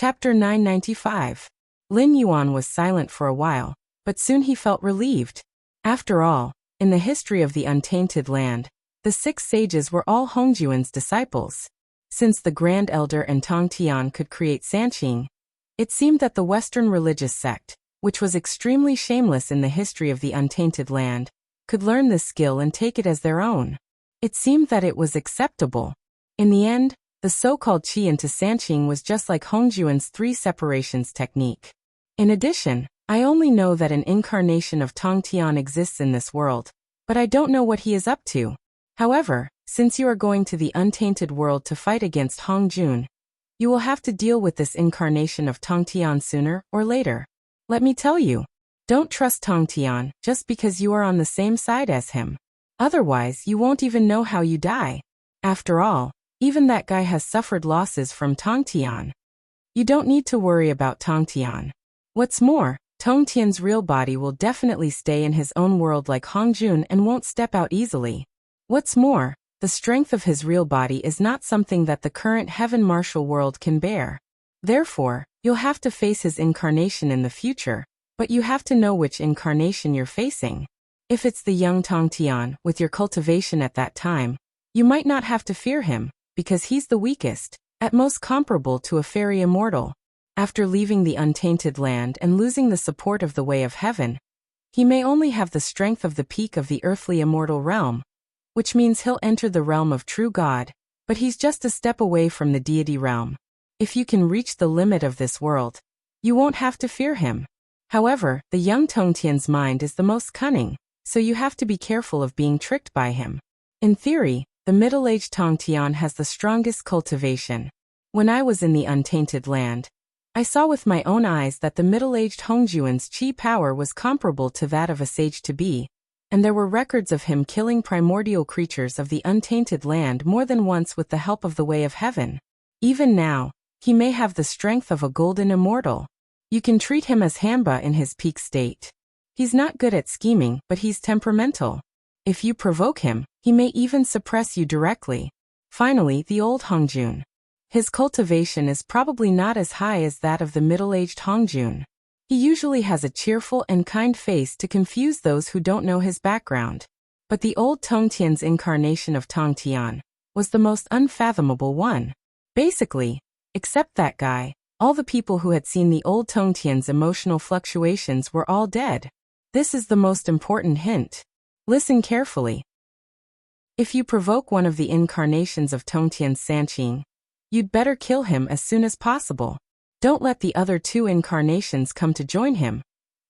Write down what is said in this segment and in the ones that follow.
Chapter 995. Lin Yuan was silent for a while, but soon he felt relieved. After all, in the history of the untainted land, the 6 sages were all Hongjuan's disciples. Since the Grand Elder and Tong Tian could create Sanqing, it seemed that the Western religious sect, which was extremely shameless in the history of the untainted land, could learn this skill and take it as their own. It seemed that it was acceptable. In the end, the so-called Qi into Sanqing was just like Hongjuan's 3 separations technique. In addition, I only know that an incarnation of Tong Tian exists in this world, but I don't know what he is up to. However, since you are going to the untainted world to fight against Hongjun, you will have to deal with this incarnation of Tong Tian sooner or later. Let me tell you, don't trust Tong Tian just because you are on the same side as him. Otherwise, you won't even know how you die. After all, even that guy has suffered losses from Tong Tian. You don't need to worry about Tong Tian. What's more, Tong Tian's real body will definitely stay in his own world like Hongjun and won't step out easily. What's more, the strength of his real body is not something that the current heaven martial world can bear. Therefore, you'll have to face his incarnation in the future, but you have to know which incarnation you're facing. If it's the young Tong Tian, with your cultivation at that time, you might not have to fear him, because he's the weakest, at most comparable to a fairy immortal. After leaving the untainted land and losing the support of the way of heaven, he may only have the strength of the peak of the earthly immortal realm, which means he'll enter the realm of true God, but he's just a step away from the deity realm. If you can reach the limit of this world, you won't have to fear him. However, the young Tong Tian's mind is the most cunning, so you have to be careful of being tricked by him. In theory, the middle-aged Tong Tian has the strongest cultivation. When I was in the untainted land, I saw with my own eyes that the middle-aged Hongjuan's qi power was comparable to that of a sage-to-be, and there were records of him killing primordial creatures of the untainted land more than once with the help of the way of heaven. Even now, he may have the strength of a golden immortal. You can treat him as Hanba in his peak state. He's not good at scheming, but he's temperamental. If you provoke him, he may even suppress you directly. Finally, the old Hongjun. His cultivation is probably not as high as that of the middle-aged Hongjun. He usually has a cheerful and kind face to confuse those who don't know his background. But the old Tong Tian's incarnation of Tong Tian was the most unfathomable one. Basically, except that guy, all the people who had seen the old Tong Tian's emotional fluctuations were all dead. This is the most important hint. Listen carefully. If you provoke one of the incarnations of Tong Tian's Sanqing, you'd better kill him as soon as possible. Don't let the other 2 incarnations come to join him,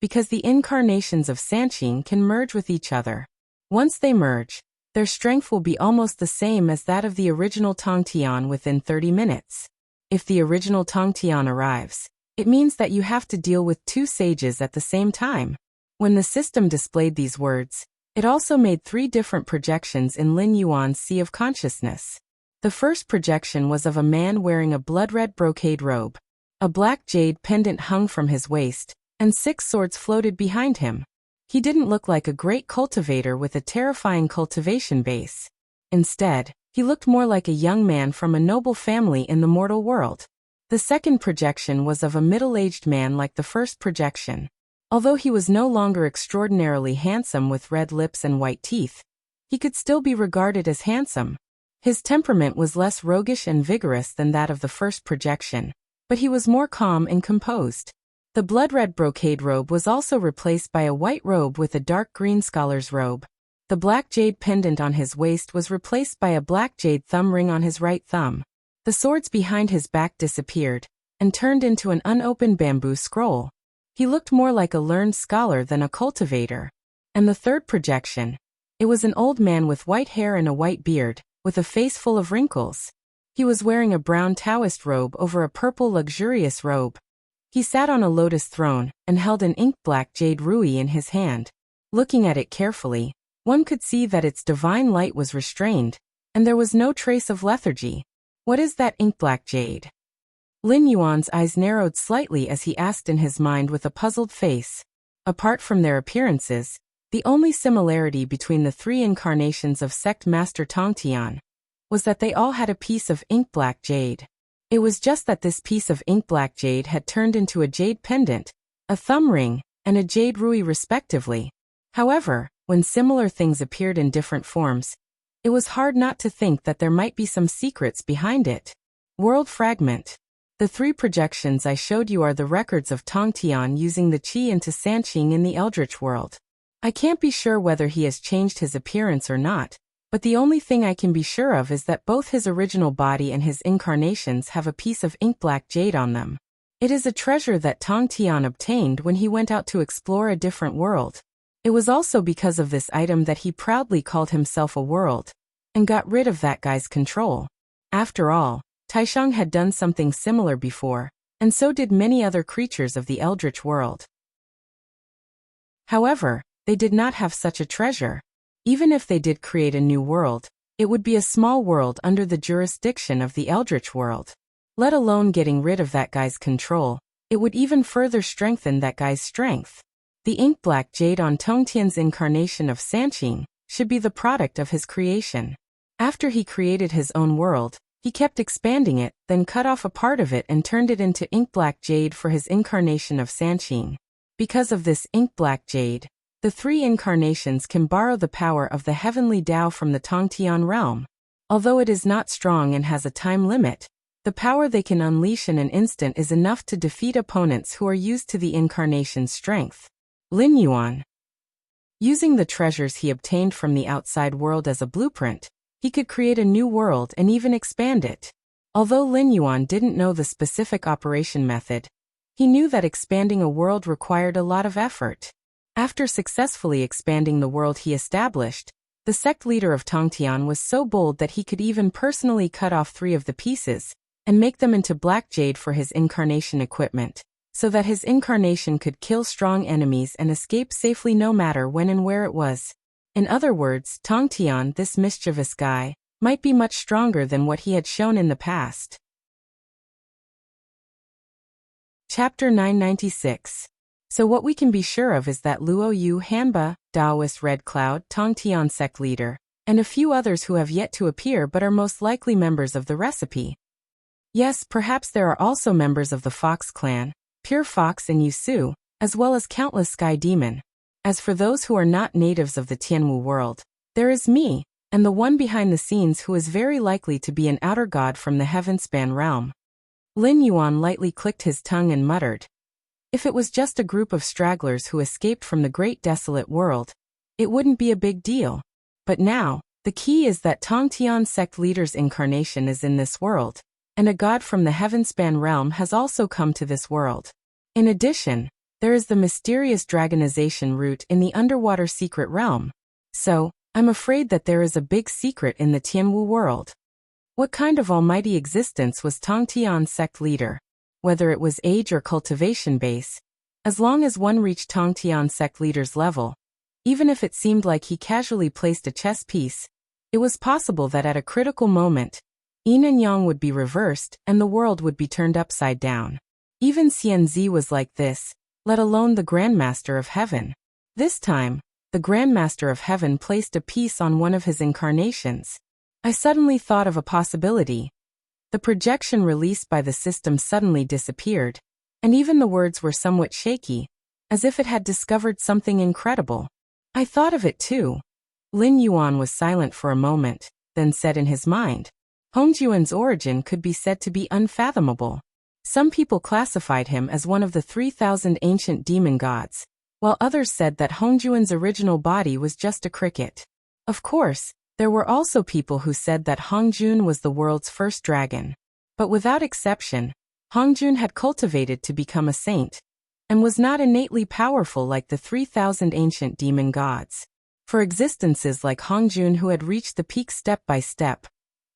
because the incarnations of Sanqing can merge with each other. Once they merge, their strength will be almost the same as that of the original Tong Tian within 30 minutes. If the original Tong Tian arrives, it means that you have to deal with 2 sages at the same time. When the system displayed these words, it also made 3 different projections in Lin Yuan's Sea of Consciousness. The first projection was of a man wearing a blood-red brocade robe. A black jade pendant hung from his waist, and 6 swords floated behind him. He didn't look like a great cultivator with a terrifying cultivation base. Instead, he looked more like a young man from a noble family in the mortal world. The second projection was of a middle-aged man like the first projection. Although he was no longer extraordinarily handsome with red lips and white teeth, he could still be regarded as handsome. His temperament was less roguish and vigorous than that of the first projection, but he was more calm and composed. The blood-red brocade robe was also replaced by a white robe with a dark green scholar's robe. The black jade pendant on his waist was replaced by a black jade thumb ring on his right thumb. The swords behind his back disappeared, and turned into an unopened bamboo scroll. He looked more like a learned scholar than a cultivator. And the third projection? It was an old man with white hair and a white beard, with a face full of wrinkles. He was wearing a brown Taoist robe over a purple luxurious robe. He sat on a lotus throne, and held an ink-black jade rui in his hand. Looking at it carefully, one could see that its divine light was restrained, and there was no trace of lethargy. What is that ink-black jade? Lin Yuan's eyes narrowed slightly as he asked in his mind with a puzzled face. Apart from their appearances, the only similarity between the 3 incarnations of sect master Tong Tian was that they all had a piece of ink-black jade. It was just that this piece of ink-black jade had turned into a jade pendant, a thumb ring, and a jade ruby respectively. However, when similar things appeared in different forms, it was hard not to think that there might be some secrets behind it. World Fragment. The 3 projections I showed you are the records of Tong Tian using the Qi into Sanqing in the Eldritch world. I can't be sure whether he has changed his appearance or not, but the only thing I can be sure of is that both his original body and his incarnations have a piece of ink-black jade on them. It is a treasure that Tong Tian obtained when he went out to explore a different world. It was also because of this item that he proudly called himself a world, and got rid of that guy's control. After all, Taishang had done something similar before, and so did many other creatures of the Eldritch world. However, they did not have such a treasure. Even if they did create a new world, it would be a small world under the jurisdiction of the Eldritch world. Let alone getting rid of that guy's control, it would even further strengthen that guy's strength. The ink-black jade on Tongtian's incarnation of Sanqing should be the product of his creation. After he created his own world, he kept expanding it, then cut off a part of it and turned it into ink-black jade for his incarnation of Sanqing. Because of this ink-black jade, the 3 incarnations can borrow the power of the heavenly Tao from the Tongtian realm. Although it is not strong and has a time limit, the power they can unleash in an instant is enough to defeat opponents who are used to the incarnation's strength. Lin Yuan. Using the treasures he obtained from the outside world as a blueprint, he could create a new world and even expand it. Although Lin Yuan didn't know the specific operation method, he knew that expanding a world required a lot of effort. After successfully expanding the world he established, the sect leader of Tongtian was so bold that he could even personally cut off 3 of the pieces and make them into black jade for his incarnation equipment, so that his incarnation could kill strong enemies and escape safely no matter when and where it was. In other words, Tongtian, this mischievous guy, might be much stronger than what he had shown in the past. Chapter 996. So what we can be sure of is that Luo Yu Hanba, Taoist Red Cloud, Tongtian sect leader, and a few others who have yet to appear but are most likely members of the recipe. Yes, perhaps there are also members of the Fox clan, Pure Fox and Yusu, as well as countless Sky Demon. As for those who are not natives of the Tianwu world, there is me, and the one behind the scenes who is very likely to be an outer god from the Heavenspan realm. Lin Yuan lightly clicked his tongue and muttered. If it was just a group of stragglers who escaped from the great desolate world, it wouldn't be a big deal. But now, the key is that Tongtian sect leader's incarnation is in this world, and a god from the Heavenspan realm has also come to this world. In addition, there is the mysterious dragonization route in the underwater secret realm. So, I'm afraid that there is a big secret in the Tianwu world. What kind of almighty existence was Tongtian sect leader? Whether it was age or cultivation base, as long as one reached Tongtian sect leader's level, even if it seemed like he casually placed a chess piece, it was possible that at a critical moment, yin and yang would be reversed and the world would be turned upside down. Even Xianzi was like this, let alone the Grandmaster of Heaven. This time, the Grandmaster of Heaven placed a piece on one of his incarnations. I suddenly thought of a possibility. The projection released by the system suddenly disappeared, and even the words were somewhat shaky, as if it had discovered something incredible. I thought of it too. Lin Yuan was silent for a moment, then said in his mind, Hongjuan's origin could be said to be unfathomable. Some people classified him as one of the 3,000 ancient demon gods, while others said that Hongjuan's original body was just a cricket. Of course, there were also people who said that Hongjun was the world's first dragon. But without exception, Hongjun had cultivated to become a saint, and was not innately powerful like the 3,000 ancient demon gods. For existences like Hongjun who had reached the peak step by step,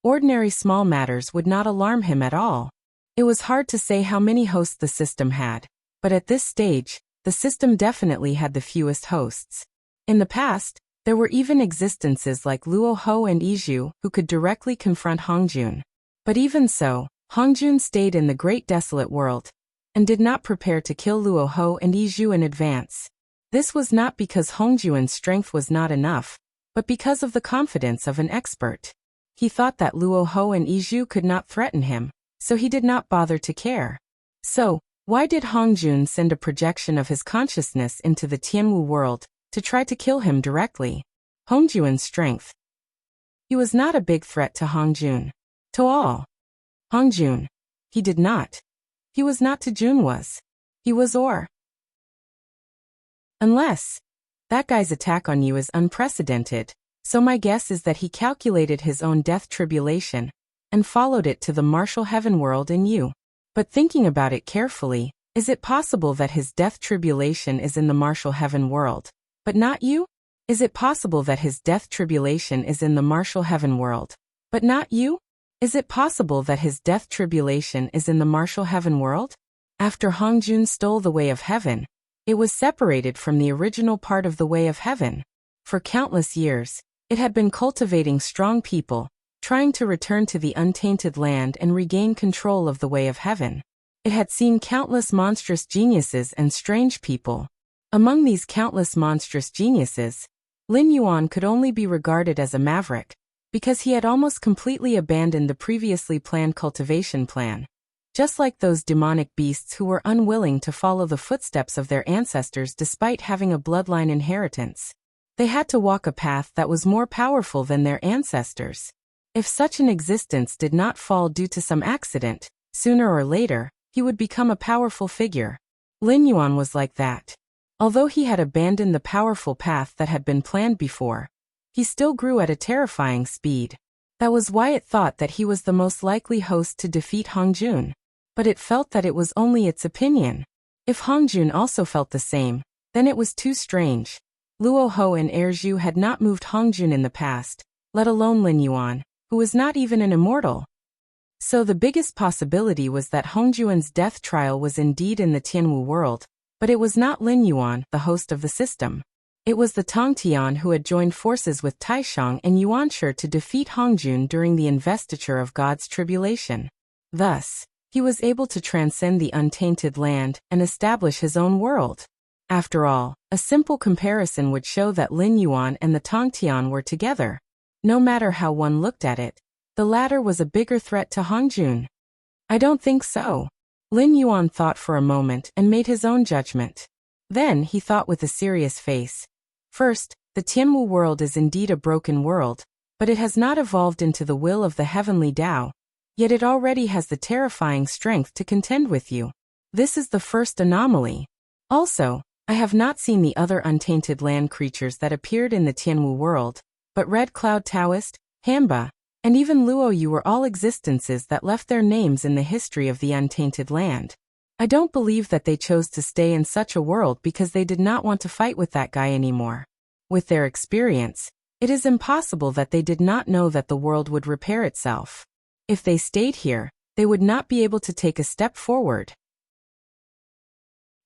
ordinary small matters would not alarm him at all. It was hard to say how many hosts the system had, but at this stage, the system definitely had the fewest hosts. In the past, there were even existences like Luo Ho and Izhu who could directly confront Hongjun. But even so, Hongjun stayed in the great desolate world, and did not prepare to kill Luo Ho and Izhu in advance. This was not because Hongjuan's strength was not enough, but because of the confidence of an expert. He thought that Luo Ho and Izhu could not threaten him, so he did not bother to care. So, why did Hongjun send a projection of his consciousness into the Tianwu world to try to kill him directly? Hongjun's strength. He was not a big threat to Hongjun. To all. Hongjun. He did not. He was not to Jun was. He was or. Unless. That guy's attack on you is unprecedented, so my guess is that he calculated his own death tribulation and followed it to the martial heaven world in you. But thinking about it carefully, is it possible that his death tribulation is in the martial heaven world, but not you? Is it possible that his death tribulation is in the martial heaven world, but not you? Is it possible that his death tribulation is in the martial heaven world? After Hongjun stole the way of heaven, it was separated from the original part of the way of heaven. For countless years, it had been cultivating strong people, trying to return to the untainted land and regain control of the way of heaven. It had seen countless monstrous geniuses and strange people. Among these countless monstrous geniuses, Lin Yuan could only be regarded as a maverick, because he had almost completely abandoned the previously planned cultivation plan. Just like those demonic beasts who were unwilling to follow the footsteps of their ancestors despite having a bloodline inheritance. They had to walk a path that was more powerful than their ancestors. If such an existence did not fall due to some accident, sooner or later, he would become a powerful figure. Lin Yuan was like that. Although he had abandoned the powerful path that had been planned before, he still grew at a terrifying speed. That was why it thought that he was the most likely host to defeat Hongjun. But it felt that it was only its opinion. If Hongjun also felt the same, then it was too strange. Luo Ho and Erju had not moved Hongjun in the past, let alone Lin Yuan, who was not even an immortal. So the biggest possibility was that Hongjun's death trial was indeed in the Tianwu world, but it was not Lin Yuan, the host of the system. It was the Tongtian who had joined forces with Taishang and Yuanshi to defeat Hongjun during the investiture of God's tribulation. Thus, he was able to transcend the untainted land and establish his own world. After all, a simple comparison would show that Lin Yuan and the Tongtian were together. No matter how one looked at it, the latter was a bigger threat to Hongjun. I don't think so. Lin Yuan thought for a moment and made his own judgment. Then he thought with a serious face. First, the Tianwu world is indeed a broken world, but it has not evolved into the will of the heavenly Tao. Yet it already has the terrifying strength to contend with you. This is the first anomaly. Also, I have not seen the other untainted land creatures that appeared in the Tianwu world, but Red Cloud Taoist, Hanba, and even Luo Yu were all existences that left their names in the history of the untainted land. I don't believe that they chose to stay in such a world because they did not want to fight with that guy anymore. With their experience, it is impossible that they did not know that the world would repair itself. If they stayed here, they would not be able to take a step forward.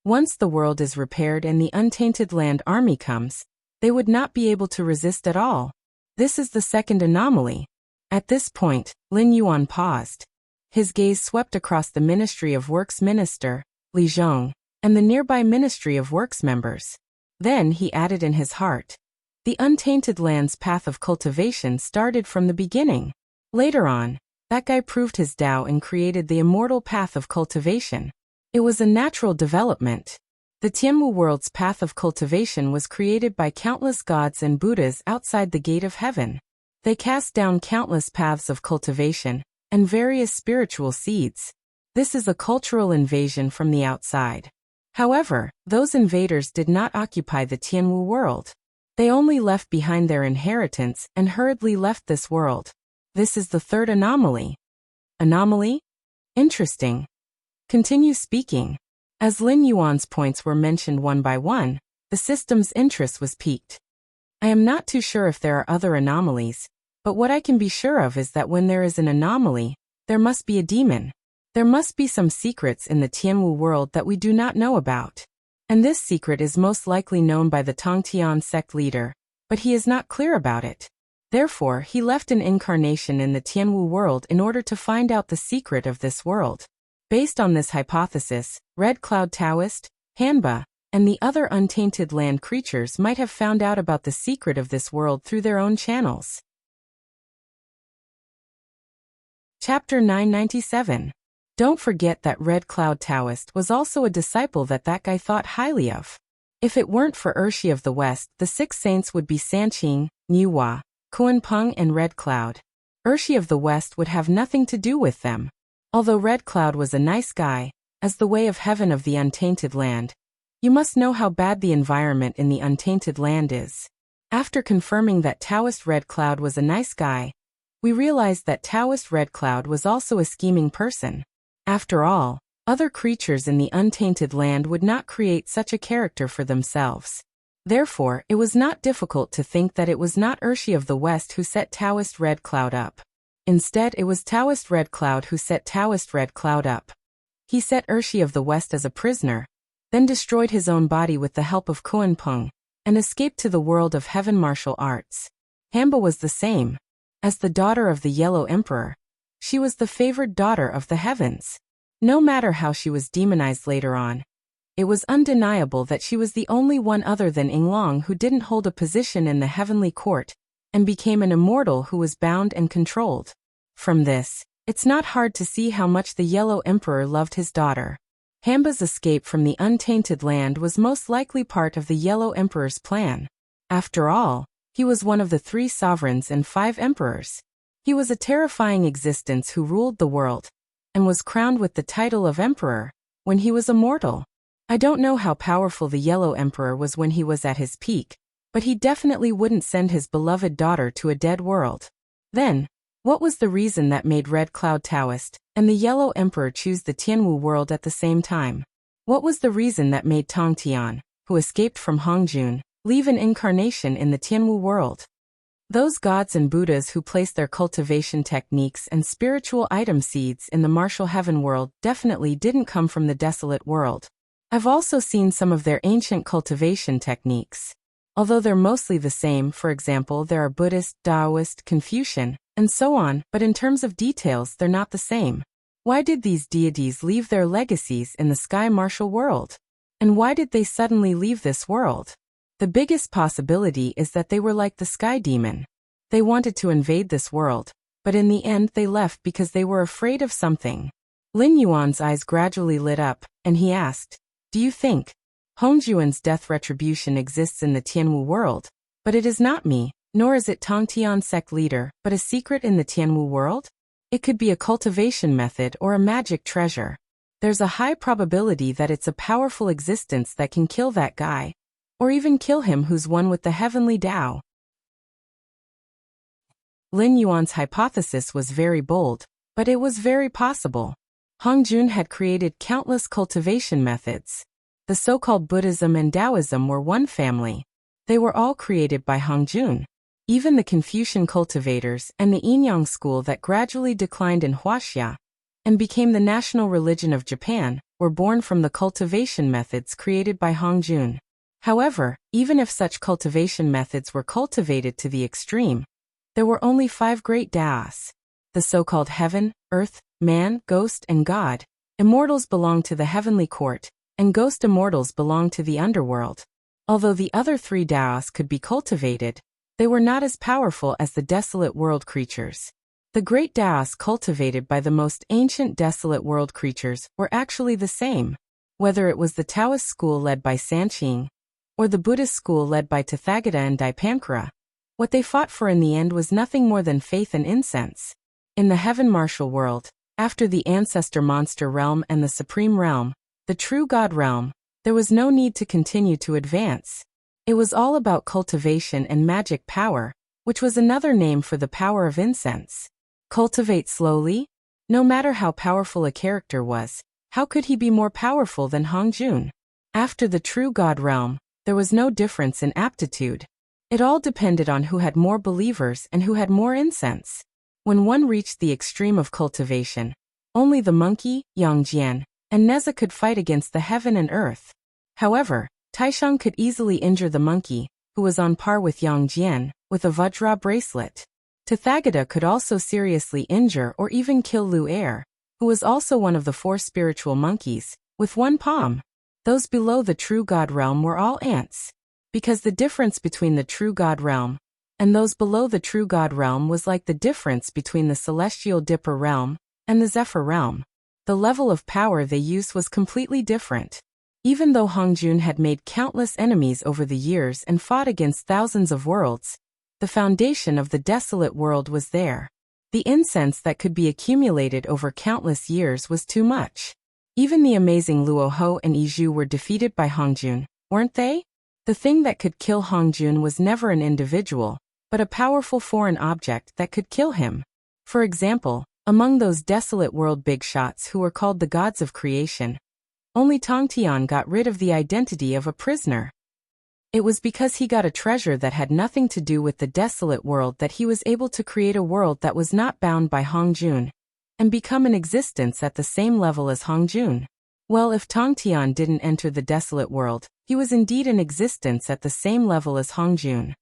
Once the world is repaired and the untainted land army comes, they would not be able to resist at all. This is the second anomaly. At this point, Lin Yuan paused. His gaze swept across the Ministry of Works Minister, Li Zhong, and the nearby Ministry of Works members. Then he added in his heart. The untainted land's path of cultivation started from the beginning. Later on, that guy proved his Tao and created the immortal path of cultivation. It was a natural development. The Tianwu world's path of cultivation was created by countless gods and Buddhas outside the gate of heaven. They cast down countless paths of cultivation and various spiritual seeds. This is a cultural invasion from the outside. However, those invaders did not occupy the Tianwu world. They only left behind their inheritance and hurriedly left this world. This is the third anomaly. Anomaly? Interesting. Continue speaking. As Lin Yuan's points were mentioned one by one, the system's interest was piqued. I am not too sure if there are other anomalies, but what I can be sure of is that when there is an anomaly, there must be a demon. There must be some secrets in the Tianwu world that we do not know about. And this secret is most likely known by the Tongtian sect leader, but he is not clear about it. Therefore, he left an incarnation in the Tianwu world in order to find out the secret of this world. Based on this hypothesis, Red Cloud Taoist, Hanba, and the other untainted land creatures might have found out about the secret of this world through their own channels. Chapter 997. Don't forget that Red Cloud Taoist was also a disciple that guy thought highly of. If it weren't for Urshi of the West, the 6 saints would be Sanqing, Niuhua, Kuan-Peng and Red Cloud. Urshi of the West would have nothing to do with them. Although Red Cloud was a nice guy, as the way of heaven of the untainted land, you must know how bad the environment in the untainted land is. After confirming that Taoist Red Cloud was a nice guy, we realized that Taoist Red Cloud was also a scheming person. After all, other creatures in the untainted land would not create such a character for themselves. Therefore, it was not difficult to think that it was not Urshi of the West who set Taoist Red Cloud up. Instead, it was Taoist Red Cloud who set Taoist Red Cloud up. He set Urshi of the West as a prisoner, then destroyed his own body with the help of Kuan-Peng, and escaped to the world of heaven martial arts. Hamba was the same. As the daughter of the Yellow Emperor, she was the favored daughter of the heavens. No matter how she was demonized later on, it was undeniable that she was the only one other than Yinglong who didn't hold a position in the heavenly court, and became an immortal who was bound and controlled. From this, it's not hard to see how much the Yellow Emperor loved his daughter. Hamba's escape from the untainted land was most likely part of the Yellow Emperor's plan. After all, he was one of the 3 sovereigns and 5 emperors. He was a terrifying existence who ruled the world, and was crowned with the title of emperor, when he was immortal. I don't know how powerful the Yellow Emperor was when he was at his peak, but he definitely wouldn't send his beloved daughter to a dead world. Then, what was the reason that made Red Cloud Taoist and the Yellow Emperor choose the Tianwu world at the same time? What was the reason that made Tong Tian, who escaped from Hongjun, leave an incarnation in the Tianwu world? Those gods and Buddhas who placed their cultivation techniques and spiritual item seeds in the martial heaven world definitely didn't come from the desolate world. I've also seen some of their ancient cultivation techniques. Although they're mostly the same, for example, there are Buddhist, Taoist, Confucian, and so on, but in terms of details, they're not the same. Why did these deities leave their legacies in the sky martial world? And why did they suddenly leave this world? The biggest possibility is that they were like the sky demon. They wanted to invade this world, but in the end they left because they were afraid of something. Lin Yuan's eyes gradually lit up, and he asked, "Do you think Hongjuan's death retribution exists in the Tianwu world? But it is not me, nor is it Tongtian sect leader, but a secret in the Tianwu world? It could be a cultivation method or a magic treasure. There's a high probability that it's a powerful existence that can kill that guy, or even kill him who's one with the heavenly Tao." Lin Yuan's hypothesis was very bold, but it was very possible. Hongjun had created countless cultivation methods. The so-called Buddhism and Taoism were one family. They were all created by Hongjun. Even the Confucian cultivators and the Yin-Yang school that gradually declined in Huaxia and became the national religion of Japan were born from the cultivation methods created by Hongjun. However, even if such cultivation methods were cultivated to the extreme, there were only 5 great Taos. The so-called heaven, earth, man, ghost, and God. Immortals belong to the heavenly court, and ghost immortals belong to the underworld. Although the other 3 Taos could be cultivated, they were not as powerful as the desolate world creatures. The great Taos cultivated by the most ancient desolate world creatures were actually the same. Whether it was the Taoist school led by Sanqing, or the Buddhist school led by Tathagata and Dipankara, what they fought for in the end was nothing more than faith and incense. In the heaven martial world, after the ancestor monster realm and the supreme realm, the true God realm, there was no need to continue to advance. It was all about cultivation and magic power, which was another name for the power of incense. Cultivate slowly? No matter how powerful a character was, how could he be more powerful than Hongjun? After the true God realm, there was no difference in aptitude. It all depended on who had more believers and who had more incense. When one reached the extreme of cultivation, only the monkey, Yangjian, and Neza could fight against the heaven and earth. However, Taishang could easily injure the monkey, who was on par with Yangjian, with a Vajra bracelet. Tathagata could also seriously injure or even kill Lu Er, who was also one of the 4 spiritual monkeys, with one palm. Those below the true God realm were all ants. Because the difference between the true God realm and those below the true God realm was like the difference between the celestial Dipper realm and the Zephyr realm. the level of power they used was completely different. Even though Hongjun had made countless enemies over the years and fought against thousands of worlds, the foundation of the desolate world was there. The incense that could be accumulated over countless years was too much. Even the amazing Luo Ho and Yizhu were defeated by Hongjun, weren't they? The thing that could kill Hongjun was never an individual, but a powerful foreign object that could kill him. For example, among those desolate world big shots who were called the gods of creation, only Tongtian got rid of the identity of a prisoner. It was because he got a treasure that had nothing to do with the desolate world that he was able to create a world that was not bound by Hongjun, and become an existence at the same level as Hongjun. Well, if Tongtian didn't enter the desolate world, he was indeed an existence at the same level as Hongjun.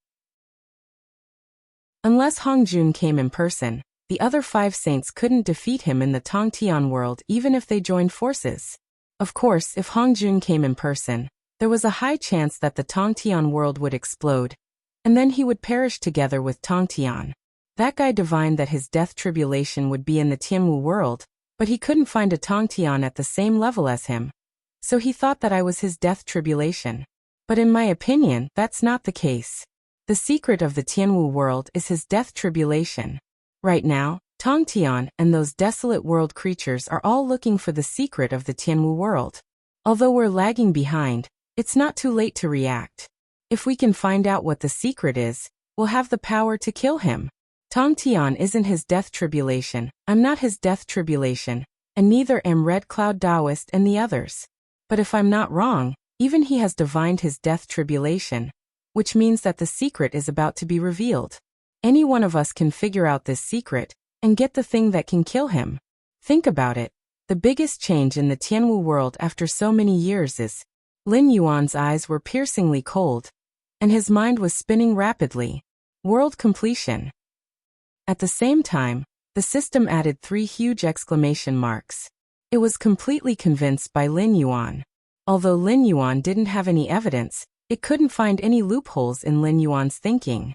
Unless Hongjun came in person, the other 5 saints couldn't defeat him in the Tongtian world even if they joined forces. Of course, if Hongjun came in person, there was a high chance that the Tongtian world would explode, and then he would perish together with Tongtian. That guy divined that his death tribulation would be in the Tianwu world, but he couldn't find a Tongtian at the same level as him. So he thought that I was his death tribulation. But in my opinion, that's not the case. The secret of the Tianwu world is his death tribulation. Right now, Tongtian and those desolate world creatures are all looking for the secret of the Tianwu world. Although we're lagging behind, it's not too late to react. If we can find out what the secret is, we'll have the power to kill him. Tongtian isn't his death tribulation, I'm not his death tribulation, and neither am Red Cloud Taoist and the others. But if I'm not wrong, even he has divined his death tribulation, which means that the secret is about to be revealed. Any one of us can figure out this secret, and get the thing that can kill him. Think about it. The biggest change in the Tianwu world after so many years is, Lin Yuan's eyes were piercingly cold, and his mind was spinning rapidly. World completion. At the same time, the system added 3 huge exclamation marks. It was completely convinced by Lin Yuan. Although Lin Yuan didn't have any evidence, it couldn't find any loopholes in Lin Yuan's thinking.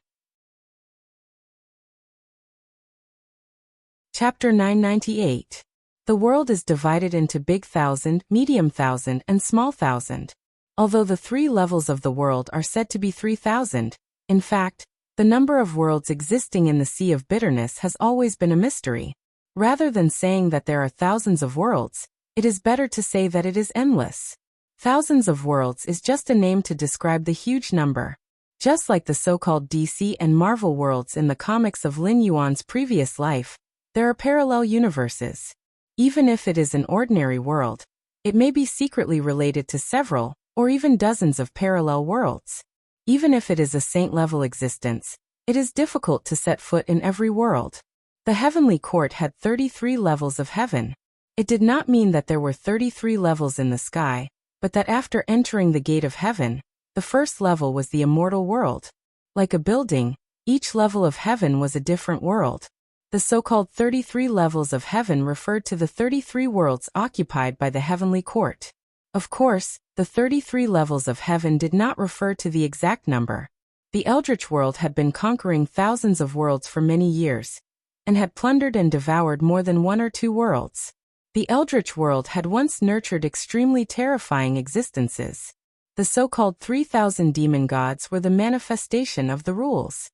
Chapter 998. The world is divided into big thousand, medium thousand, and small thousand. Although the 3 levels of the world are said to be 3,000, in fact, the number of worlds existing in the Sea of Bitterness has always been a mystery. Rather than saying that there are thousands of worlds, it is better to say that it is endless. Thousands of worlds is just a name to describe the huge number. Just like the so-called DC and Marvel worlds in the comics of Lin Yuan's previous life, there are parallel universes. Even if it is an ordinary world, it may be secretly related to several, or even dozens of parallel worlds. Even if it is a saint-level existence, it is difficult to set foot in every world. The heavenly court had 33 levels of heaven. It did not mean that there were 33 levels in the sky, but that after entering the gate of heaven, the first level was the immortal world. Like a building, each level of heaven was a different world. The so-called 33 levels of heaven referred to the 33 worlds occupied by the heavenly court. Of course, the 33 levels of heaven did not refer to the exact number. The Eldritch world had been conquering thousands of worlds for many years, and had plundered and devoured more than 1 or 2 worlds. The Eldritch world had once nurtured extremely terrifying existences. The so-called 3,000 demon gods were the manifestation of the rules.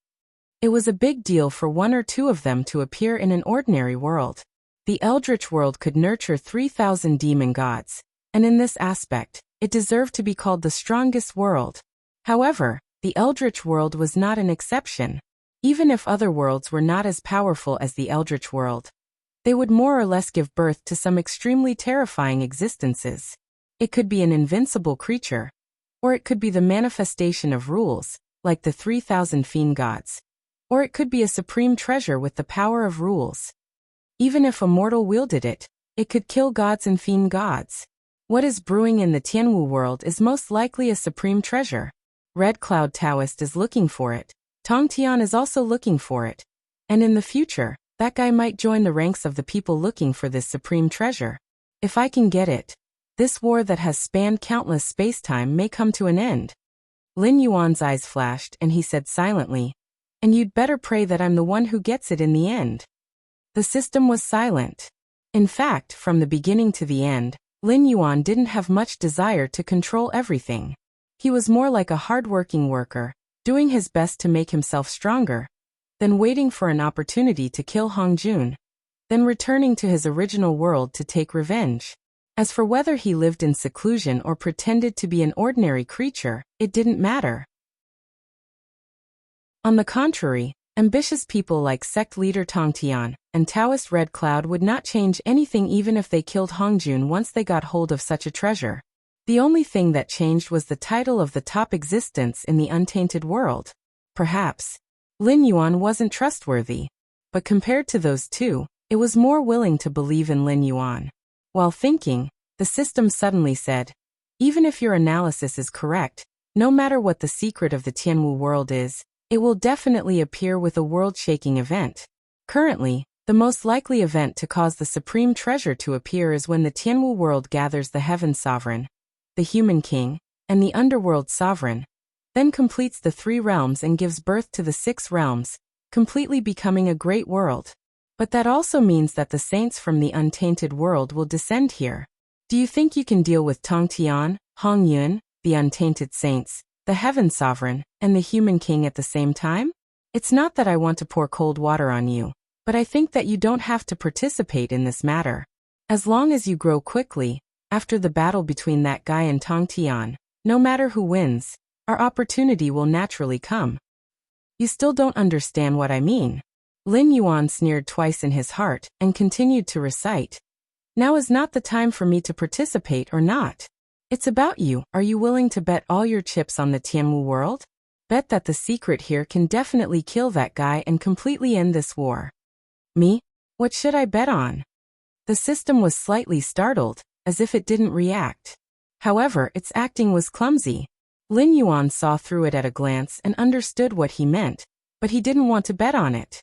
It was a big deal for 1 or 2 of them to appear in an ordinary world. The Eldritch world could nurture 3,000 demon gods, and in this aspect, it deserved to be called the strongest world. However, the Eldritch world was not an exception. Even if other worlds were not as powerful as the Eldritch world, they would more or less give birth to some extremely terrifying existences. It could be an invincible creature, or it could be the manifestation of rules, like the 3,000 fiend gods. Or it could be a supreme treasure with the power of rules. Even if a mortal wielded it, it could kill gods and fiend gods. What is brewing in the Tianwu world is most likely a supreme treasure. Red Cloud Taoist is looking for it. Tongtian is also looking for it. And in the future, that guy might join the ranks of the people looking for this supreme treasure. If I can get it, this war that has spanned countless space-time may come to an end. Lin Yuan's eyes flashed and he said silently, "And you'd better pray that I'm the one who gets it in the end." The system was silent. In fact, from the beginning to the end, Lin Yuan didn't have much desire to control everything. He was more like a hard-working worker, doing his best to make himself stronger, then waiting for an opportunity to kill Hongjun, then returning to his original world to take revenge. As for whether he lived in seclusion or pretended to be an ordinary creature, it didn't matter. On the contrary, ambitious people like sect leader Tong Tian and Taoist Red Cloud would not change anything even if they killed Hongjun once they got hold of such a treasure. The only thing that changed was the title of the top existence in the untainted world. Perhaps Lin Yuan wasn't trustworthy, but compared to those two, it was more willing to believe in Lin Yuan. While thinking, the system suddenly said, even if your analysis is correct, no matter what the secret of the Tianwu world is, it will definitely appear with a world-shaking event. Currently, the most likely event to cause the supreme treasure to appear is when the Tianwu world gathers the Heaven Sovereign, the Human King, and the Underworld Sovereign, then completes the 3 realms and gives birth to the 6 realms, completely becoming a great world. But that also means that the saints from the untainted world will descend here. Do you think you can deal with Tong Tian, Hong Yun, the untainted saints, the Heaven Sovereign, and the Human King at the same time? It's not that I want to pour cold water on you, but I think that you don't have to participate in this matter. As long as you grow quickly, after the battle between that guy and Tong Tian, no matter who wins, our opportunity will naturally come. You still don't understand what I mean. Lin Yuan sneered twice in his heart and continued to recite. Now is not the time for me to participate or not. It's about you. Are you willing to bet all your chips on the Tianwu world? Bet that the secret here can definitely kill that guy and completely end this war. Me? What should I bet on? The system was slightly startled, as if it didn't react. However, its acting was clumsy. Lin Yuan saw through it at a glance and understood what he meant, but he didn't want to bet on it.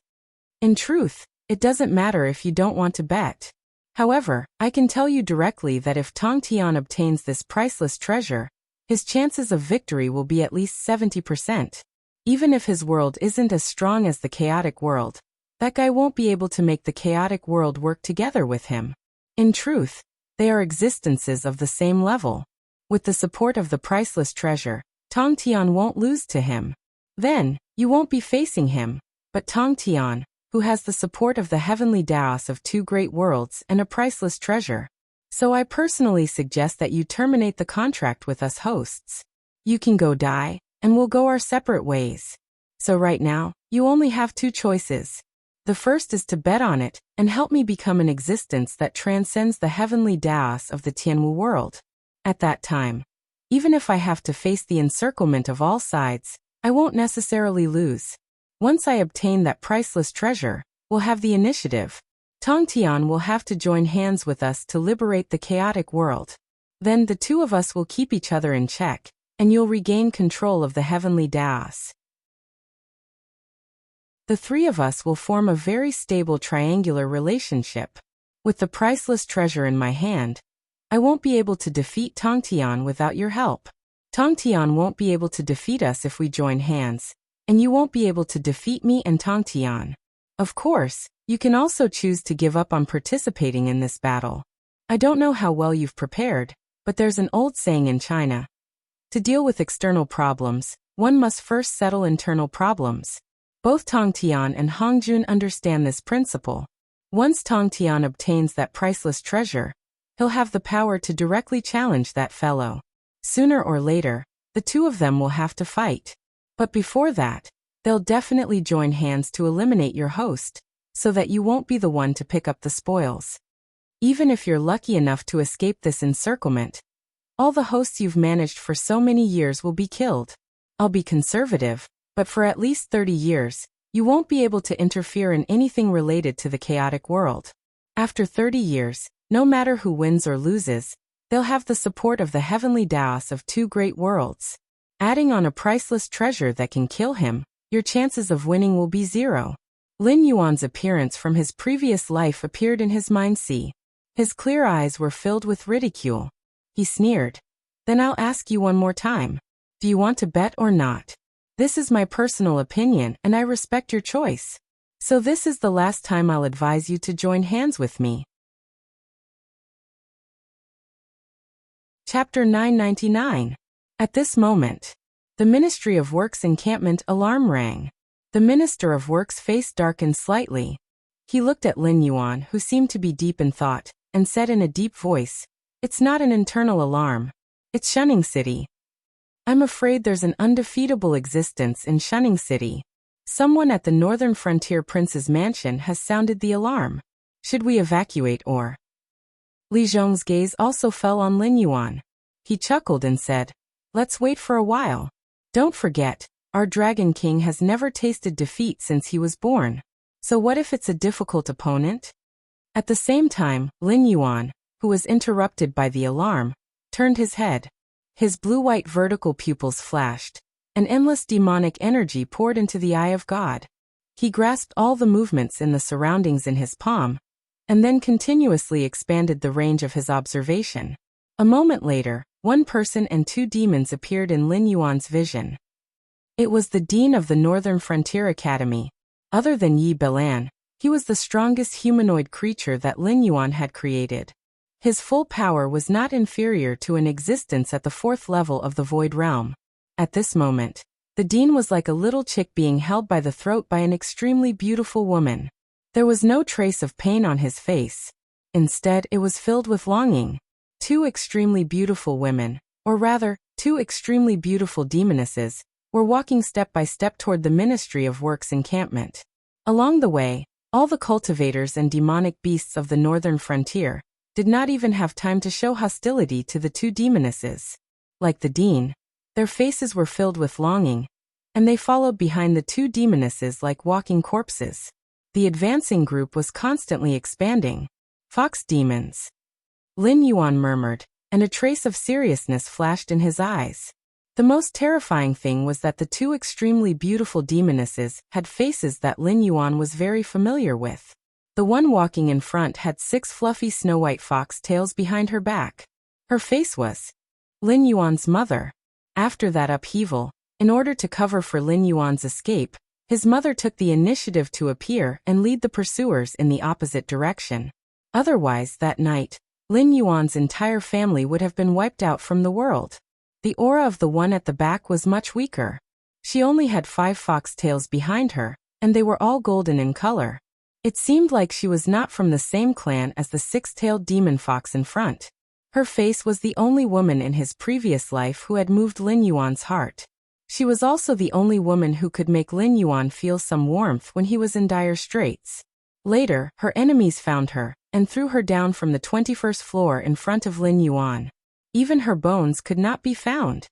In truth, it doesn't matter if you don't want to bet. However, I can tell you directly that if Tong Tian obtains this priceless treasure, his chances of victory will be at least 70%. Even if his world isn't as strong as the chaotic world, that guy won't be able to make the chaotic world work together with him. In truth, they are existences of the same level. With the support of the priceless treasure, Tong Tian won't lose to him. Then, you won't be facing him, but Tong Tian, who has the support of the heavenly Daos of 2 great worlds and a priceless treasure. So I personally suggest that you terminate the contract with us hosts. You can go die, and we'll go our separate ways. So right now, you only have 2 choices. The first is to bet on it and help me become an existence that transcends the heavenly Daos of the Tianwu world. At that time, even if I have to face the encirclement of all sides, I won't necessarily lose. Once I obtain that priceless treasure, we'll have the initiative. Tong Tian will have to join hands with us to liberate the chaotic world. Then the 2 of us will keep each other in check, and you'll regain control of the heavenly Daos. The 3 of us will form a very stable triangular relationship. With the priceless treasure in my hand, I won't be able to defeat Tong Tian without your help. Tong Tian won't be able to defeat us if we join hands, and you won't be able to defeat me and Tong Tian. Of course, you can also choose to give up on participating in this battle. I don't know how well you've prepared, but there's an old saying in China. To deal with external problems, one must first settle internal problems. Both Tong Tian and Hongjun understand this principle. Once Tong Tian obtains that priceless treasure, he'll have the power to directly challenge that fellow. Sooner or later, the 2 of them will have to fight. But before that, they'll definitely join hands to eliminate your host, so that you won't be the one to pick up the spoils. Even if you're lucky enough to escape this encirclement, all the hosts you've managed for so many years will be killed. I'll be conservative, but for at least 30 years, you won't be able to interfere in anything related to the chaotic world. After 30 years, no matter who wins or loses, they'll have the support of the heavenly Daos of 2 great worlds. Adding on a priceless treasure that can kill him, your chances of winning will be 0. Lin Yuan's appearance from his previous life appeared in his mind-see. His clear eyes were filled with ridicule. He sneered. Then I'll ask you one more time. Do you want to bet or not? This is my personal opinion and I respect your choice. So this is the last time I'll advise you to join hands with me. Chapter 999. At this moment, the Ministry of Works encampment alarm rang. The Minister of Works' face darkened slightly. He looked at Lin Yuan, who seemed to be deep in thought, and said in a deep voice, "It's not an internal alarm. It's Shunning City. I'm afraid there's an undefeatable existence in Shunning City. Someone at the northern frontier prince's mansion has sounded the alarm. Should we evacuate or?" Li Zhong's gaze also fell on Lin Yuan. He chuckled and said, "Let's wait for a while. Don't forget, our Dragon King has never tasted defeat since he was born. So what if it's a difficult opponent?" At the same time, Lin Yuan, who was interrupted by the alarm, turned his head. His blue-white vertical pupils flashed. An endless demonic energy poured into the eye of God. He grasped all the movements in the surroundings in his palm, and then continuously expanded the range of his observation. A moment later, one person and two demons appeared in Lin Yuan's vision. It was the Dean of the Northern Frontier Academy. Other than Yi Belan, he was the strongest humanoid creature that Lin Yuan had created. His full power was not inferior to an existence at the fourth level of the Void Realm. At this moment, the Dean was like a little chick being held by the throat by an extremely beautiful woman. There was no trace of pain on his face. Instead, it was filled with longing. Two extremely beautiful women, or rather, two extremely beautiful demonesses, were walking step by step toward the Ministry of Works encampment. Along the way, all the cultivators and demonic beasts of the northern frontier did not even have time to show hostility to the two demonesses. Like the Dean, their faces were filled with longing, and they followed behind the two demonesses like walking corpses. The advancing group was constantly expanding. "Fox demons," Lin Yuan murmured, and a trace of seriousness flashed in his eyes. The most terrifying thing was that the two extremely beautiful demonesses had faces that Lin Yuan was very familiar with. The one walking in front had 6 fluffy snow-white fox tails behind her back. Her face was Lin Yuan's mother. After that upheaval, in order to cover for Lin Yuan's escape, his mother took the initiative to appear and lead the pursuers in the opposite direction. Otherwise, that night, Lin Yuan's entire family would have been wiped out from the world. The aura of the one at the back was much weaker. She only had 5 fox tails behind her, and they were all golden in color. It seemed like she was not from the same clan as the 6-tailed demon fox in front. Her face was the only woman in his previous life who had moved Lin Yuan's heart. She was also the only woman who could make Lin Yuan feel some warmth when he was in dire straits. Later, her enemies found her, and threw her down from the 21st floor in front of Lin Yuan. Even her bones could not be found.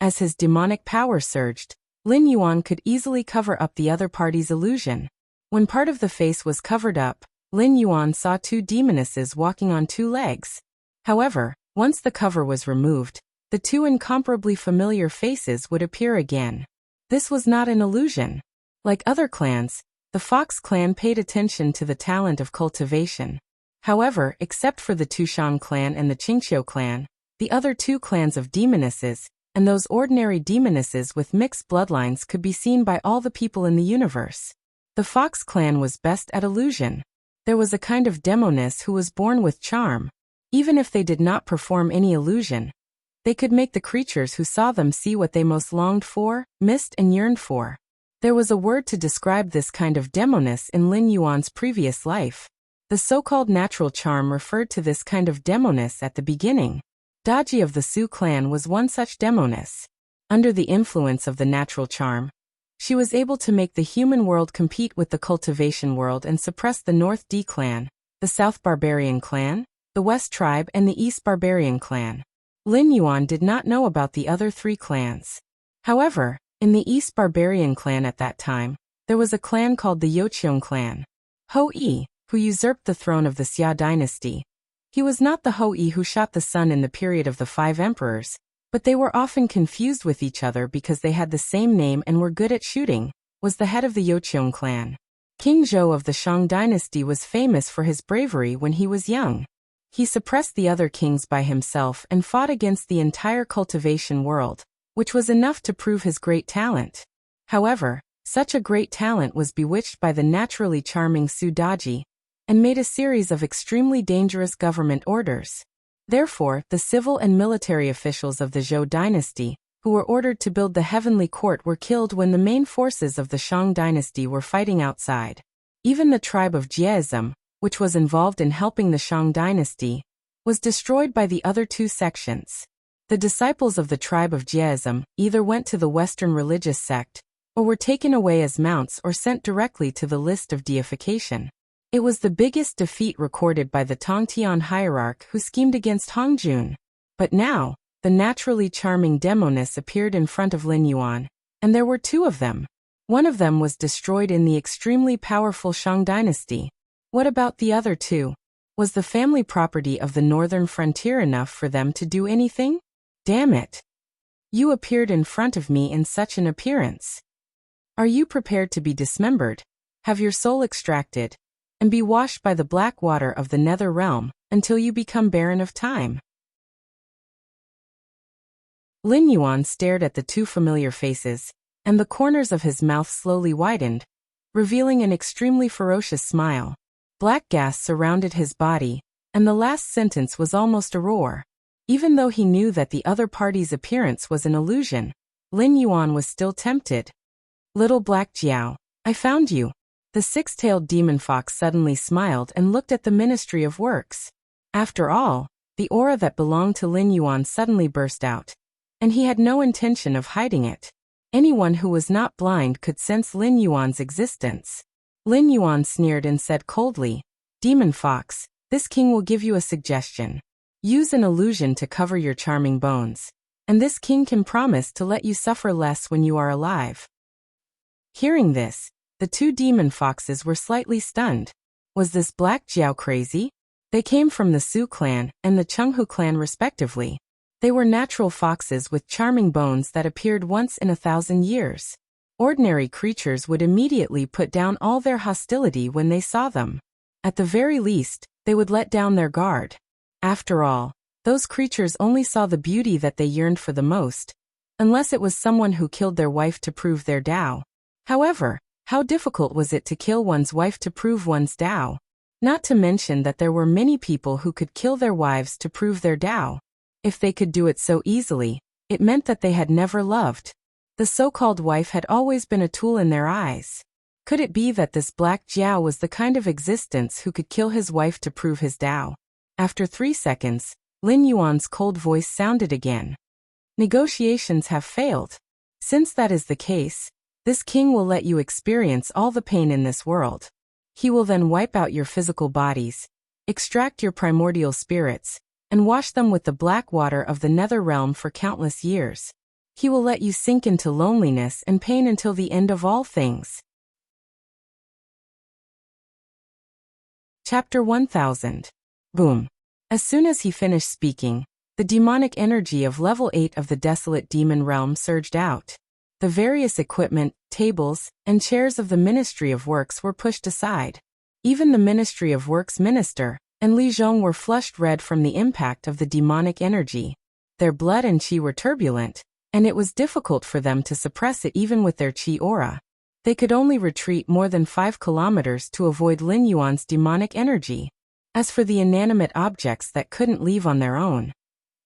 As his demonic power surged, Lin Yuan could easily cover up the other party's illusion. When part of the face was covered up, Lin Yuan saw 2 demonesses walking on 2 legs. However, once the cover was removed, the 2 incomparably familiar faces would appear again. This was not an illusion. Like other clans, the Fox clan paid attention to the talent of cultivation. However, except for the Tushan clan and the Qingqiu clan, the other 2 clans of demonesses, and those ordinary demonesses with mixed bloodlines could be seen by all the people in the universe. The Fox clan was best at illusion. There was a kind of demoness who was born with charm. Even if they did not perform any illusion, they could make the creatures who saw them see what they most longed for, missed and yearned for. There was a word to describe this kind of demoness in Lin Yuan's previous life. The so-called natural charm referred to this kind of demoness at the beginning. Daji of the Su clan was one such demoness. Under the influence of the natural charm, she was able to make the human world compete with the cultivation world and suppress the North D clan, the South Barbarian clan, the West Tribe and the East Barbarian clan. Lin Yuan did not know about the other 3 clans. However, in the East Barbarian clan at that time, there was a clan called the Yoqiong clan. Ho-Yi, who usurped the throne of the Xia dynasty. He was not the Ho-Yi who shot the sun in the period of the 5 emperors, but they were often confused with each other because they had the same name and were good at shooting, was the head of the Yoqiong clan. King Zhou of the Shang dynasty was famous for his bravery when he was young. He suppressed the other kings by himself and fought against the entire cultivation world, which was enough to prove his great talent. However, such a great talent was bewitched by the naturally charming Su Daji, and made a series of extremely dangerous government orders. Therefore, the civil and military officials of the Zhou dynasty, who were ordered to build the heavenly court, were killed when the main forces of the Shang dynasty were fighting outside. Even the tribe of Jiaism, which was involved in helping the Shang dynasty, was destroyed by the other two sections. The disciples of the tribe of Jiaism either went to the Western religious sect, or were taken away as mounts or sent directly to the list of deification. It was the biggest defeat recorded by the Tongtian hierarch who schemed against Hongjun. But now, the naturally charming demoness appeared in front of Lin Yuan, and there were two of them. One of them was destroyed in the extremely powerful Shang dynasty. What about the other two? Was the family property of the northern frontier enough for them to do anything? Damn it! You appeared in front of me in such an appearance. Are you prepared to be dismembered, have your soul extracted, and be washed by the black water of the nether realm until you become barren of time? Lin Yuan stared at the two familiar faces, and the corners of his mouth slowly widened, revealing an extremely ferocious smile. Black gas surrounded his body, and the last sentence was almost a roar. Even though he knew that the other party's appearance was an illusion, Lin Yuan was still tempted. Little Black Jiao, I found you. The six-tailed demon fox suddenly smiled and looked at the Ministry of Works. After all, the aura that belonged to Lin Yuan suddenly burst out, and he had no intention of hiding it. Anyone who was not blind could sense Lin Yuan's existence. Lin Yuan sneered and said coldly, Demon Fox, this king will give you a suggestion. Use an illusion to cover your charming bones, and this king can promise to let you suffer less when you are alive. Hearing this, the two demon foxes were slightly stunned. Was this Black Jiao crazy? They came from the Su clan and the Chenghu clan respectively. They were natural foxes with charming bones that appeared once in 1,000 years. Ordinary creatures would immediately put down all their hostility when they saw them. At the very least, they would let down their guard. After all, those creatures only saw the beauty that they yearned for the most, unless it was someone who killed their wife to prove their Tao. However, how difficult was it to kill one's wife to prove one's Tao? Not to mention that there were many people who could kill their wives to prove their Tao. If they could do it so easily, it meant that they had never loved. The so-called wife had always been a tool in their eyes. Could it be that this Black Jiao was the kind of existence who could kill his wife to prove his Tao? After 3 seconds, Lin Yuan's cold voice sounded again. Negotiations have failed. Since that is the case, this king will let you experience all the pain in this world. He will then wipe out your physical bodies, extract your primordial spirits, and wash them with the black water of the nether realm for countless years. He will let you sink into loneliness and pain until the end of all things. Chapter 1000. Boom. As soon as he finished speaking, the demonic energy of level 8 of the desolate demon realm surged out. The various equipment, tables, and chairs of the Ministry of Works were pushed aside. Even the Ministry of Works minister and Li Zhong were flushed red from the impact of the demonic energy. Their blood and qi were turbulent, and it was difficult for them to suppress it even with their qi aura. They could only retreat more than 5 kilometers to avoid Lin Yuan's demonic energy. As for the inanimate objects that couldn't leave on their own,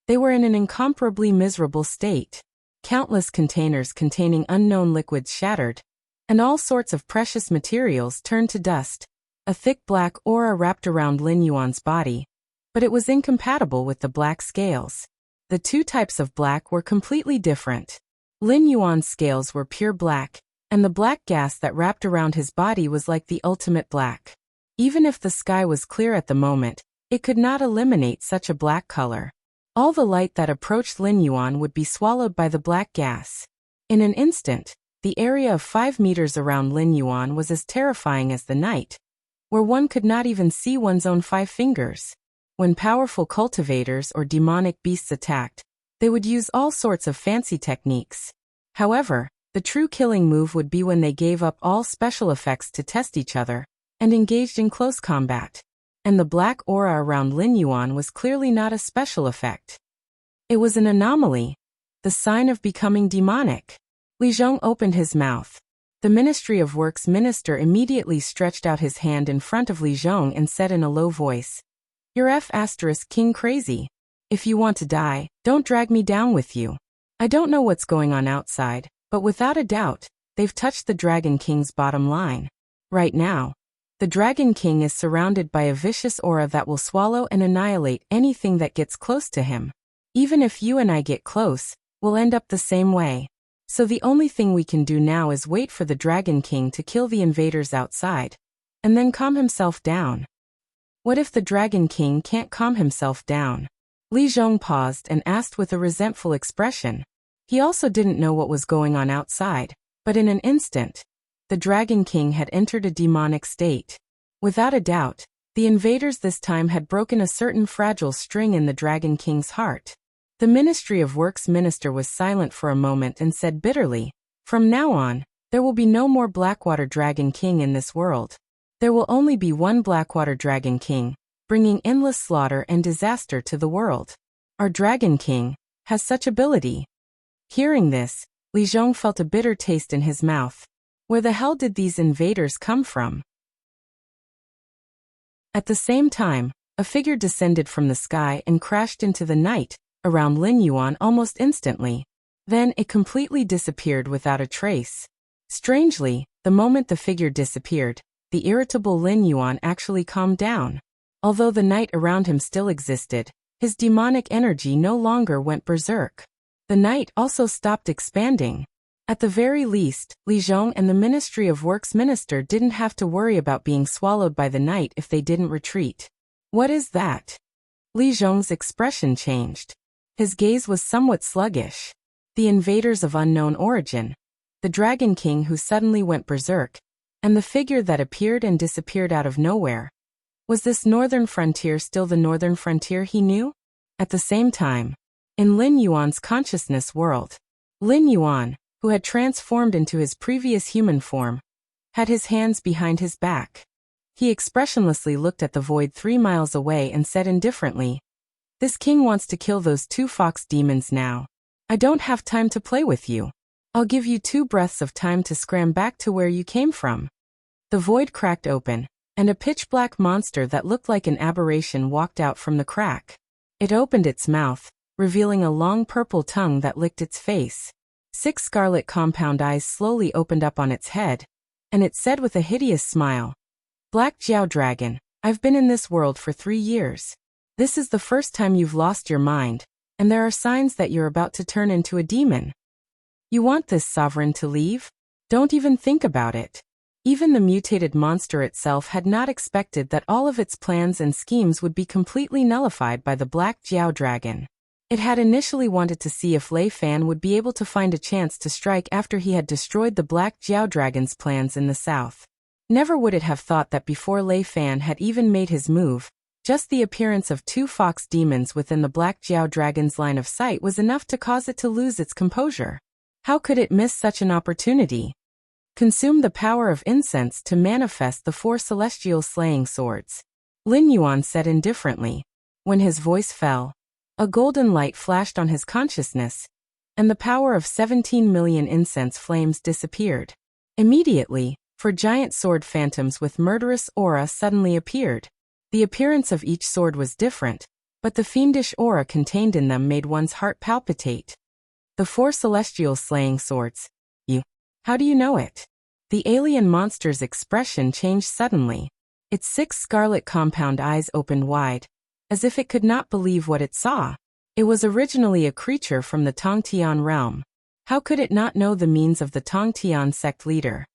they were in an incomparably miserable state. Countless containers containing unknown liquids shattered, and all sorts of precious materials turned to dust. A thick black aura wrapped around Lin Yuan's body, but it was incompatible with the black scales. The two types of black were completely different. Lin Yuan's scales were pure black, and the black gas that wrapped around his body was like the ultimate black. Even if the sky was clear at the moment, it could not eliminate such a black color. All the light that approached Lin Yuan would be swallowed by the black gas. In an instant, the area of 5 meters around Lin Yuan was as terrifying as the night, where one could not even see one's own 5 fingers. When powerful cultivators or demonic beasts attacked, they would use all sorts of fancy techniques. However, the true killing move would be when they gave up all special effects to test each other and engaged in close combat. And the black aura around Lin Yuan was clearly not a special effect. It was an anomaly, the sign of becoming demonic. Li Zhong opened his mouth. The Ministry of Works minister immediately stretched out his hand in front of Li Zhong and said in a low voice, "You're F*** King crazy. If you want to die, don't drag me down with you. I don't know what's going on outside, but without a doubt, they've touched the Dragon King's bottom line. Right now, the Dragon King is surrounded by a vicious aura that will swallow and annihilate anything that gets close to him. Even if you and I get close, we'll end up the same way. So the only thing we can do now is wait for the Dragon King to kill the invaders outside, and then calm himself down. What if the Dragon King can't calm himself down? Li Zhong paused and asked with a resentful expression. He also didn't know what was going on outside, but in an instant, the Dragon King had entered a demonic state. Without a doubt, the invaders this time had broken a certain fragile string in the Dragon King's heart. The Ministry of Works minister was silent for a moment and said bitterly, "From now on, there will be no more Blackwater Dragon King in this world. There will only be one Blackwater Dragon King, bringing endless slaughter and disaster to the world. Our Dragon King has such ability." Hearing this, Li Zhong felt a bitter taste in his mouth. Where the hell did these invaders come from? At the same time, a figure descended from the sky and crashed into the night around Lin Yuan almost instantly. Then it completely disappeared without a trace. Strangely, the moment the figure disappeared, the irritable Lin Yuan actually calmed down. Although the night around him still existed, his demonic energy no longer went berserk. The night also stopped expanding. At the very least, Li Zhong and the Ministry of Works minister didn't have to worry about being swallowed by the night if they didn't retreat. What is that? Li Zhong's expression changed. His gaze was somewhat sluggish. The invaders of unknown origin, the Dragon King who suddenly went berserk, and the figure that appeared and disappeared out of nowhere. Was this northern frontier still the northern frontier he knew? At the same time, in Lin Yuan's consciousness world, Lin Yuan, who had transformed into his previous human form, had his hands behind his back. He expressionlessly looked at the void 3 miles away and said indifferently, "This king wants to kill those 2 fox demons now. I don't have time to play with you. I'll give you 2 breaths of time to scram back to where you came from." The void cracked open, and a pitch-black monster that looked like an aberration walked out from the crack. It opened its mouth, revealing a long purple tongue that licked its face. 6 scarlet compound eyes slowly opened up on its head, and it said with a hideous smile, "Black Jiao Dragon, I've been in this world for 3 years. This is the first time you've lost your mind, and there are signs that you're about to turn into a demon. You want this sovereign to leave? Don't even think about it." Even the mutated monster itself had not expected that all of its plans and schemes would be completely nullified by the Black Jiao Dragon. It had initially wanted to see if Lei Fan would be able to find a chance to strike after he had destroyed the Black Jiao Dragon's plans in the south. Never would it have thought that before Lei Fan had even made his move, just the appearance of 2 fox demons within the Black Jiao Dragon's line of sight was enough to cause it to lose its composure. How could it miss such an opportunity? Consume the power of incense to manifest the 4 celestial slaying swords, Lin Yuan said indifferently. When his voice fell, a golden light flashed on his consciousness, and the power of 17 million incense flames disappeared. Immediately, 4 giant sword phantoms with murderous aura suddenly appeared. The appearance of each sword was different, but the fiendish aura contained in them made one's heart palpitate. The 4 celestial slaying swords. How do you know it? The alien monster's expression changed suddenly. Its 6 scarlet compound eyes opened wide, as if it could not believe what it saw. It was originally a creature from the Tongtian realm. How could it not know the means of the Tongtian sect leader?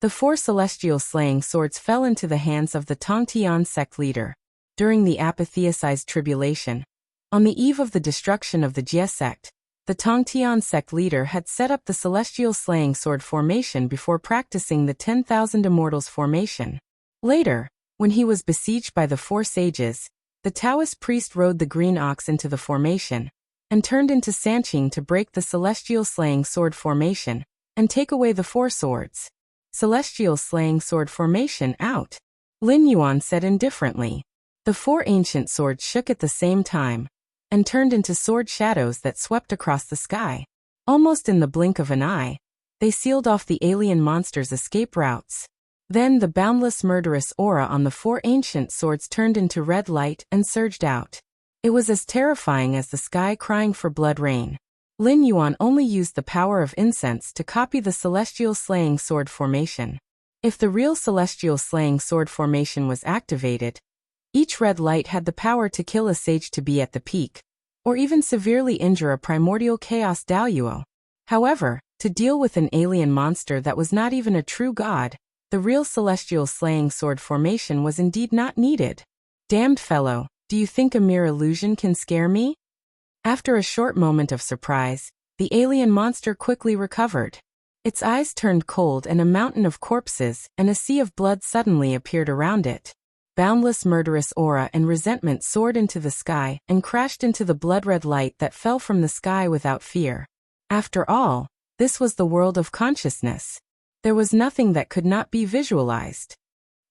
The 4 celestial slaying swords fell into the hands of the Tongtian sect leader. During the apotheosized tribulation, on the eve of the destruction of the Jie sect, the Tongtian sect leader had set up the celestial slaying sword formation before practicing the 10,000 immortals formation. Later, when he was besieged by the 4 sages, the Taoist priest rode the green ox into the formation, and turned into Sanqing to break the celestial slaying sword formation, and take away the 4 swords. Celestial slaying sword formation out, Lin Yuan said indifferently. The 4 ancient swords shook at the same time, and turned into sword shadows that swept across the sky. Almost in the blink of an eye, they sealed off the alien monster's escape routes. Then the boundless murderous aura on the four ancient swords turned into red light and surged out. It was as terrifying as the sky crying for blood rain. Lin Yuan only used the power of incense to copy the celestial slaying sword formation. If the real celestial slaying sword formation was activated, each red light had the power to kill a sage to be at the peak, or even severely injure a primordial chaos daoyuo. However, to deal with an alien monster that was not even a true god, the real celestial slaying sword formation was indeed not needed. Damned fellow, do you think a mere illusion can scare me? After a short moment of surprise, the alien monster quickly recovered. Its eyes turned cold and a mountain of corpses and a sea of blood suddenly appeared around it. Boundless murderous aura and resentment soared into the sky and crashed into the blood-red light that fell from the sky without fear. After all, this was the world of consciousness. There was nothing that could not be visualized.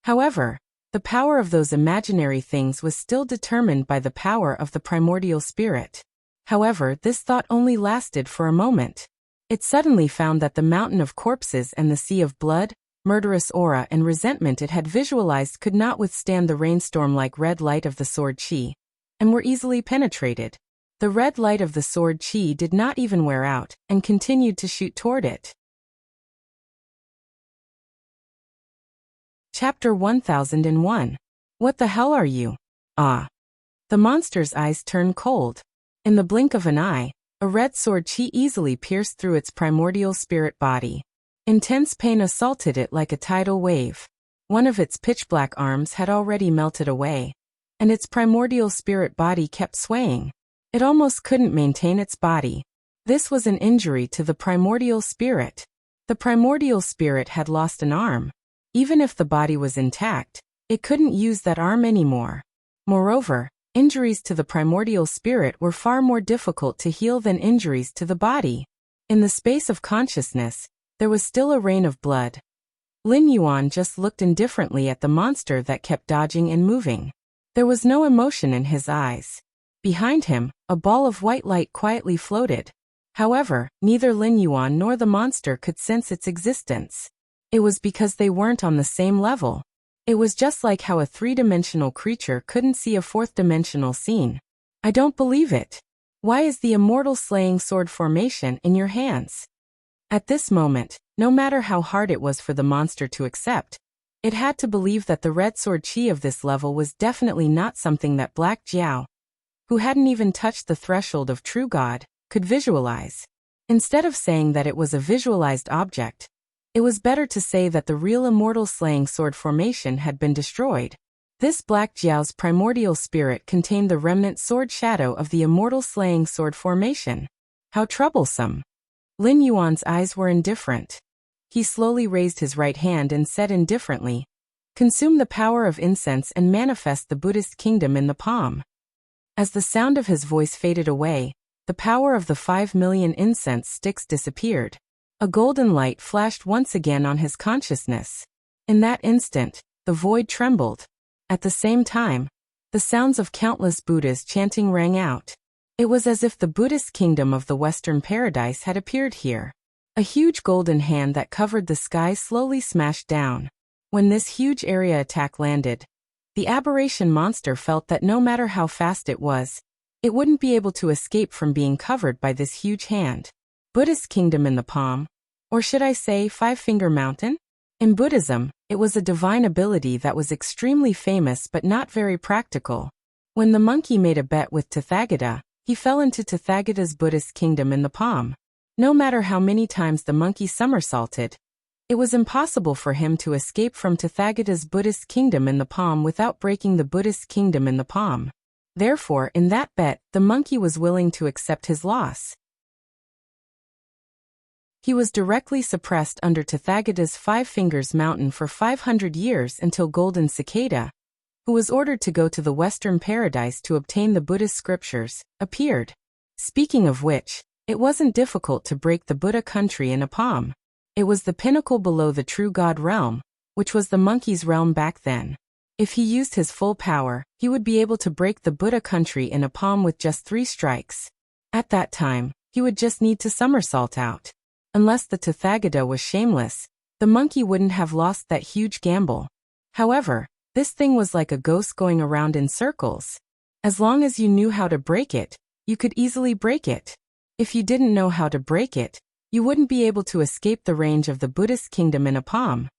However, the power of those imaginary things was still determined by the power of the primordial spirit. However, this thought only lasted for a moment. It suddenly found that the mountain of corpses and the sea of blood, murderous aura and resentment it had visualized could not withstand the rainstorm-like red light of the sword chi, and were easily penetrated. The red light of the sword chi did not even wear out, and continued to shoot toward it. Chapter 1001. What the hell are you? Ah. The monster's eyes turned cold. In the blink of an eye, a red sword chi easily pierced through its primordial spirit body. Intense pain assaulted it like a tidal wave. One of its pitch-black arms had already melted away, and its primordial spirit body kept swaying. It almost couldn't maintain its body. This was an injury to the primordial spirit. The primordial spirit had lost an arm. Even if the body was intact, it couldn't use that arm anymore. Moreover, injuries to the primordial spirit were far more difficult to heal than injuries to the body. In the space of consciousness, there was still a rain of blood. Lin Yuan just looked indifferently at the monster that kept dodging and moving. There was no emotion in his eyes. Behind him, a ball of white light quietly floated. However, neither Lin Yuan nor the monster could sense its existence. It was because they weren't on the same level. It was just like how a three-dimensional creature couldn't see a fourth-dimensional scene. I don't believe it. Why is the immortal slaying sword formation in your hands? At this moment, no matter how hard it was for the monster to accept, it had to believe that the red sword chi of this level was definitely not something that Black Jiao, who hadn't even touched the threshold of true God, could visualize. Instead of saying that it was a visualized object, it was better to say that the real immortal slaying sword formation had been destroyed. This Black Jiao's primordial spirit contained the remnant sword shadow of the immortal slaying sword formation. How troublesome. Lin Yuan's eyes were indifferent. He slowly raised his right hand and said indifferently, "Consume the power of incense and manifest the Buddhist kingdom in the palm." As the sound of his voice faded away, the power of the 5 million incense sticks disappeared. A golden light flashed once again on his consciousness. In that instant, the void trembled. At the same time, the sounds of countless Buddhas chanting rang out. It was as if the Buddhist kingdom of the Western paradise had appeared here. A huge golden hand that covered the sky slowly smashed down. When this huge area attack landed, the aberration monster felt that no matter how fast it was, it wouldn't be able to escape from being covered by this huge hand. Buddhist kingdom in the palm, or should I say Five-Finger Mountain? In Buddhism, it was a divine ability that was extremely famous but not very practical. When the monkey made a bet with Tathagata, he fell into Tathagata's Buddhist kingdom in the palm. No matter how many times the monkey somersaulted, it was impossible for him to escape from Tathagata's Buddhist kingdom in the palm without breaking the Buddhist kingdom in the palm. Therefore, in that bet, the monkey was willing to accept his loss. He was directly suppressed under Tathagata's Five Fingers Mountain for 500 years until Golden Cicada, who was ordered to go to the Western paradise to obtain the Buddhist scriptures, appeared. Speaking of which, it wasn't difficult to break the Buddha country in a palm. It was the pinnacle below the true God realm, which was the monkey's realm back then. If he used his full power, he would be able to break the Buddha country in a palm with just 3 strikes. At that time, he would just need to somersault out. Unless the Tathagata was shameless, the monkey wouldn't have lost that huge gamble. However, this thing was like a ghost going around in circles. As long as you knew how to break it, you could easily break it. If you didn't know how to break it, you wouldn't be able to escape the range of the Buddhist kingdom in a palm.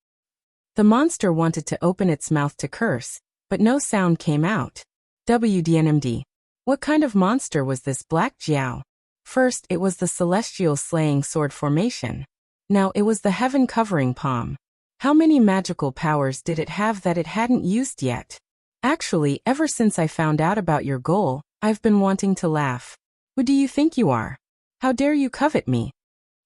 The monster wanted to open its mouth to curse, but no sound came out. WDNMD. What kind of monster was this Black Jiao? First, it was the celestial slaying sword formation. Now it was the heaven-covering palm. How many magical powers did it have that it hadn't used yet? Actually, ever since I found out about your goal, I've been wanting to laugh. Who do you think you are? How dare you covet me?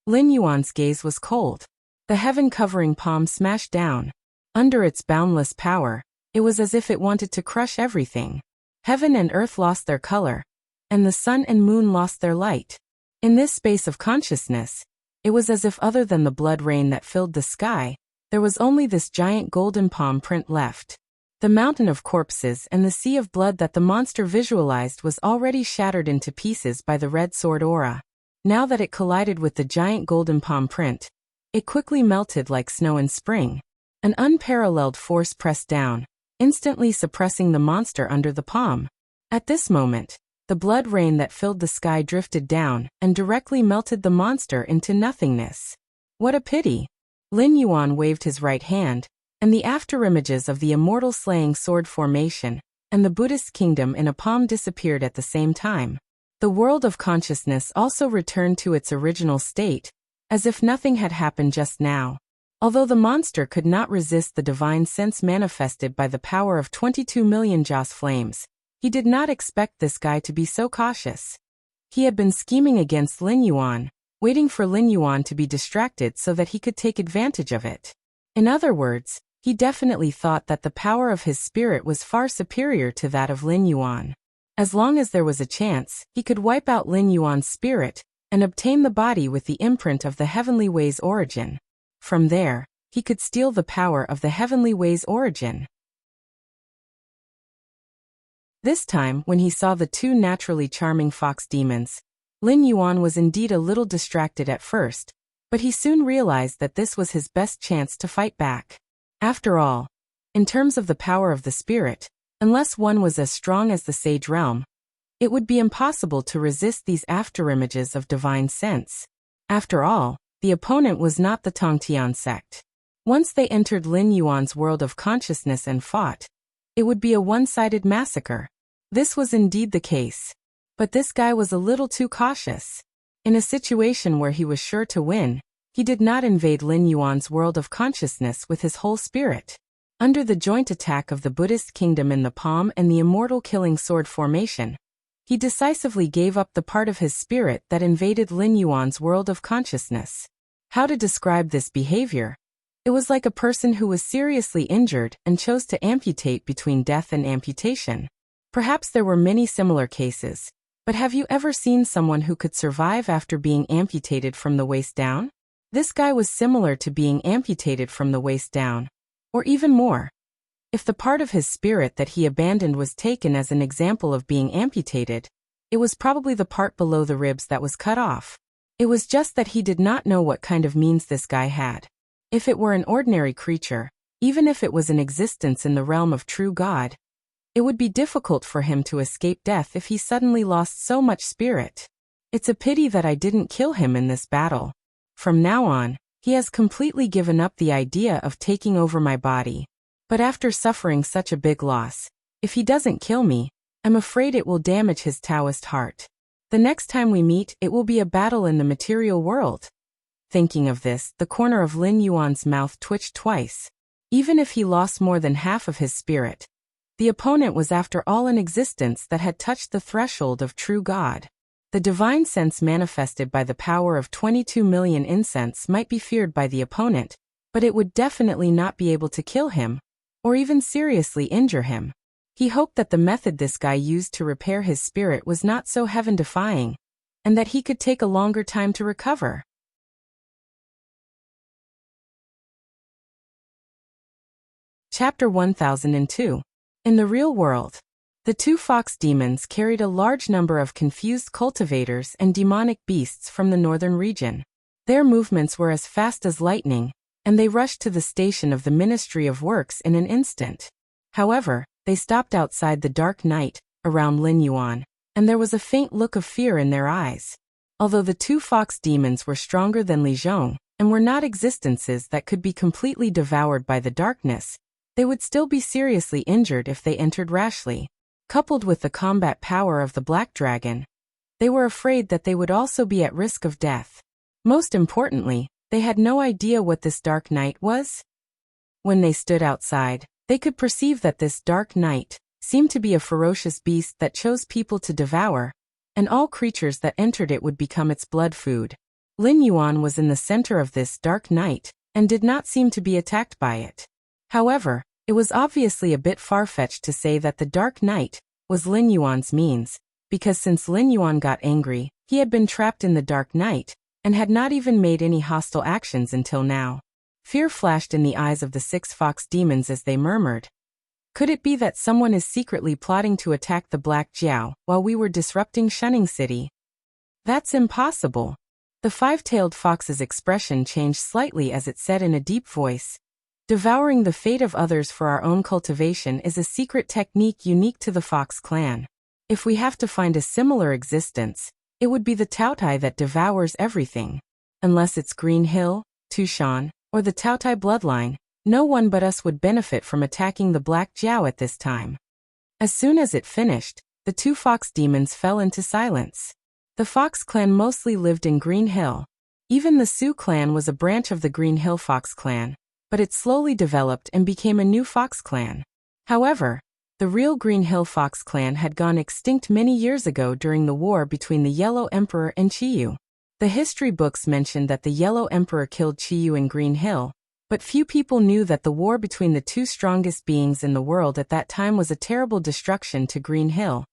Lin Yuan's gaze was cold. The heaven-covering palm smashed down. Under its boundless power, it was as if it wanted to crush everything. Heaven and earth lost their color, and the sun and moon lost their light. In this space of consciousness, it was as if other than the blood rain that filled the sky, there was only this giant golden palm print left. The mountain of corpses and the sea of blood that the monster visualized was already shattered into pieces by the red sword aura. Now that it collided with the giant golden palm print, it quickly melted like snow in spring. An unparalleled force pressed down, instantly suppressing the monster under the palm. At this moment, the blood rain that filled the sky drifted down and directly melted the monster into nothingness. What a pity! Lin Yuan waved his right hand, and the afterimages of the immortal slaying sword formation and the Buddhist kingdom in a palm disappeared at the same time. The world of consciousness also returned to its original state, as if nothing had happened just now. Although the monster could not resist the divine sense manifested by the power of 22 million Joss flames, he did not expect this guy to be so cautious. He had been scheming against Lin Yuan, waiting for Lin Yuan to be distracted so that he could take advantage of it. In other words, he definitely thought that the power of his spirit was far superior to that of Lin Yuan. As long as there was a chance, he could wipe out Lin Yuan's spirit and obtain the body with the imprint of the heavenly way's origin. From there, he could steal the power of the heavenly way's origin. This time, when he saw the two naturally charming fox demons, Lin Yuan was indeed a little distracted at first, but he soon realized that this was his best chance to fight back. After all, in terms of the power of the spirit, unless one was as strong as the sage realm, it would be impossible to resist these afterimages of divine sense. After all, the opponent was not the Tongtian sect. Once they entered Lin Yuan's world of consciousness and fought, it would be a one-sided massacre. This was indeed the case. But this guy was a little too cautious. In a situation where he was sure to win, he did not invade Lin Yuan's world of consciousness with his whole spirit. Under the joint attack of the Buddhist kingdom in the palm and the immortal killing sword formation, he decisively gave up the part of his spirit that invaded Lin Yuan's world of consciousness. How to describe this behavior? It was like a person who was seriously injured and chose to amputate between death and amputation. Perhaps there were many similar cases, but have you ever seen someone who could survive after being amputated from the waist down? This guy was similar to being amputated from the waist down. Or even more. If the part of his spirit that he abandoned was taken as an example of being amputated, it was probably the part below the ribs that was cut off. It was just that he did not know what kind of means this guy had. If it were an ordinary creature, even if it was in existence in the realm of true God, it would be difficult for him to escape death if he suddenly lost so much spirit. It's a pity that I didn't kill him in this battle. From now on, he has completely given up the idea of taking over my body. But after suffering such a big loss, if he doesn't kill me, I'm afraid it will damage his Taoist heart. The next time we meet, it will be a battle in the material world. Thinking of this, the corner of Lin Yuan's mouth twitched twice. Even if he lost more than half of his spirit, the opponent was after all an existence that had touched the threshold of true God. The divine sense manifested by the power of 22 million incense might be feared by the opponent, but it would definitely not be able to kill him, or even seriously injure him. He hoped that the method this guy used to repair his spirit was not so heaven-defying, and that he could take a longer time to recover. Chapter 1002. In the real world, the two fox demons carried a large number of confused cultivators and demonic beasts from the northern region. Their movements were as fast as lightning, and they rushed to the station of the Ministry of Works in an instant. However, they stopped outside the dark night, around Lin Yuan, and there was a faint look of fear in their eyes. Although the two fox demons were stronger than Li Zhong, and were not existences that could be completely devoured by the darkness, they would still be seriously injured if they entered rashly. Coupled with the combat power of the Black Dragon, they were afraid that they would also be at risk of death. Most importantly, they had no idea what this dark night was. When they stood outside, they could perceive that this dark night seemed to be a ferocious beast that chose people to devour, and all creatures that entered it would become its blood food. Lin Yuan was in the center of this dark night, and did not seem to be attacked by it. However, it was obviously a bit far-fetched to say that the dark night was Lin Yuan's means, because since Lin Yuan got angry, he had been trapped in the dark night, and had not even made any hostile actions until now. Fear flashed in the eyes of the 6 fox demons as they murmured, "Could it be that someone is secretly plotting to attack the Black Jiao while we were disrupting Shunning City?" "That's impossible." The 5-tailed fox's expression changed slightly as it said in a deep voice, "Devouring the fate of others for our own cultivation is a secret technique unique to the Fox clan. If we have to find a similar existence, it would be the Taotai that devours everything. Unless it's Green Hill, Tushan, or the Taotai bloodline, no one but us would benefit from attacking the Black Jiao at this time." As soon as it finished, the 2 fox demons fell into silence. The Fox clan mostly lived in Green Hill. Even the Sioux clan was a branch of the Green Hill Fox clan, but it slowly developed and became a new Fox clan. However, the real Green Hill Fox clan had gone extinct many years ago during the war between the Yellow Emperor and Chiyu. The history books mentioned that the Yellow Emperor killed Chiyu in Green Hill, but few people knew that the war between the 2 strongest beings in the world at that time was a terrible destruction to Green Hill.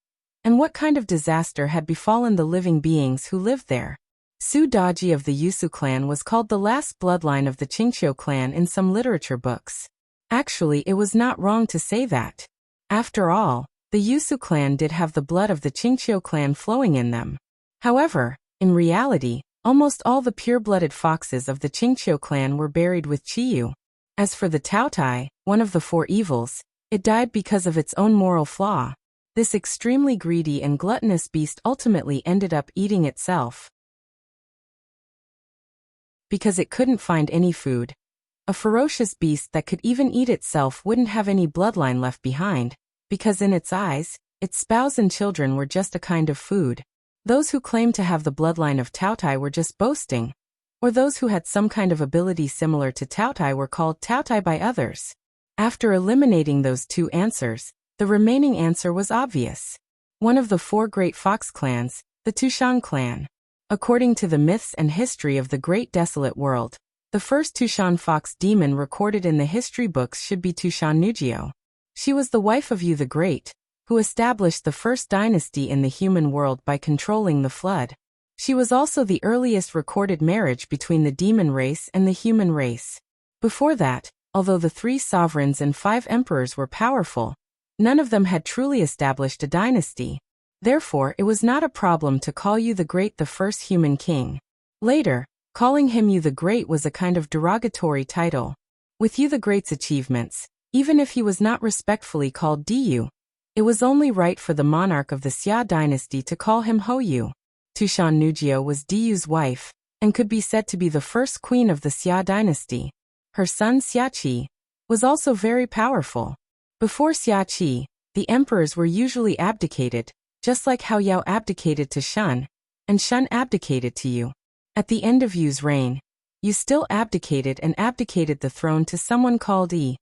And what kind of disaster had befallen the living beings who lived there? Su Daji of the Yusu clan was called the last bloodline of the Qingqiu clan in some literature books. Actually, it was not wrong to say that. After all, the Yusu clan did have the blood of the Qingqiu clan flowing in them. However, in reality, almost all the pure-blooded foxes of the Qingqiu clan were buried with Chiyu. As for the Taotai, one of the 4 evils, it died because of its own moral flaw. This extremely greedy and gluttonous beast ultimately ended up eating itself because it couldn't find any food. A ferocious beast that could even eat itself wouldn't have any bloodline left behind, because in its eyes, its spouse and children were just a kind of food. Those who claimed to have the bloodline of Taotai were just boasting, or those who had some kind of ability similar to Taotai were called Taotai by others. After eliminating those 2 answers, the remaining answer was obvious. One of the 4 great fox clans, the Tushan clan. According to the myths and history of the Great Desolate World, the first Tushan fox demon recorded in the history books should be Tushan Nujio. She was the wife of Yu the Great, who established the first dynasty in the human world by controlling the flood. She was also the earliest recorded marriage between the demon race and the human race. Before that, although the 3 sovereigns and 5 emperors were powerful, none of them had truly established a dynasty. Therefore, it was not a problem to call Yu the Great the first human king. Later, calling him Yu the Great was a kind of derogatory title. With Yu the Great's achievements, even if he was not respectfully called Diyu, it was only right for the monarch of the Xia dynasty to call him Hoyu. Tushan Nujio was Diyu's wife, and could be said to be the first queen of the Xia dynasty. Her son Xiaqi was also very powerful. Before Xiaqi, the emperors were usually abdicated, just like how Yao abdicated to Shun, and Shun abdicated to Yu. At the end of Yu's reign, Yu still abdicated the throne to someone called Yi.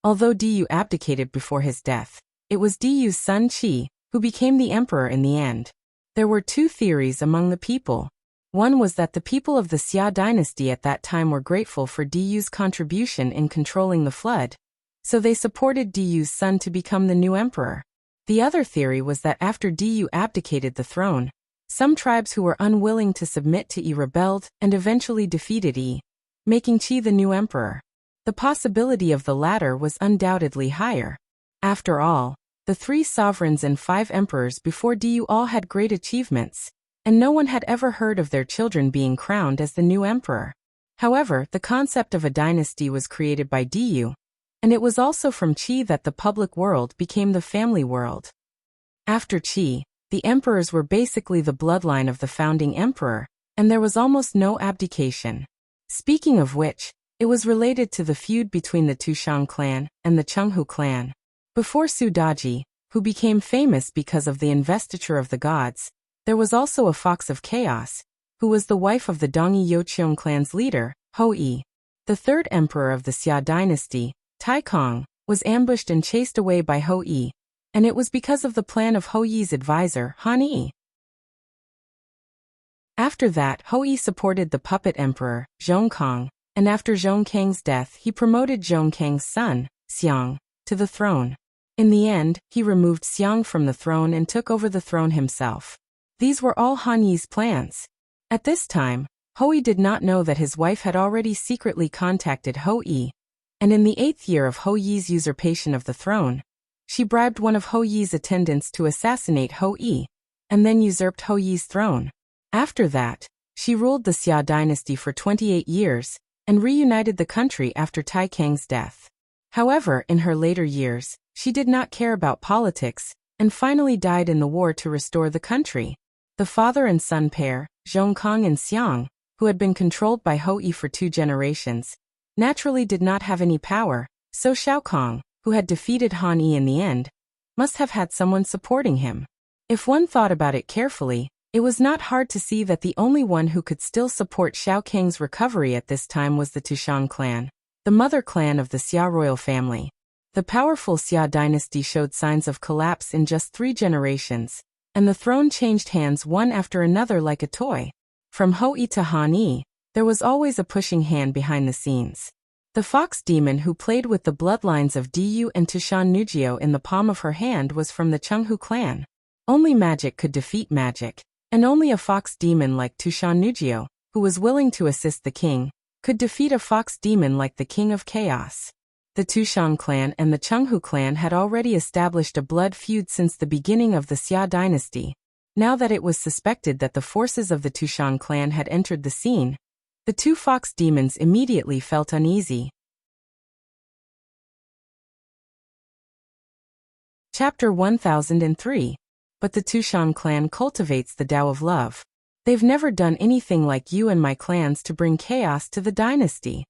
Although Diyu abdicated before his death, it was Diyu's son Qi who became the emperor in the end. There were 2 theories among the people. One was that the people of the Xia dynasty at that time were grateful for Diyu's contribution in controlling the flood, so they supported Diyu's son to become the new emperor. The other theory was that after Diyu abdicated the throne, some tribes who were unwilling to submit to Yi rebelled and eventually defeated Yi, making Qi the new emperor. The possibility of the latter was undoubtedly higher. After all, the 3 sovereigns and 5 emperors before Diyu all had great achievements, and no one had ever heard of their children being crowned as the new emperor. However, the concept of a dynasty was created by Du, and it was also from Qi that the public world became the family world. After Qi, the emperors were basically the bloodline of the founding emperor, and there was almost no abdication. Speaking of which, it was related to the feud between the Tushang clan and the Chenghu clan. Before Su Daji, who became famous because of the investiture of the gods, there was also a fox of chaos, who was the wife of the Dongyi Youqiong clan's leader, Hou-yi. The third emperor of the Xia dynasty, Tai Kong, was ambushed and chased away by Hou-yi, and it was because of the plan of Hou-yi's advisor, Han Yi. After that, Hou-yi supported the puppet emperor, Zhongkang, and after Zhongkang's death he promoted Zhongkang's son, Xiang, to the throne. In the end, he removed Xiang from the throne and took over the throne himself. These were all Han Yi's plans. At this time, Hou-yi did not know that his wife had already secretly contacted Hou-yi, and in the 8th year of Hou-yi's usurpation of the throne, she bribed one of Hou-yi's attendants to assassinate Hou-yi, and then usurped Hou-yi's throne. After that, she ruled the Xia dynasty for 28 years, and reunited the country after Tai Kang's death. However, in her later years, she did not care about politics, and finally died in the war to restore the country. The father and son pair, Zhongkang and Xiang, who had been controlled by Hou-yi for 2 generations, naturally did not have any power, so Xiaokong, who had defeated Han Yi in the end, must have had someone supporting him. If one thought about it carefully, it was not hard to see that the only one who could still support Xiaokang's recovery at this time was the Tushang clan, the mother clan of the Xia royal family. The powerful Xia dynasty showed signs of collapse in just 3 generations, and the throne changed hands one after another like a toy. From Hou-yi to Han Yi, there was always a pushing hand behind the scenes. The fox demon who played with the bloodlines of Du and Tushan Nujio in the palm of her hand was from the Chenghu clan. Only magic could defeat magic, and only a fox demon like Tushan Nujio, who was willing to assist the king, could defeat a fox demon like the King of Chaos. The Tushang clan and the Chenghu clan had already established a blood feud since the beginning of the Xia dynasty. Now that it was suspected that the forces of the Tushang clan had entered the scene, the 2 fox demons immediately felt uneasy. Chapter 1003. But the Tushang clan cultivates the Tao of love. They've never done anything like you and my clans to bring chaos to the dynasty.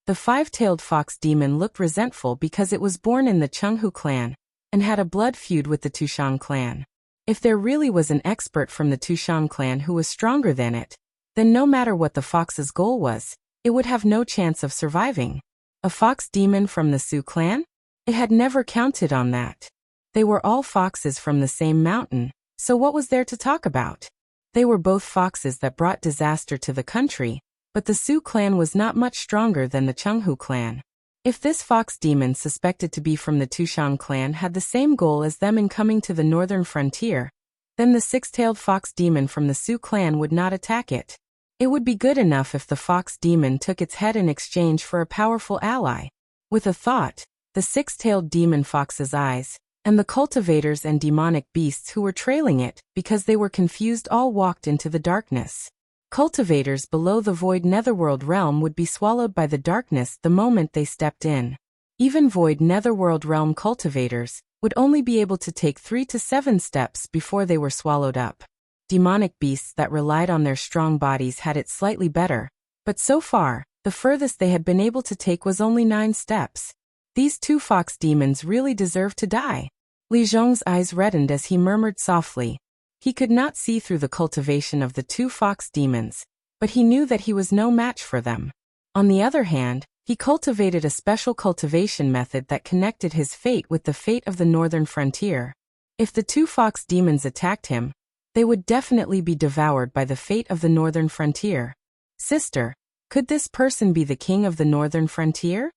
The 5-tailed fox demon looked resentful because it was born in the Chenghu clan, and had a blood feud with the Tushang clan. If there really was an expert from the Tushang clan who was stronger than it, then no matter what the fox's goal was, it would have no chance of surviving. A fox demon from the Su clan? It had never counted on that. They were all foxes from the same mountain, so what was there to talk about? They were both foxes that brought disaster to the country, but the Su clan was not much stronger than the Chenghu clan. If this fox demon suspected to be from the Tushang clan had the same goal as them in coming to the northern frontier, then the 6-tailed fox demon from the Su clan would not attack it. It would be good enough if the fox demon took its head in exchange for a powerful ally. With a thought, the 6-tailed demon fox's eyes, and the cultivators and demonic beasts who were trailing it because they were confused all walked into the darkness. Cultivators below the void netherworld realm would be swallowed by the darkness the moment they stepped in. Even void netherworld realm cultivators would only be able to take 3 to 7 steps before they were swallowed up. Demonic beasts that relied on their strong bodies had it slightly better, but so far, the furthest they had been able to take was only 9 steps. These 2 fox demons really deserve to die. Li Zhong's eyes reddened as he murmured softly. He could not see through the cultivation of the 2 fox demons, but he knew that he was no match for them. On the other hand, he cultivated a special cultivation method that connected his fate with the fate of the northern frontier. If the 2 fox demons attacked him, they would definitely be devoured by the fate of the northern frontier. Sister, could this person be the king of the northern frontier?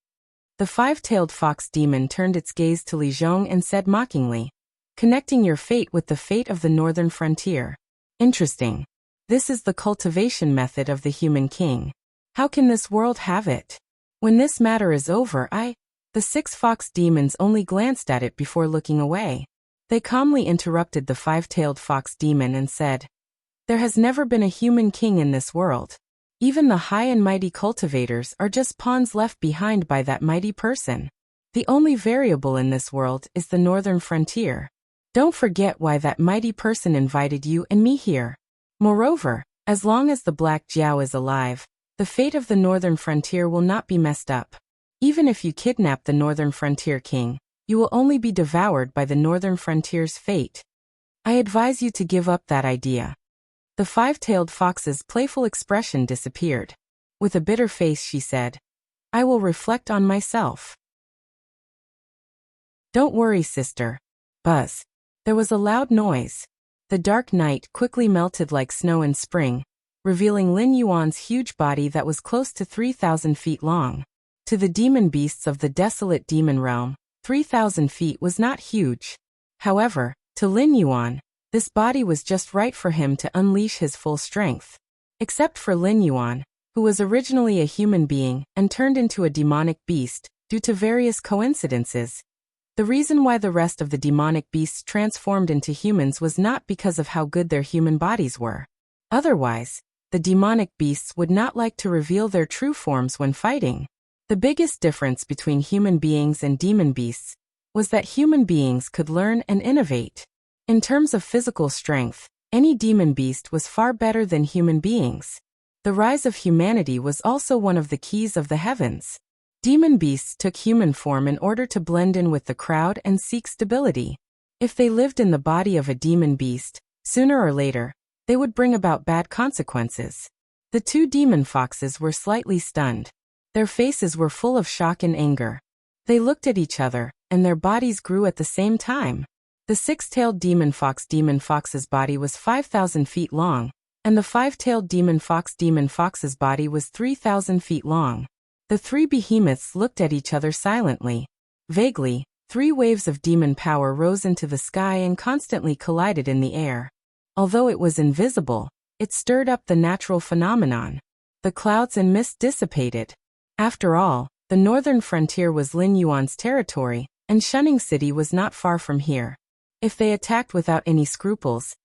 The 5-tailed fox demon turned its gaze to Li Zhong and said mockingly, connecting your fate with the fate of the northern frontier. Interesting. This is the cultivation method of the human king. How can this world have it? When this matter is over, The 6 fox demons only glanced at it before looking away. They calmly interrupted the 5-tailed fox demon and said, there has never been a human king in this world. Even the high and mighty cultivators are just pawns left behind by that mighty person. The only variable in this world is the northern frontier. Don't forget why that mighty person invited you and me here. Moreover, as long as the Black Jiao is alive, the fate of the northern frontier will not be messed up. Even if you kidnap the northern frontier king, you will only be devoured by the northern frontier's fate. I advise you to give up that idea. The five-tailed fox's playful expression disappeared. With a bitter face she said, I will reflect on myself. Don't worry, sister. Buzz. There was a loud noise. The dark night quickly melted like snow in spring, revealing Lin Yuan's huge body that was close to 3,000 feet long. To the demon beasts of the desolate demon realm, 3,000 feet was not huge. However, to Lin Yuan, this body was just right for him to unleash his full strength. Except for Lin Yuan, who was originally a human being and turned into a demonic beast, due to various coincidences. The reason why the rest of the demonic beasts transformed into humans was not because of how good their human bodies were. Otherwise, the demonic beasts would not like to reveal their true forms when fighting. The biggest difference between human beings and demon beasts was that human beings could learn and innovate. In terms of physical strength, any demon beast was far better than human beings. The rise of humanity was also one of the keys of the heavens. Demon beasts took human form in order to blend in with the crowd and seek stability. If they lived in the body of a demon beast, sooner or later, they would bring about bad consequences. The two demon foxes were slightly stunned. Their faces were full of shock and anger. They looked at each other, and their bodies grew at the same time. The six-tailed demon fox's body was 5,000 feet long, and the five-tailed demon fox's body was 3,000 feet long. The three behemoths looked at each other silently. Vaguely, three waves of demon power rose into the sky and constantly collided in the air. Although it was invisible, it stirred up the natural phenomenon. The clouds and mist dissipated. After all, the northern frontier was Lin Yuan's territory, and Shunning City was not far from here. If they attacked without any scruples,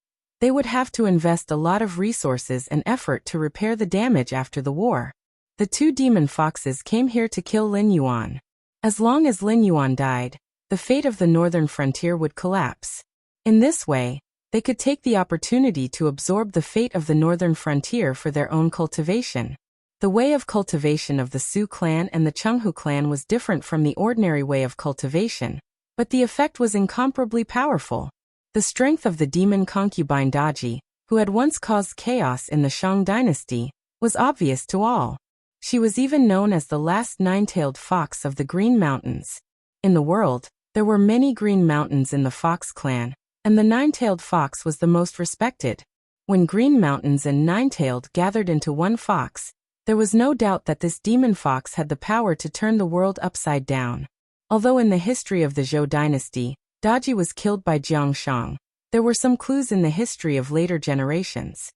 they would have to invest a lot of resources and effort to repair the damage after the war. The two demon foxes came here to kill Lin Yuan. As long as Lin Yuan died, the fate of the northern frontier would collapse. In this way, they could take the opportunity to absorb the fate of the northern frontier for their own cultivation. The way of cultivation of the Su clan and the Chenghu clan was different from the ordinary way of cultivation, but the effect was incomparably powerful. The strength of the demon concubine Daji, who had once caused chaos in the Shang dynasty, was obvious to all. She was even known as the last nine-tailed fox of the Green Mountains. In the world, there were many Green Mountains in the Fox clan, and the nine-tailed fox was the most respected. When Green Mountains and Nine-tailed gathered into one fox, there was no doubt that this demon fox had the power to turn the world upside down. Although in the history of the Zhou dynasty, Daji was killed by Jiang Shang, there were some clues in the history of later generations.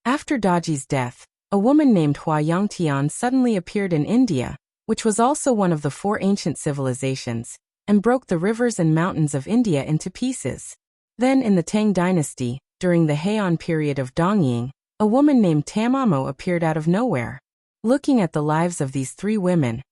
After Daji's death, a woman named Hua Yangtian suddenly appeared in India, which was also one of the four ancient civilizations, and broke the rivers and mountains of India into pieces. Then in the Tang dynasty, during the Heian period of Dongying, a woman named Tamamo appeared out of nowhere. Looking at the lives of these three women,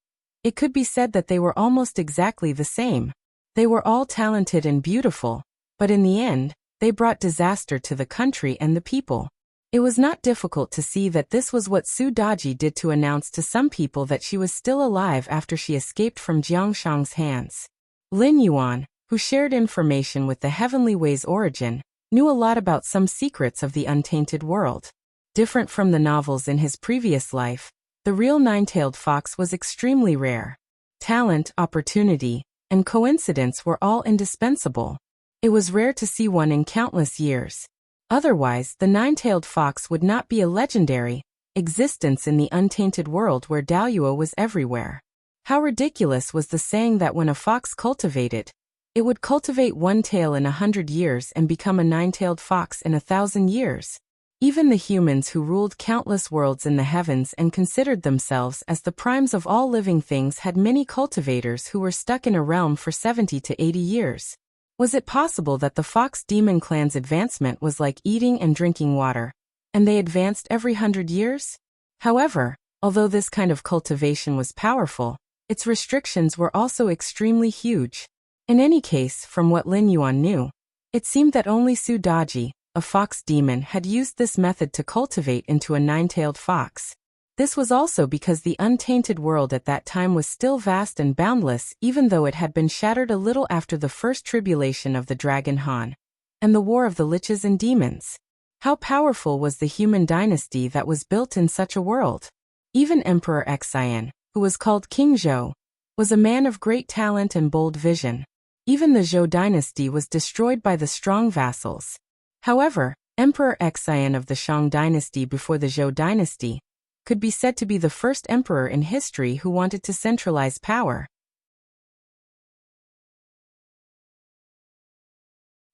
it could be said that they were almost exactly the same. They were all talented and beautiful, but in the end, they brought disaster to the country and the people. It was not difficult to see that this was what Su Daji did to announce to some people that she was still alive after she escaped from Jiang Shang's hands. Lin Yuan, who shared information with the Heavenly Way's origin, knew a lot about some secrets of the untainted world. Different from the novels in his previous life, the real nine-tailed fox was extremely rare. Talent, opportunity, and coincidence were all indispensable. It was rare to see one in countless years. Otherwise, the nine-tailed fox would not be a legendary existence in the untainted world where Daoyuo was everywhere. How ridiculous was the saying that when a fox cultivated, it would cultivate one tail in 100 years and become a nine-tailed fox in 1,000 years. Even the humans who ruled countless worlds in the heavens and considered themselves as the primes of all living things had many cultivators who were stuck in a realm for 70 to 80 years. Was it possible that the Fox Demon clan's advancement was like eating and drinking water? and they advanced every 100 years? However, although this kind of cultivation was powerful, its restrictions were also extremely huge. In any case, from what Lin Yuan knew, it seemed that only Su Daji, a fox demon, had used this method to cultivate into a nine-tailed fox. This was also because the untainted world at that time was still vast and boundless, even though it had been shattered a little after the first tribulation of the dragon Han and the war of the liches and demons. How powerful was the human dynasty that was built in such a world? Even Emperor Xian, who was called King Zhou, was a man of great talent and bold vision. Even the Zhou dynasty was destroyed by the strong vassals. However, Emperor Xian of the Shang dynasty before the Zhou dynasty could be said to be the first emperor in history who wanted to centralize power.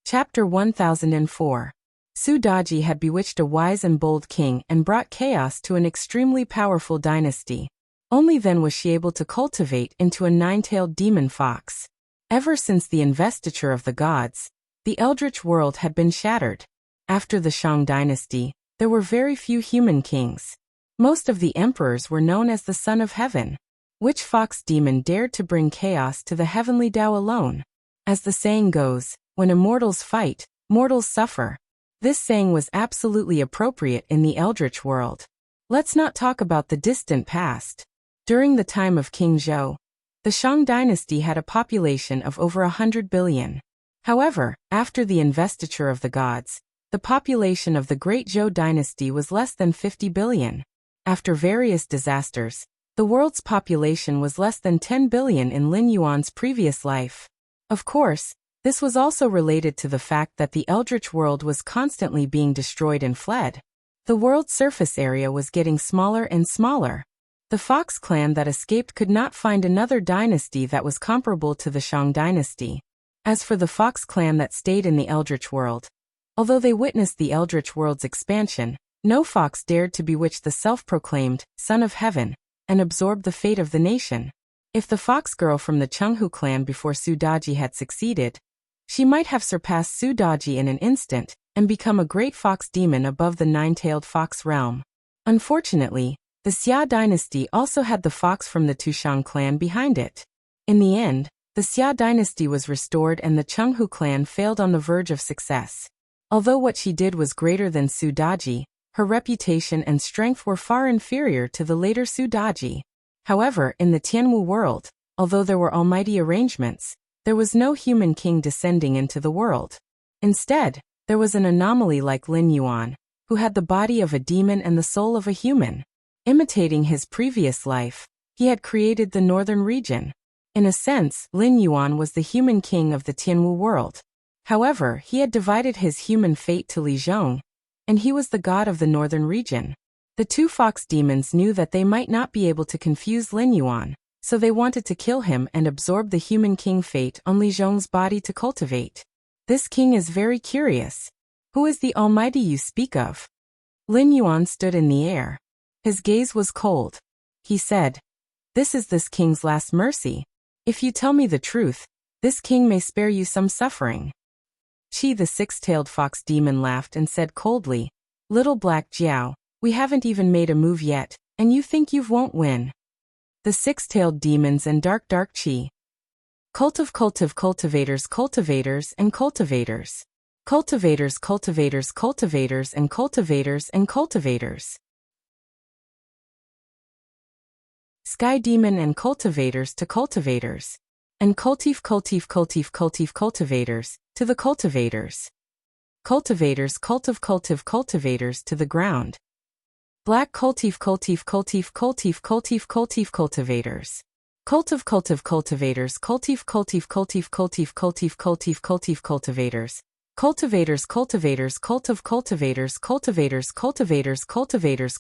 Chapter 1004. Su Daji had bewitched a wise and bold king and brought chaos to an extremely powerful dynasty. Only then was she able to cultivate into a nine-tailed demon fox. Ever since the investiture of the gods, the eldritch world had been shattered. After the Shang dynasty, there were very few human kings. Most of the emperors were known as the Son of Heaven. Which fox demon dared to bring chaos to the heavenly Tao alone? As the saying goes, when immortals fight, mortals suffer. This saying was absolutely appropriate in the eldritch world. Let's not talk about the distant past. During the time of King Zhou, the Shang dynasty had a population of over 100 billion. However, after the investiture of the gods, the population of the great Zhou dynasty was less than 50 billion. After various disasters, the world's population was less than 10 billion in Lin Yuan's previous life. Of course, this was also related to the fact that the eldritch world was constantly being destroyed and fled. The world's surface area was getting smaller and smaller. The Fox clan that escaped could not find another dynasty that was comparable to the Shang dynasty. As for the Fox clan that stayed in the eldritch world, although they witnessed the eldritch world's expansion, no fox dared to bewitch the self-proclaimed Son of Heaven and absorb the fate of the nation. If the fox girl from the Chenghu clan before Su Daji had succeeded, she might have surpassed Su Daji in an instant and become a great fox demon above the nine-tailed fox realm. Unfortunately, the Xia dynasty also had the fox from the Tushang clan behind it. In the end, the Xia dynasty was restored and the Chenghu clan failed on the verge of success. Although what she did was greater than Su Daji, her reputation and strength were far inferior to the later Su Daji. However, in the Tianwu world, although there were almighty arrangements, there was no human king descending into the world. Instead, there was an anomaly like Lin Yuan, who had the body of a demon and the soul of a human. Imitating his previous life, he had created the northern region. In a sense, Lin Yuan was the human king of the Tianwu world. However, he had divided his human fate to Li Zhong, and he was the god of the northern region. The two fox demons knew that they might not be able to confuse Lin Yuan, so they wanted to kill him and absorb the human king fate on Li Zhong's body to cultivate. This king is very curious. Who is the almighty you speak of? Lin Yuan stood in the air. His gaze was cold. He said, "This is this king's last mercy. If you tell me the truth, this king may spare you some suffering." She, the six-tailed fox demon, laughed and said coldly, "Little Black Jiao, we haven't even made a move yet, and you think you won't win." The six-tailed demons and dark chi. Cultivators and cultivators. Cultivators and cultivators and cultivators and cultivators. Sky demon and cultivators to cultivators. And cultivators to the cultivators. Cultivators cultivators to the ground. Black cultivators. Cultivators cultivators cultivators. Cultivators cultivators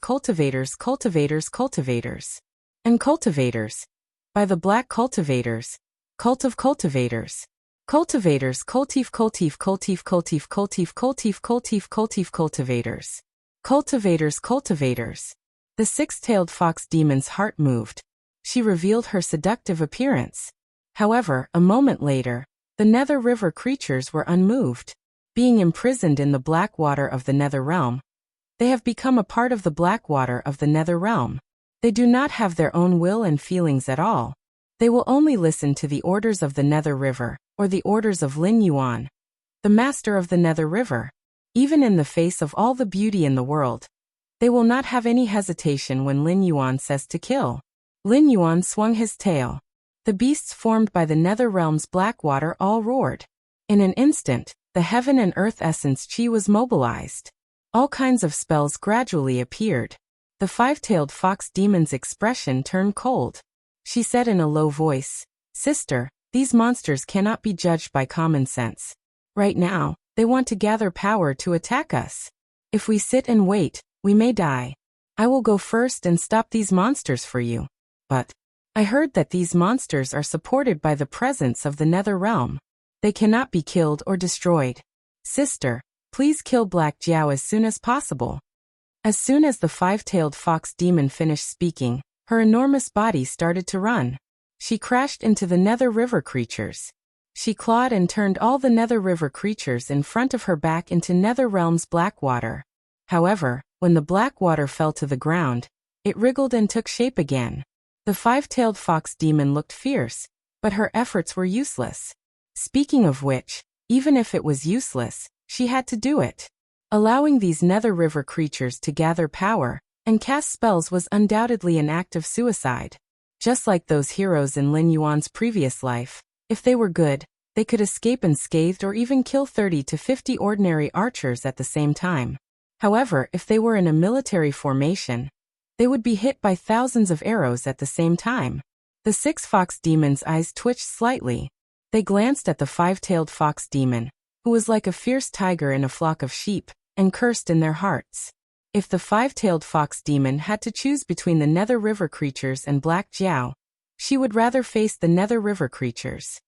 cultivators cultivators. And cultivators. By the black cultivators. Cultivators. Cultivators cultivators. Cultivators. The six-tailed fox demon's heart moved. She revealed her seductive appearance. However, a moment later, the Nether River creatures were unmoved. Being imprisoned in the black water of the Nether realm, They have become a part of the black water of the nether realm. They do not have their own will and feelings at all. They will only listen to the orders of the Nether River, or the orders of Lin Yuan, the master of the Nether River. Even in the face of all the beauty in the world, they will not have any hesitation when Lin Yuan says to kill. Lin Yuan swung his tail. The beasts formed by the Nether Realm's black water all roared. In an instant, the heaven and earth essence chi was mobilized. All kinds of spells gradually appeared. The five-tailed fox demon's expression turned cold. She said in a low voice, "Sister, these monsters cannot be judged by common sense. Right now, they want to gather power to attack us. If we sit and wait, we may die. I will go first and stop these monsters for you. But I heard that these monsters are supported by the presence of the Nether Realm. They cannot be killed or destroyed. Sister, please kill Black Jiao as soon as possible." As soon as the five-tailed fox demon finished speaking, her enormous body started to run. She crashed into the Nether River creatures. She clawed and turned all the Nether River creatures in front of her back into Nether Realm's black water. However, when the black water fell to the ground, it wriggled and took shape again. The five-tailed fox demon looked fierce, but her efforts were useless. Speaking of which, even if it was useless, she had to do it. Allowing these Nether River creatures to gather power and cast spells was undoubtedly an act of suicide. Just like those heroes in Lin Yuan's previous life, if they were good, they could escape unscathed or even kill 30 to 50 ordinary archers at the same time. However, if they were in a military formation, they would be hit by thousands of arrows at the same time. The six fox demons' eyes twitched slightly. They glanced at the five-tailed fox demon, who was like a fierce tiger in a flock of sheep, and cursed in their hearts. If the five-tailed fox demon had to choose between the Nether River creatures and Black Jiao, she would rather face the Nether River creatures.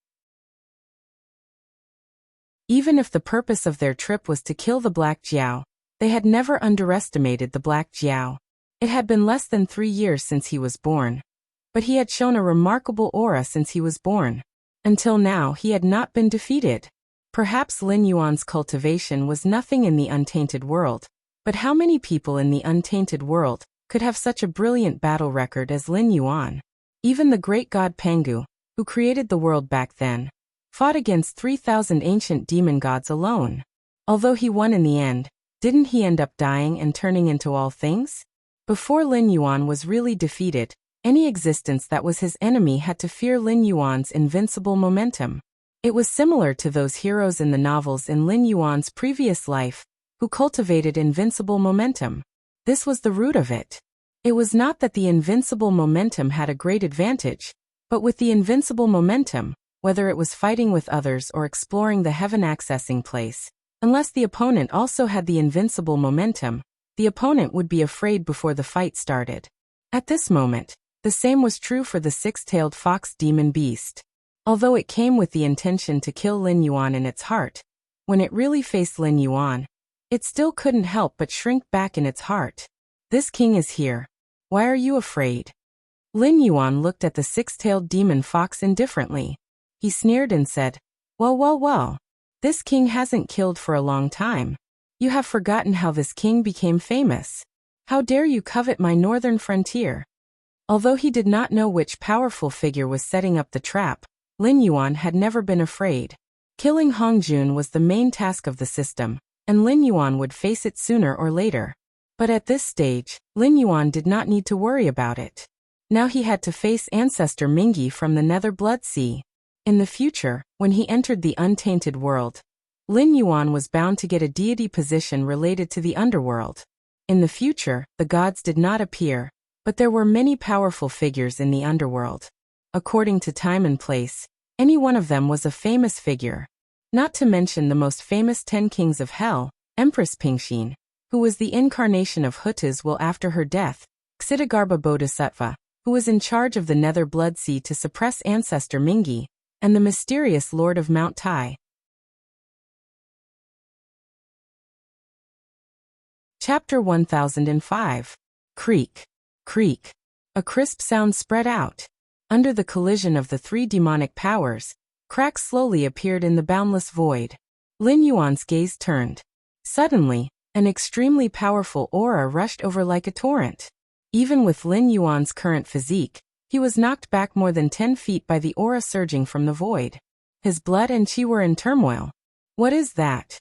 Even if the purpose of their trip was to kill the Black Jiao, they had never underestimated the Black Jiao. It had been less than 3 years since he was born, but he had shown a remarkable aura since he was born. Until now he had not been defeated. Perhaps Lin Yuan's cultivation was nothing in the untainted world, but how many people in the untainted world could have such a brilliant battle record as Lin Yuan? Even the great god Pangu, who created the world back then, fought against 3,000 ancient demon gods alone. Although he won in the end, didn't he end up dying and turning into all things? Before Lin Yuan was really defeated, any existence that was his enemy had to fear Lin Yuan's invincible momentum. It was similar to those heroes in the novels in Lin Yuan's previous life, who cultivated invincible momentum. This was the root of it. It was not that the invincible momentum had a great advantage, but with the invincible momentum, whether it was fighting with others or exploring the heaven accessing place, unless the opponent also had the invincible momentum, the opponent would be afraid before the fight started. At this moment, the same was true for the six-tailed fox demon beast. Although it came with the intention to kill Lin Yuan in its heart, when it really faced Lin Yuan, it still couldn't help but shrink back in its heart. "This king is here. Why are you afraid?" Lin Yuan looked at the six-tailed demon fox indifferently. He sneered and said, Well, this king hasn't killed for a long time. You have forgotten how this king became famous. How dare you covet my northern frontier?" Although he did not know which powerful figure was setting up the trap, Lin Yuan had never been afraid. Killing Hongjun was the main task of the system, and Lin Yuan would face it sooner or later. But at this stage, Lin Yuan did not need to worry about it. Now he had to face ancestor Mingi from the Nether Blood Sea. In the future, when he entered the untainted world, Lin Yuan was bound to get a deity position related to the underworld. In the future, the gods did not appear, but there were many powerful figures in the underworld. According to time and place, any one of them was a famous figure. Not to mention the most famous 10 kings of hell, Empress Pingxin, who was the incarnation of Huta's will after her death, Ksitigarbha Bodhisattva, who was in charge of the Nether Blood Sea to suppress ancestor Mingi, and the mysterious Lord of Mount Tai. Chapter 1005. Creak. Creak. A crisp sound spread out. Under the collision of the 3 demonic powers, cracks slowly appeared in the boundless void. Lin Yuan's gaze turned. Suddenly, An extremely powerful aura rushed over like a torrent. Even with Lin Yuan's current physique, he was knocked back more than 10 feet by the aura surging from the void. His blood and chi were in turmoil. What is that?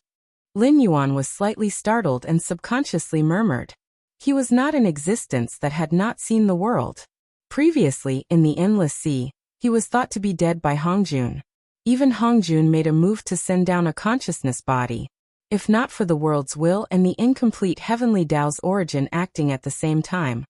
Lin Yuan was slightly startled and subconsciously murmured. He was not an existence that had not seen the world. Previously, in the Endless Sea, he was thought to be dead by Hongjun. Even Hongjun made a move to send down a consciousness body. If not for the world's will and the incomplete heavenly Tao's origin acting at the same time,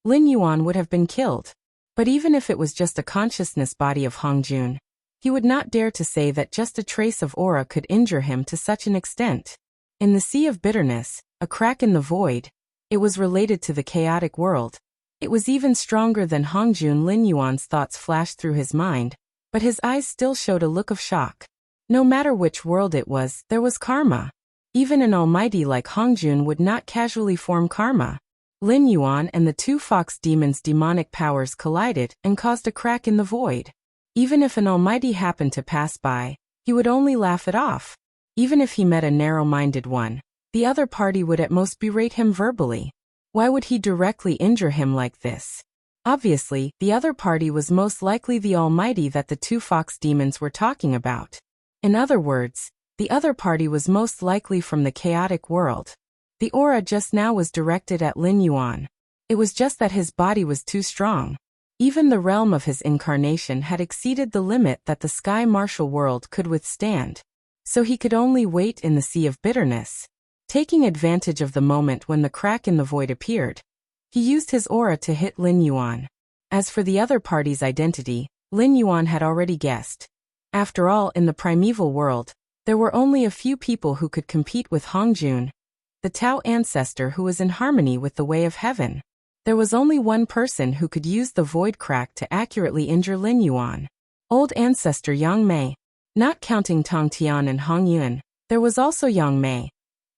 Lin Yuan would have been killed. But even if it was just a consciousness body of Hongjun, he would not dare to say that just a trace of aura could injure him to such an extent. In the Sea of Bitterness, a crack in the void, it was related to the chaotic world. It was even stronger than Hongjun. Lin Yuan's thoughts flashed through his mind, but his eyes still showed a look of shock. No matter which world it was, there was karma. Even an almighty like Hongjun would not casually form karma. Lin Yuan and the two fox demons' demonic powers collided and caused a crack in the void. Even if an almighty happened to pass by, he would only laugh it off. Even if he met a narrow-minded one, the other party would at most berate him verbally. Why would he directly injure him like this? Obviously, the other party was most likely the almighty that the two fox demons were talking about. In other words, the other party was most likely from the chaotic world. The aura just now was directed at Lin Yuan. It was just that his body was too strong. Even the realm of his incarnation had exceeded the limit that the sky martial world could withstand. So he could only wait in the Sea of Bitterness. Taking advantage of the moment when the crack in the void appeared, he used his aura to hit Lin Yuan. As for the other party's identity, Lin Yuan had already guessed. After all, in the primeval world, there were only a few people who could compete with Hongjun, the Tao ancestor who was in harmony with the way of heaven. There was only one person who could use the void crack to accurately injure Lin Yuan. Old ancestor Yang Mei. Not counting Tong Tian and Hong Yun, there was also Yang Mei.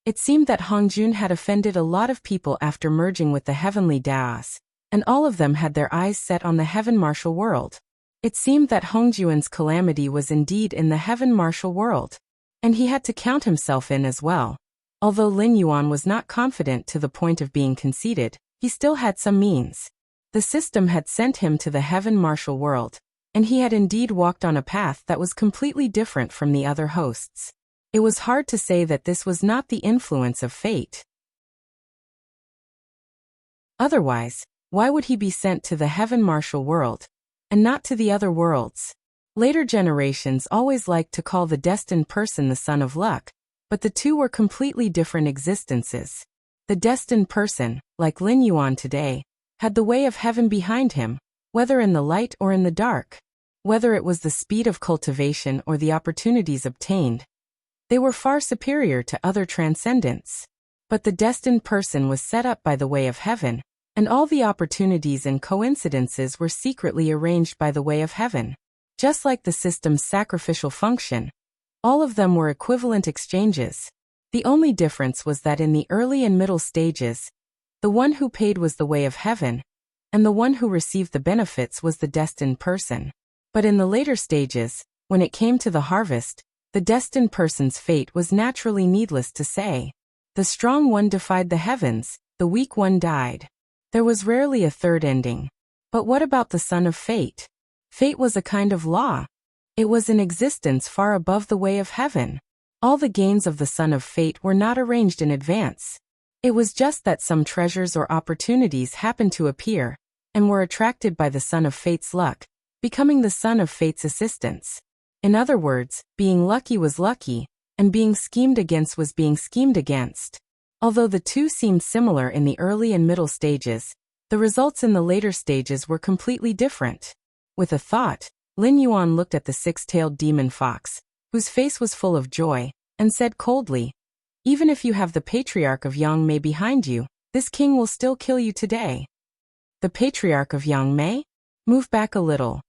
It seemed that Hongjun had offended a lot of people after merging with the heavenly Taos, and all of them had their eyes set on the heaven martial world. It seemed that Hongjun's calamity was indeed in the heaven martial world, and he had to count himself in as well. Although Lin Yuan was not confident to the point of being conceited, he still had some means. The system had sent him to the heaven martial world, and he had indeed walked on a path that was completely different from the other hosts. It was hard to say that this was not the influence of fate. Otherwise, why would he be sent to the heaven martial world, and not to the other worlds? Later generations always liked to call the destined person the son of luck, but the two were completely different existences. The destined person, like Lin Yuan today, had the way of heaven behind him, whether in the light or in the dark. Whether it was the speed of cultivation or the opportunities obtained, they were far superior to other transcendents. But the destined person was set up by the way of heaven, and all the opportunities and coincidences were secretly arranged by the way of heaven. Just like the system's sacrificial function, all of them were equivalent exchanges. The only difference was that in the early and middle stages, the one who paid was the way of heaven, and the one who received the benefits was the destined person. But in the later stages, when it came to the harvest, the destined person's fate was naturally needless to say. The strong one defied the heavens, the weak one died. There was rarely a third ending. But what about the son of fate? Fate was a kind of law. It was in existence far above the way of heaven. All the gains of the son of fate were not arranged in advance. It was just that some treasures or opportunities happened to appear, and were attracted by the son of fate's luck, becoming the son of fate's assistance. In other words, being lucky was lucky, and being schemed against was being schemed against. Although the two seemed similar in the early and middle stages, the results in the later stages were completely different. With a thought, Lin Yuan looked at the six-tailed demon fox, whose face was full of joy, and said coldly, "Even if you have the patriarch of Yang Mei behind you, this king will still kill you today." The patriarch of Yang Mei? Move back a little.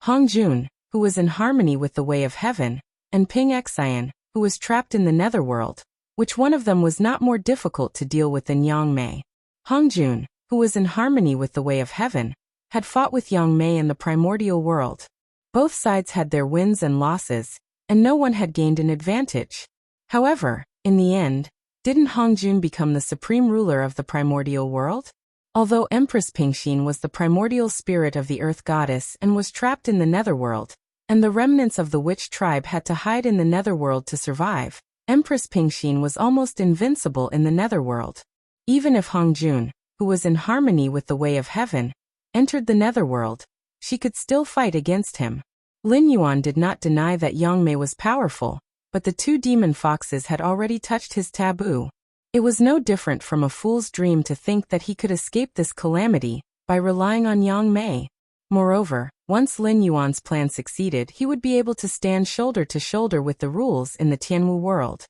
Hongjun, who was in harmony with the way of heaven, and Ping Xian, who was trapped in the netherworld. Which one of them was not more difficult to deal with than Yang Mei? Hongjun, who was in harmony with the way of heaven, had fought with Yang Mei in the primordial world. Both sides had their wins and losses, and no one had gained an advantage. However, in the end, Didn't Hongjun become the supreme ruler of the primordial world? Although Empress Pingxin was the primordial spirit of the earth goddess and was trapped in the netherworld, and the remnants of the witch tribe had to hide in the netherworld to survive, Empress Pingxin was almost invincible in the netherworld. Even if Hongjun, who was in harmony with the way of heaven, entered the netherworld, she could still fight against him. Lin Yuan did not deny that Yang Mei was powerful, but the two demon foxes had already touched his taboo. It was no different from a fool's dream to think that he could escape this calamity by relying on Yang Mei. Moreover, once Lin Yuan's plan succeeded, he would be able to stand shoulder to shoulder with the rules in the Tianwu world.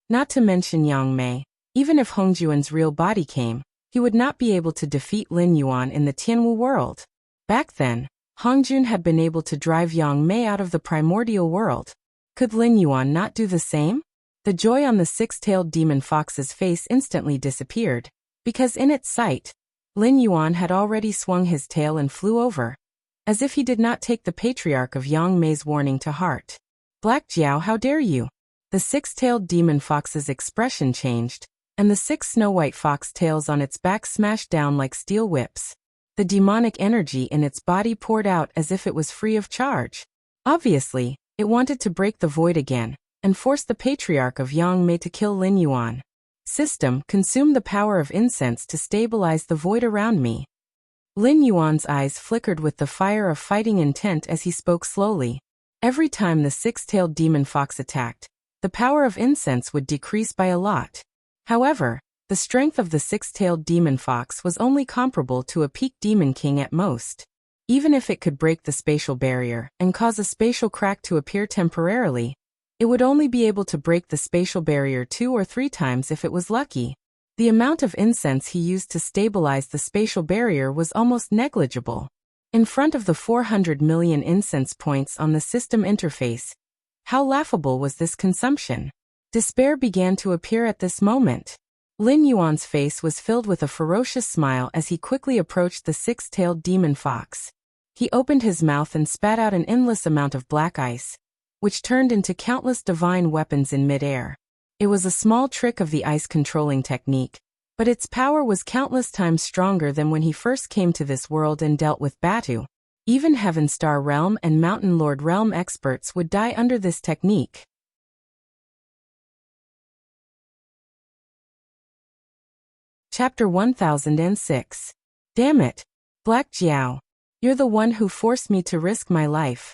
Not to mention Yang Mei, even if Hongjuan's real body came, he would not be able to defeat Lin Yuan in the Tianwu world. Back then, Hongjun had been able to drive Yang Mei out of the primordial world. Could Lin Yuan not do the same? The joy on the six-tailed demon fox's face instantly disappeared, because in its sight, Lin Yuan had already swung his tail and flew over, as if he did not take the patriarch of Yang Mei's warning to heart. Black Jiao, how dare you? The six-tailed demon fox's expression changed, and the 6 snow-white fox tails on its back smashed down like steel whips. The demonic energy in its body poured out as if it was free of charge. Obviously, it wanted to break the void again, and force the patriarch of Yang Mei to kill Lin Yuan. System, consume the power of incense to stabilize the void around me. Lin Yuan's eyes flickered with the fire of fighting intent as he spoke slowly. Every time the six-tailed demon fox attacked, the power of incense would decrease by a lot. However, the strength of the six-tailed demon fox was only comparable to a peak demon king at most. Even if it could break the spatial barrier and cause a spatial crack to appear temporarily, it would only be able to break the spatial barrier 2 or 3 times if it was lucky. The amount of incense he used to stabilize the spatial barrier was almost negligible. In front of the 400 million incense points on the system interface, how laughable was this consumption? Despair began to appear at this moment. Lin Yuan's face was filled with a ferocious smile as he quickly approached the six-tailed demon fox. He opened his mouth and spat out an endless amount of black ice, which turned into countless divine weapons in mid-air. It was a small trick of the ice controlling technique, but its power was countless times stronger than when he first came to this world and dealt with Batu. Even Heaven Star Realm and Mountain Lord Realm experts would die under this technique. Chapter 1006. Damn it, Black Jiao. You're the one who forced me to risk my life.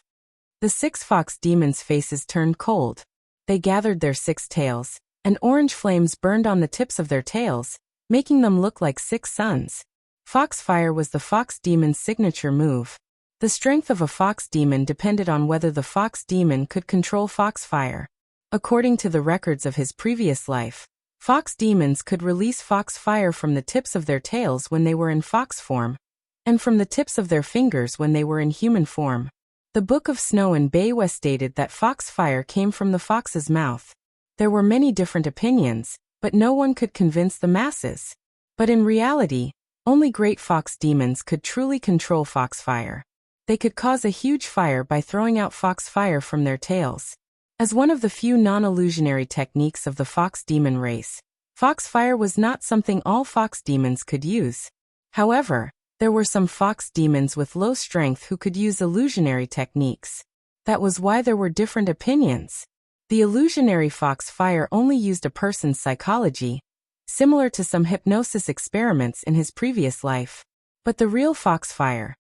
The 6 fox demons' faces turned cold. They gathered their 6 tails, and orange flames burned on the tips of their tails, making them look like 6 suns. Foxfire was the fox demon's signature move. The strength of a fox demon depended on whether the fox demon could control foxfire. According to the records of his previous life, fox demons could release foxfire from the tips of their tails when they were in fox form, and from the tips of their fingers when they were in human form. The Book of Snow and Beiwa stated that foxfire came from the fox's mouth. There were many different opinions, but no one could convince the masses. But in reality, only great fox demons could truly control foxfire. They could cause a huge fire by throwing out foxfire from their tails. As one of the few non-illusionary techniques of the fox demon race, foxfire was not something all fox demons could use. However, there were some fox demons with low strength who could use illusionary techniques. That was why there were different opinions. The illusionary foxfire only used a person's psychology, similar to some hypnosis experiments in his previous life. But the real foxfire,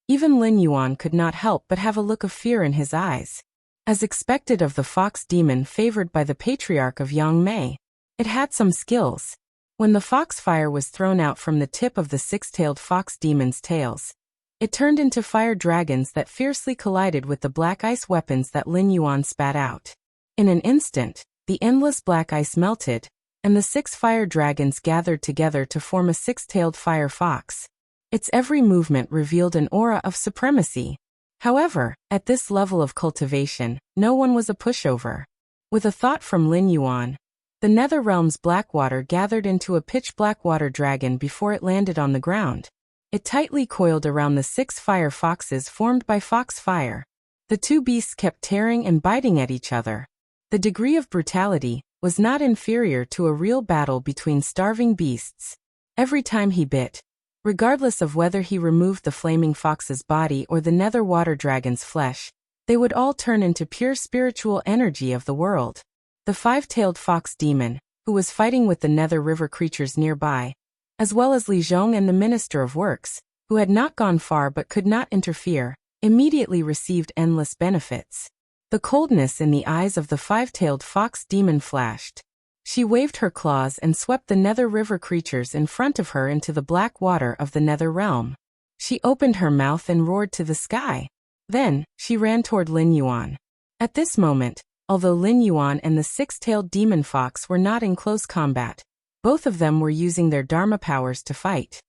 even Lin Yuan could not help but have a look of fear in his eyes. As expected of the fox demon favored by the patriarch of Yang Mei, it had some skills. When the foxfire was thrown out from the tip of the 6-tailed fox demon's tails, it turned into fire dragons that fiercely collided with the black ice weapons that Lin Yuan spat out. In an instant, the endless black ice melted, and the 6 fire dragons gathered together to form a 6-tailed fire fox. Its every movement revealed an aura of supremacy. However, at this level of cultivation, no one was a pushover. With a thought from Lin Yuan, the Nether Realm's black water gathered into a pitch-black water dragon before it landed on the ground. It tightly coiled around the 6 fire foxes formed by foxfire. The 2 beasts kept tearing and biting at each other. The degree of brutality was not inferior to a real battle between starving beasts. Every time he bit, regardless of whether he removed the flaming fox's body or the nether water dragon's flesh, they would all turn into pure spiritual energy of the world. The five-tailed fox demon, who was fighting with the nether river creatures nearby, as well as Li Zhong and the Minister of Works, who had not gone far but could not interfere, immediately received endless benefits. The coldness in the eyes of the five-tailed fox demon flashed. She waved her claws and swept the nether river creatures in front of her into the black water of the nether realm. She opened her mouth and roared to the sky. Then, she ran toward Lin Yuan. At this moment, although Lin Yuan and the six-tailed demon fox were not in close combat, both of them were using their Dharma powers to fight.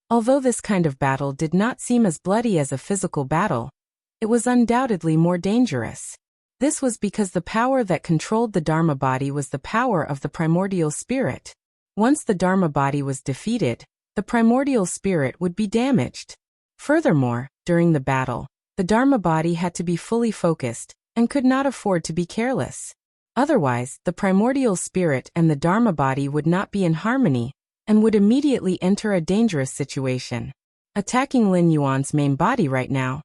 Although this kind of battle did not seem as bloody as a physical battle, it was undoubtedly more dangerous. This was because the power that controlled the Dharma body was the power of the primordial spirit. Once the Dharma body was defeated, the primordial spirit would be damaged. Furthermore, during the battle, the Dharma body had to be fully focused and could not afford to be careless. Otherwise, the primordial spirit and the Dharma body would not be in harmony and would immediately enter a dangerous situation. Attacking Lin Yuan's main body right now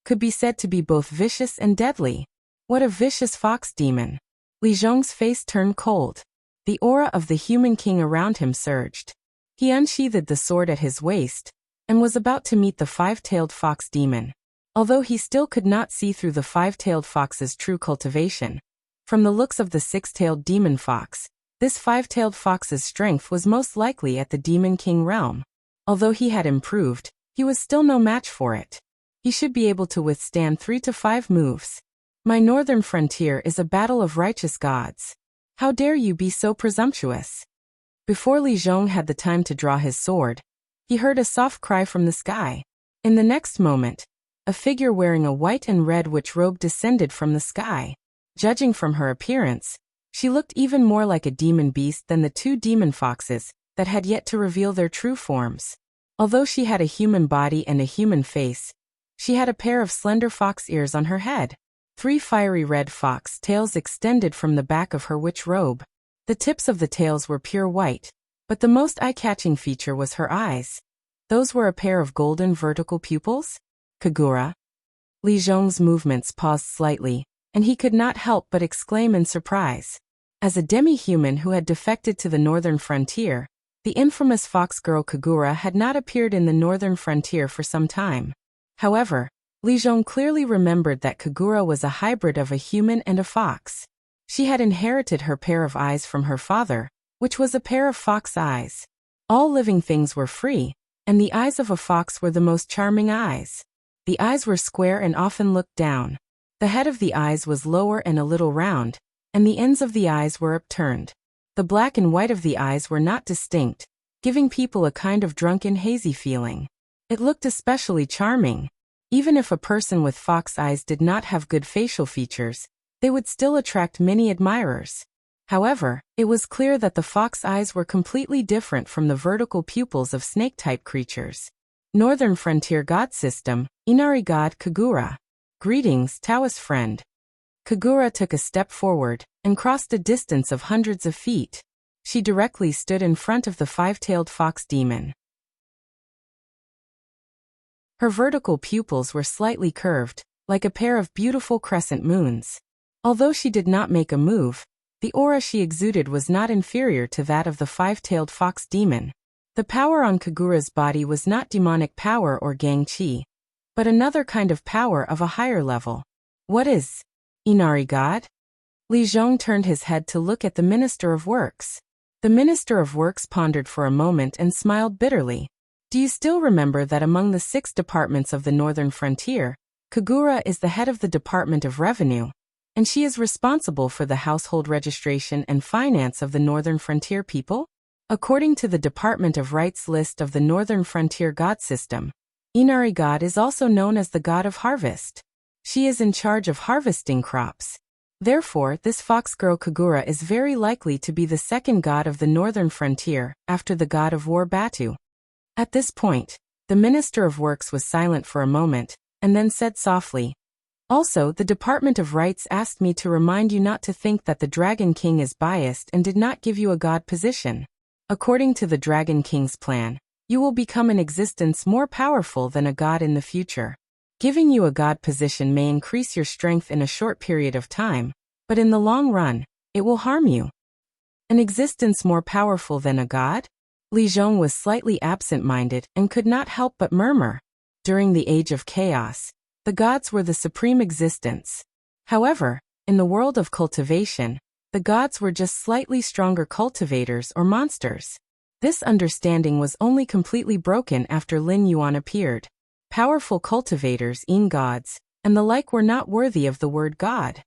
could be said to be both vicious and deadly. What a vicious fox demon! Li Zhong's face turned cold. The aura of the human king around him surged. He unsheathed the sword at his waist and was about to meet the five-tailed fox demon. Although he still could not see through the five-tailed fox's true cultivation, from the looks of the six-tailed demon fox, this five-tailed fox's strength was most likely at the Demon King realm. Although he had improved, he was still no match for it. He should be able to withstand 3 to 5 moves. My northern frontier is a battle of righteous gods. How dare you be so presumptuous? Before Li Zhong had the time to draw his sword, he heard a soft cry from the sky. In the next moment, a figure wearing a white and red witch robe descended from the sky. Judging from her appearance, she looked even more like a demon beast than the 2 demon foxes that had yet to reveal their true forms. Although she had a human body and a human face, she had a pair of slender fox ears on her head. 3 fiery red fox tails extended from the back of her witch robe. The tips of the tails were pure white, but the most eye-catching feature was her eyes. Those were a pair of golden vertical pupils? Kagura. Li Zhong's movements paused slightly, and he could not help but exclaim in surprise. As a demi-human who had defected to the northern frontier, the infamous fox girl Kagura had not appeared in the northern frontier for some time. However, Li Zhong clearly remembered that Kagura was a hybrid of a human and a fox. She had inherited her pair of eyes from her father, which was a pair of fox eyes. All living things were free, and the eyes of a fox were the most charming eyes. The eyes were square and often looked down. The head of the eyes was lower and a little round, and the ends of the eyes were upturned. The black and white of the eyes were not distinct, giving people a kind of drunken hazy feeling. It looked especially charming. Even if a person with fox eyes did not have good facial features, they would still attract many admirers. However, it was clear that the fox eyes were completely different from the vertical pupils of snake-type creatures. Northern Frontier God System, Inari God Kagura. Greetings, Taoist friend. Kagura took a step forward and crossed a distance of hundreds of feet. She directly stood in front of the five-tailed fox demon. Her vertical pupils were slightly curved, like a pair of beautiful crescent moons. Although she did not make a move, the aura she exuded was not inferior to that of the five-tailed fox demon. The power on Kagura's body was not demonic power or gang chi, but another kind of power of a higher level. What is Inari God? Li Zhong turned his head to look at the Minister of Works. The Minister of Works pondered for a moment and smiled bitterly. Do you still remember that among the 6 departments of the Northern Frontier, Kagura is the head of the Department of Revenue, and she is responsible for the household registration and finance of the Northern Frontier people? According to the Department of Rights list of the Northern Frontier God System, Inari God is also known as the God of Harvest. She is in charge of harvesting crops. Therefore, this fox girl Kagura is very likely to be the second god of the Northern Frontier, after the god of war Batu. At this point, the Minister of Works was silent for a moment, and then said softly, Also, the Department of Rights asked me to remind you not to think that the Dragon King is biased and did not give you a god position. According to the Dragon King's plan, you will become an existence more powerful than a god in the future. Giving you a god position may increase your strength in a short period of time, but in the long run, it will harm you. An existence more powerful than a god? Li Zhong was slightly absent-minded and could not help but murmur. During the Age of Chaos, the gods were the supreme existence. However, in the world of cultivation, the gods were just slightly stronger cultivators or monsters. This understanding was only completely broken after Lin Yuan appeared. Powerful cultivators, gods, and the like were not worthy of the word god.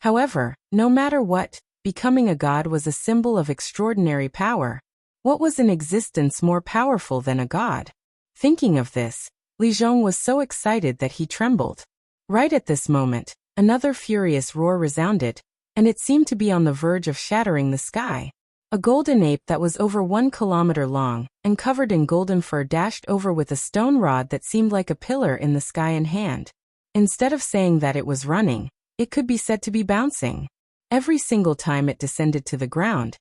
However, no matter what, becoming a god was a symbol of extraordinary power. What was an existence more powerful than a god? Thinking of this, Li Zhong was so excited that he trembled. Right at this moment, another furious roar resounded, and it seemed to be on the verge of shattering the sky. A golden ape that was over 1 kilometer long and covered in golden fur dashed over with a stone rod that seemed like a pillar in the sky in hand. Instead of saying that it was running, it could be said to be bouncing. Every single time it descended to the ground,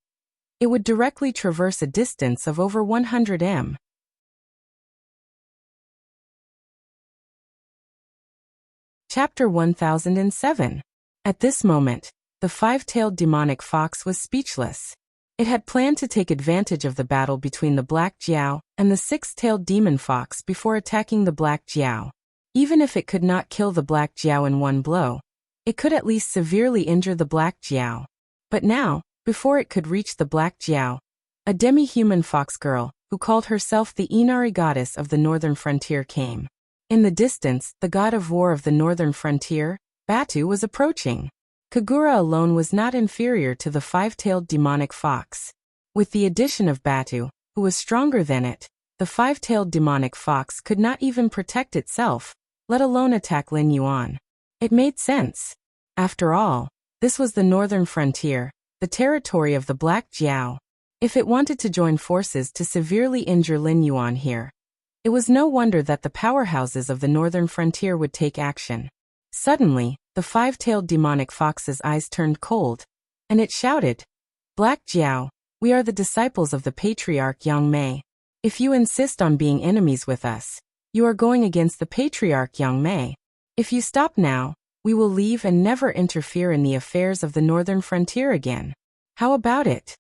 it would directly traverse a distance of over 100 m. Chapter 1007. At this moment, the five-tailed demonic fox was speechless. It had planned to take advantage of the battle between the Black Jiao and the six-tailed demon fox before attacking the Black Jiao. Even if it could not kill the Black Jiao in one blow, it could at least severely injure the Black Jiao. But now, before it could reach the Black Jiao, a demi-human fox girl, who called herself the Inari goddess of the northern frontier, came. In the distance, the god of war of the northern frontier, Batu, was approaching. Kagura alone was not inferior to the five-tailed demonic fox. With the addition of Batu, who was stronger than it, the five-tailed demonic fox could not even protect itself, let alone attack Lin Yuan. It made sense. After all, this was the northern frontier, the territory of the Black Jiao. If it wanted to join forces to severely injure Lin Yuan here, it was no wonder that the powerhouses of the northern frontier would take action. Suddenly, the five-tailed demonic fox's eyes turned cold, and it shouted, "Black Jiao, we are the disciples of the patriarch Yang Mei. If you insist on being enemies with us, you are going against the patriarch Yang Mei. If you stop now, we will leave and never interfere in the affairs of the northern frontier again. How about it?"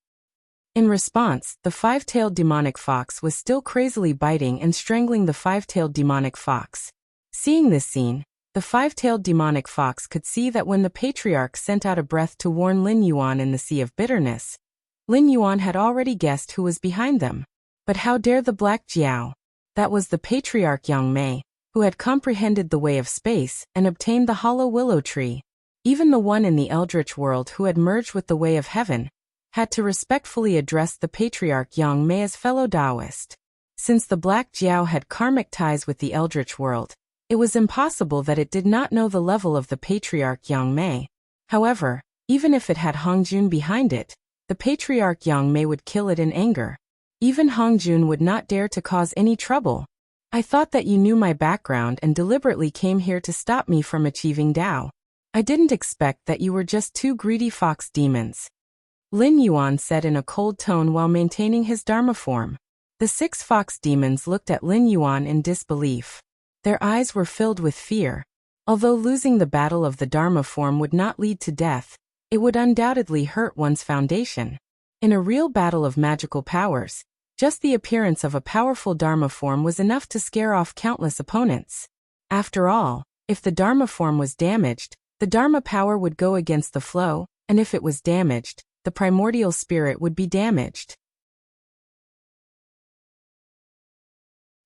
In response, the five-tailed demonic fox was still crazily biting and strangling the five-tailed demonic fox. Seeing this scene, the five-tailed demonic fox could see that when the patriarch sent out a breath to warn Lin Yuan in the Sea of Bitterness, Lin Yuan had already guessed who was behind them. But how dare the Black Jiao? That was the patriarch Yang Mei, who had comprehended the way of space and obtained the hollow willow tree. Even the one in the eldritch world who had merged with the way of heaven had to respectfully address the patriarch Yang Mei as fellow Taoist. Since the Black Jiao had karmic ties with the eldritch world, it was impossible that it did not know the level of the patriarch Yang Mei. However, even if it had Hongjun behind it, the patriarch Yang Mei would kill it in anger. Even Hongjun would not dare to cause any trouble. I thought that you knew my background and deliberately came here to stop me from achieving Tao. I didn't expect that you were just two greedy fox demons. Lin Yuan said in a cold tone while maintaining his Dharma form. The 6 fox demons looked at Lin Yuan in disbelief. Their eyes were filled with fear. Although losing the battle of the Dharma form would not lead to death, it would undoubtedly hurt one's foundation. In a real battle of magical powers, just the appearance of a powerful Dharma form was enough to scare off countless opponents. After all, if the Dharma form was damaged, the Dharma power would go against the flow, and if it was damaged, the primordial spirit would be damaged.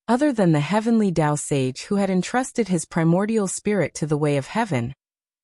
Other than the heavenly Tao sage who had entrusted his primordial spirit to the way of heaven,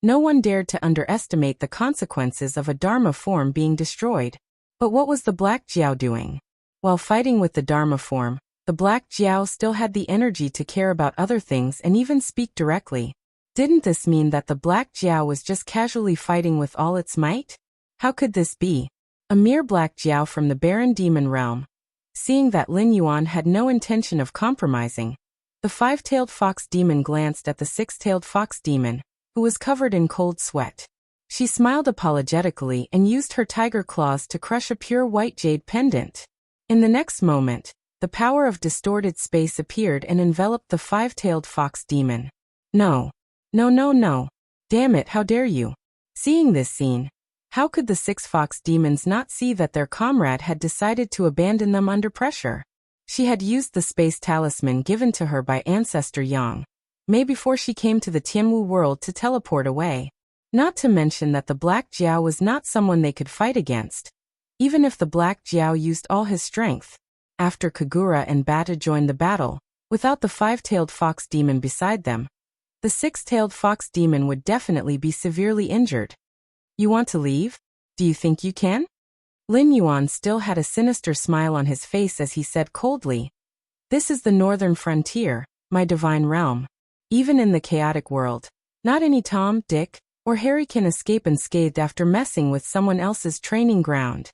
no one dared to underestimate the consequences of a Dharma form being destroyed. But what was the Black Jiao doing? While fighting with the Dharma form, the Black Jiao still had the energy to care about other things and even speak directly. Didn't this mean that the Black Jiao was just casually fighting with all its might? How could this be? A mere Black Jiao from the barren demon realm. Seeing that Lin Yuan had no intention of compromising, the five-tailed fox demon glanced at the six-tailed fox demon, who was covered in cold sweat. She smiled apologetically and used her tiger claws to crush a pure white jade pendant. In the next moment, the power of distorted space appeared and enveloped the five-tailed fox demon. No. No, no, no. Damn it, how dare you? Seeing this scene, how could the six fox demons not see that their comrade had decided to abandon them under pressure? She had used the space talisman given to her by Ancestor Yang Mei before she came to the Tianwu world to teleport away. Not to mention that the Black Jiao was not someone they could fight against, even if the Black Jiao used all his strength. After Kagura and Bata joined the battle, without the five-tailed fox demon beside them, the six-tailed fox demon would definitely be severely injured. You want to leave? Do you think you can? Lin Yuan still had a sinister smile on his face as he said coldly, "This is the northern frontier, my divine realm. Even in the chaotic world, not any Tom, Dick, or Harry can escape unscathed after messing with someone else's training ground."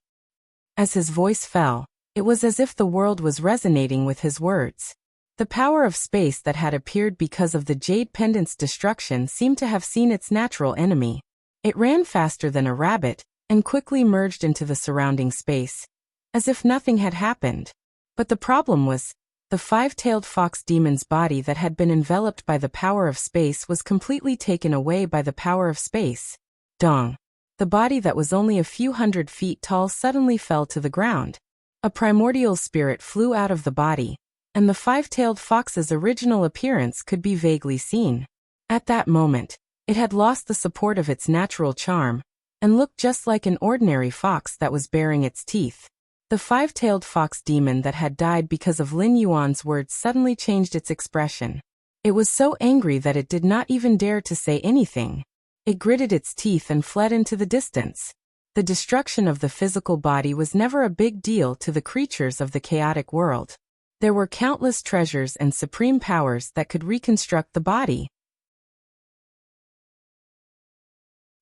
As his voice fell, it was as if the world was resonating with his words. The power of space that had appeared because of the jade pendant's destruction seemed to have seen its natural enemy. It ran faster than a rabbit, and quickly merged into the surrounding space, as if nothing had happened. But the problem was, the five-tailed fox demon's body that had been enveloped by the power of space was completely taken away by the power of space. Dong. The body that was only a few hundred feet tall suddenly fell to the ground. A primordial spirit flew out of the body, and the five-tailed fox's original appearance could be vaguely seen. At that moment, it had lost the support of its natural charm, and looked just like an ordinary fox that was baring its teeth. The five-tailed fox demon that had died because of Lin Yuan's words suddenly changed its expression. It was so angry that it did not even dare to say anything. It gritted its teeth and fled into the distance. The destruction of the physical body was never a big deal to the creatures of the chaotic world. There were countless treasures and supreme powers that could reconstruct the body.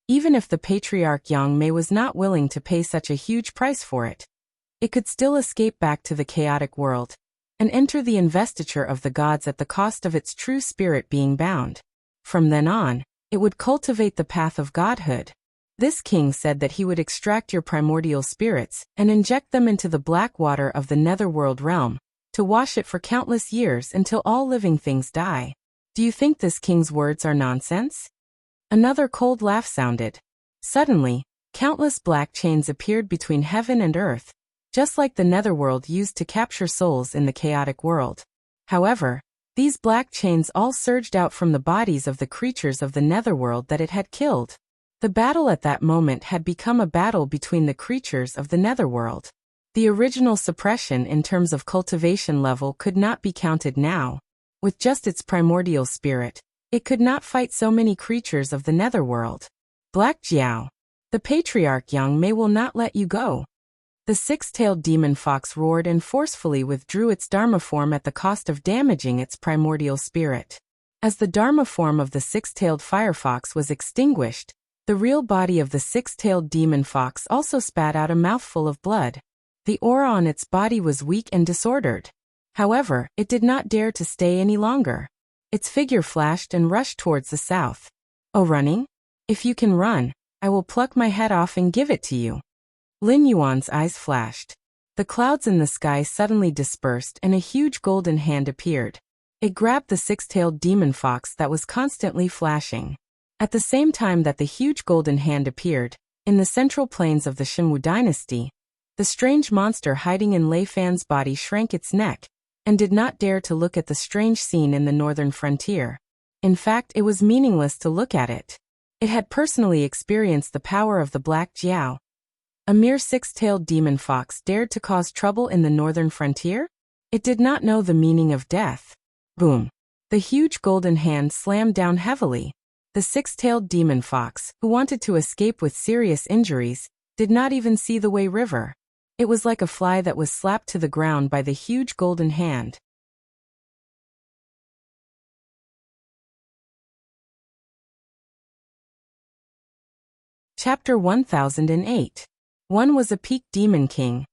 Even if the patriarch Yang Mei was not willing to pay such a huge price for it, it could still escape back to the chaotic world and enter the investiture of the gods at the cost of its true spirit being bound. From then on, it would cultivate the path of godhood. This king said that he would extract your primordial spirits and inject them into the black water of the netherworld realm, to wash it for countless years until all living things die. Do you think this king's words are nonsense? Another cold laugh sounded. Suddenly, countless black chains appeared between heaven and earth, just like the netherworld used to capture souls in the chaotic world. However, these black chains all surged out from the bodies of the creatures of the netherworld that it had killed. The battle at that moment had become a battle between the creatures of the netherworld. The original suppression in terms of cultivation level could not be counted now. With just its primordial spirit, it could not fight so many creatures of the netherworld. Black Jiao, the patriarch Yang Mei will not let you go. The six-tailed demon fox roared and forcefully withdrew its Dharma form at the cost of damaging its primordial spirit. As the Dharma form of the six-tailed firefox was extinguished, the real body of the six-tailed demon fox also spat out a mouthful of blood. The aura on its body was weak and disordered. However, it did not dare to stay any longer. Its figure flashed and rushed towards the south. "Oh, running? If you can run, I will pluck my head off and give it to you." Lin Yuan's eyes flashed. The clouds in the sky suddenly dispersed and a huge golden hand appeared. It grabbed the six-tailed demon fox that was constantly flashing. At the same time that the huge golden hand appeared, in the central plains of the Shenwu dynasty, the strange monster hiding in Lei Fan's body shrank its neck, and did not dare to look at the strange scene in the northern frontier. In fact, it was meaningless to look at it. It had personally experienced the power of the Black Jiao. A mere six-tailed demon fox dared to cause trouble in the northern frontier? It did not know the meaning of death. Boom! The huge golden hand slammed down heavily. The six-tailed demon fox, who wanted to escape with serious injuries, did not even see the Wei River. It was like a fly that was slapped to the ground by the huge golden hand. Chapter 1008. One was a peak demon king,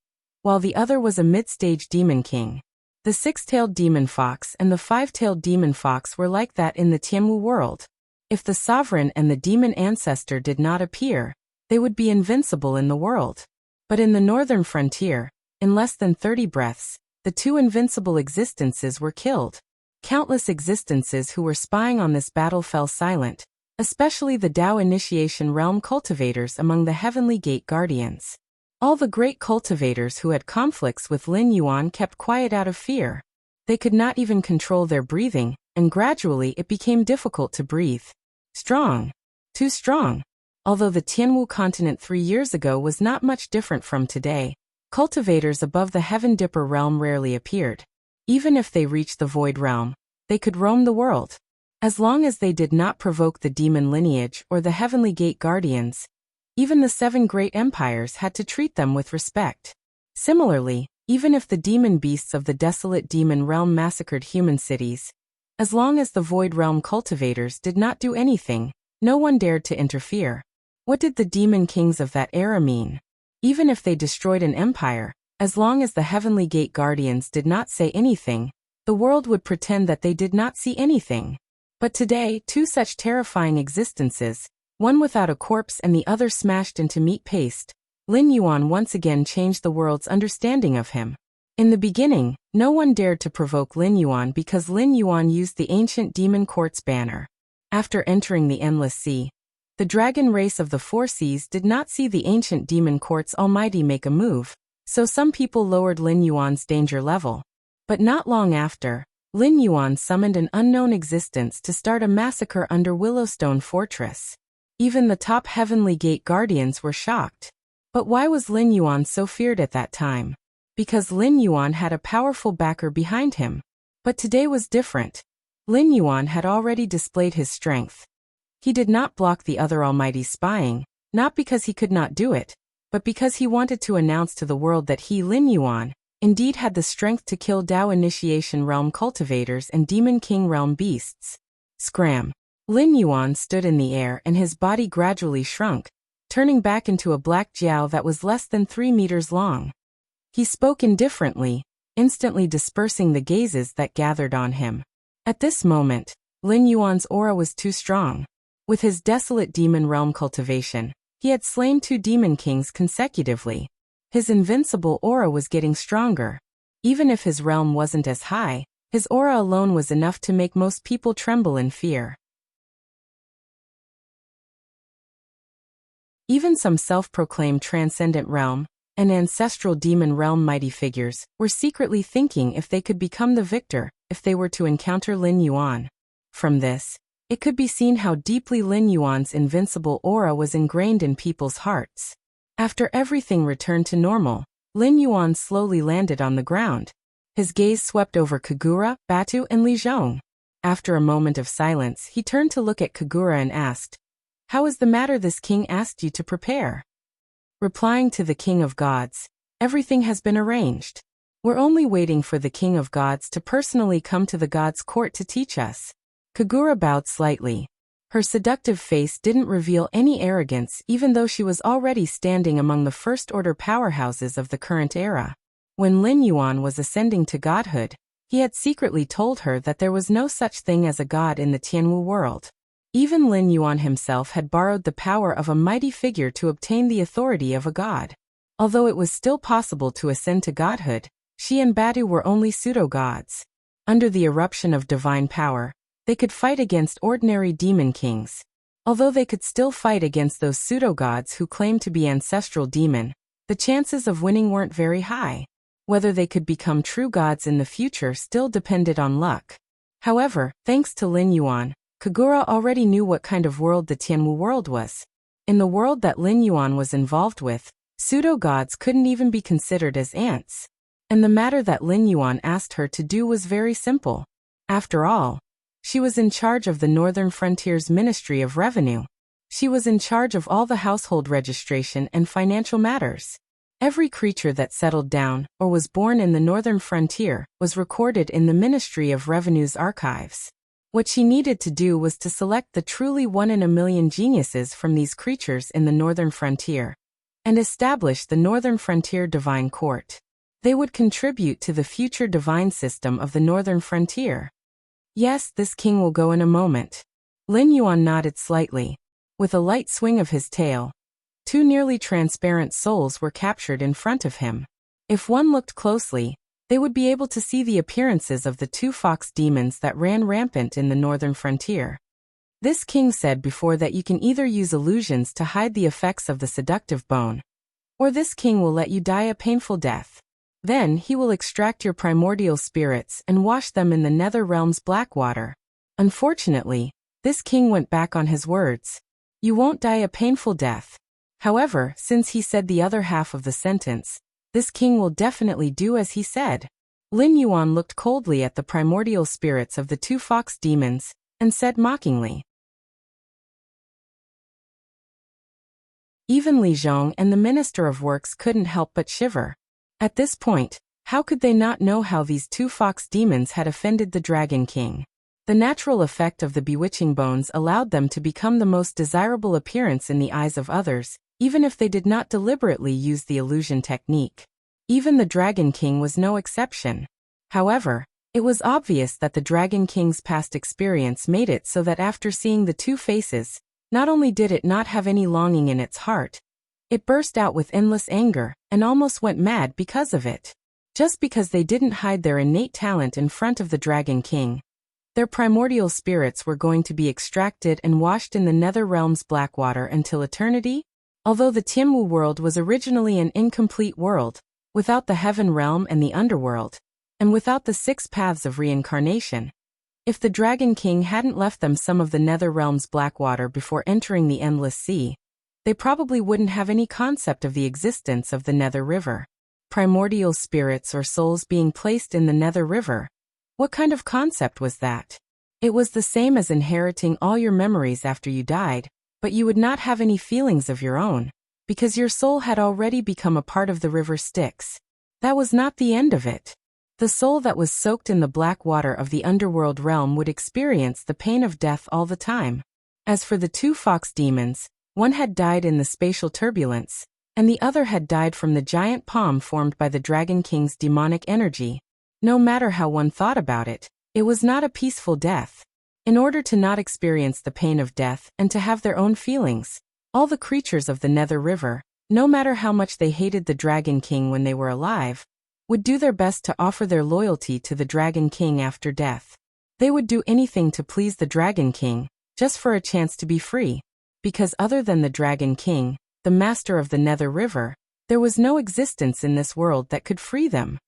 while the other was a mid-stage demon king. The six-tailed demon fox and the five-tailed demon fox were like that in the Tianwu world. If the sovereign and the demon ancestor did not appear, they would be invincible in the world. But in the northern frontier, in less than 30 breaths, the two invincible existences were killed. Countless existences who were spying on this battle fell silent, especially the Tao initiation realm cultivators among the Heavenly Gate Guardians. All the great cultivators who had conflicts with Lin Yuan kept quiet out of fear. They could not even control their breathing, and gradually it became difficult to breathe. Strong. Too strong. Although the Tianwu continent 3 years ago was not much different from today, cultivators above the Heaven Dipper realm rarely appeared. Even if they reached the Void realm, they could roam the world. As long as they did not provoke the demon lineage or the Heavenly Gate Guardians, even the 7 great empires had to treat them with respect. Similarly, even if the demon beasts of the desolate demon realm massacred human cities, as long as the Void realm cultivators did not do anything, no one dared to interfere. What did the demon kings of that era mean? Even if they destroyed an empire, as long as the Heavenly Gate Guardians did not say anything, the world would pretend that they did not see anything. But today, 2 such terrifying existences, one without a corpse and the other smashed into meat paste, Lin Yuan once again changed the world's understanding of him. In the beginning, no one dared to provoke Lin Yuan because Lin Yuan used the ancient demon court's banner. After entering the Endless Sea, the dragon race of the 4 seas did not see the ancient demon court's almighty make a move, so some people lowered Lin Yuan's danger level. But not long after, Lin Yuan summoned an unknown existence to start a massacre under Willowstone Fortress. Even the top Heavenly Gate Guardians were shocked. But why was Lin Yuan so feared at that time? Because Lin Yuan had a powerful backer behind him. But today was different. Lin Yuan had already displayed his strength. He did not block the other almighty spying, not because he could not do it, but because he wanted to announce to the world that he, Lin Yuan, indeed had the strength to kill Tao initiation realm cultivators and demon king realm beasts. Scram. Lin Yuan stood in the air and his body gradually shrunk, turning back into a black jiao that was less than 3 meters long. He spoke indifferently, instantly dispersing the gazes that gathered on him. At this moment, Lin Yuan's aura was too strong. With his desolate demon realm cultivation, he had slain 2 demon kings consecutively. His invincible aura was getting stronger. Even if his realm wasn't as high, his aura alone was enough to make most people tremble in fear. Even some self-proclaimed transcendent realm and ancestral demon realm mighty figures were secretly thinking if they could become the victor if they were to encounter Lin Yuan. From this, it could be seen how deeply Lin Yuan's invincible aura was ingrained in people's hearts. After everything returned to normal, Lin Yuan slowly landed on the ground. His gaze swept over Kagura, Batu, and Li Zhong. After a moment of silence, he turned to look at Kagura and asked, "How is the matter this king asked you to prepare?" Replying to the King of Gods, "Everything has been arranged. We're only waiting for the King of Gods to personally come to the Gods' court to teach us." Kagura bowed slightly. Her seductive face didn't reveal any arrogance even though she was already standing among the first-order powerhouses of the current era. When Lin Yuan was ascending to godhood, he had secretly told her that there was no such thing as a god in the Tianwu world. Even Lin Yuan himself had borrowed the power of a mighty figure to obtain the authority of a god. Although it was still possible to ascend to godhood, she and Batu were only pseudo-gods. Under the eruption of divine power, they could fight against ordinary demon kings. Although they could still fight against those pseudo-gods who claimed to be ancestral demon, the chances of winning weren't very high. Whether they could become true gods in the future still depended on luck. However, thanks to Lin Yuan, Kagura already knew what kind of world the Tianwu world was. In the world that Lin Yuan was involved with, pseudo-gods couldn't even be considered as ants. And the matter that Lin Yuan asked her to do was very simple. After all, she was in charge of the Northern Frontier's Ministry of Revenue. She was in charge of all the household registration and financial matters. Every creature that settled down or was born in the Northern Frontier was recorded in the Ministry of Revenue's archives. What she needed to do was to select the truly 1 in a million geniuses from these creatures in the Northern Frontier and establish the Northern Frontier Divine Court. They would contribute to the future divine system of the Northern Frontier. Yes, this king will go in a moment. Lin Yuan nodded slightly. With a light swing of his tail, two nearly transparent souls were captured in front of him. If one looked closely, they would be able to see the appearances of the two fox demons that ran rampant in the northern frontier. This king said before that you can either use illusions to hide the effects of the seductive bone, or this king will let you die a painful death. Then he will extract your primordial spirits and wash them in the nether realm's black water. Unfortunately, this king went back on his words. You won't die a painful death. However, since he said the other half of the sentence, this king will definitely do as he said. Lin Yuan looked coldly at the primordial spirits of the two fox demons, and said mockingly. Even Li Zhong and the Minister of Works couldn't help but shiver. At this point, how could they not know how these two fox demons had offended the Dragon King? The natural effect of the bewitching bones allowed them to become the most desirable appearance in the eyes of others, even if they did not deliberately use the illusion technique. Even the Dragon King was no exception. However, it was obvious that the Dragon King's past experience made it so that after seeing the two faces, not only did it not have any longing in its heart, it burst out with endless anger, and almost went mad because of it. Just because they didn't hide their innate talent in front of the Dragon King, their primordial spirits were going to be extracted and washed in the nether realm's black water until eternity? Although the Tianwu world was originally an incomplete world, without the heaven realm and the underworld, and without the 6 paths of reincarnation, if the Dragon King hadn't left them some of the nether realm's black water before entering the endless sea, they probably wouldn't have any concept of the existence of the nether river. Primordial spirits or souls being placed in the nether river. What kind of concept was that? It was the same as inheriting all your memories after you died, but you would not have any feelings of your own, because your soul had already become a part of the river Styx. That was not the end of it. The soul that was soaked in the black water of the underworld realm would experience the pain of death all the time. As for the two fox demons, one had died in the spatial turbulence, and the other had died from the giant palm formed by the Dragon King's demonic energy. No matter how one thought about it, it was not a peaceful death. In order to not experience the pain of death and to have their own feelings, all the creatures of the Nether River, no matter how much they hated the Dragon King when they were alive, would do their best to offer their loyalty to the Dragon King after death. They would do anything to please the Dragon King, just for a chance to be free. Because other than the Dragon King, the master of the Nether River, there was no existence in this world that could free them.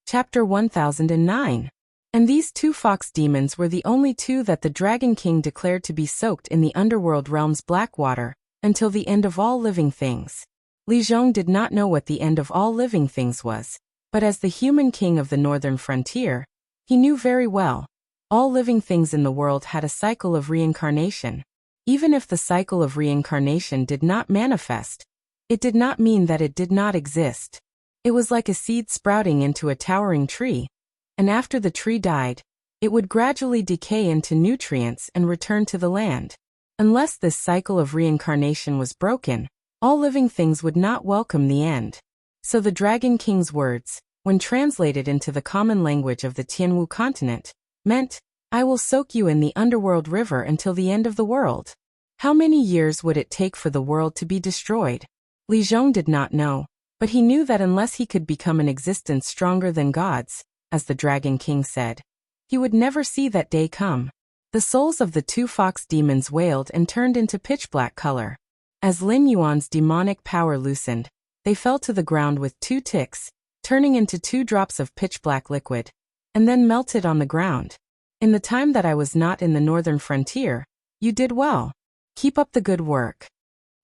Chapter 1009. And these two fox demons were the only two that the Dragon King declared to be soaked in the underworld realm's black water, until the end of all living things. Li Zhong did not know what the end of all living things was, but as the human king of the northern frontier, he knew very well. All living things in the world had a cycle of reincarnation. Even if the cycle of reincarnation did not manifest, it did not mean that it did not exist. It was like a seed sprouting into a towering tree, and after the tree died, it would gradually decay into nutrients and return to the land. Unless this cycle of reincarnation was broken, all living things would not welcome the end. So the Dragon King's words, when translated into the common language of the Tianwu continent, meant, I will soak you in the underworld river until the end of the world. How many years would it take for the world to be destroyed? Li Zhong did not know, but he knew that unless he could become an existence stronger than gods, as the Dragon King said, he would never see that day come. The souls of the two fox demons wailed and turned into pitch-black color. As Lin Yuan's demonic power loosened, they fell to the ground with 2 ticks, turning into 2 drops of pitch-black liquid, and then melted on the ground. In the time that I was not in the northern frontier, you did well. Keep up the good work.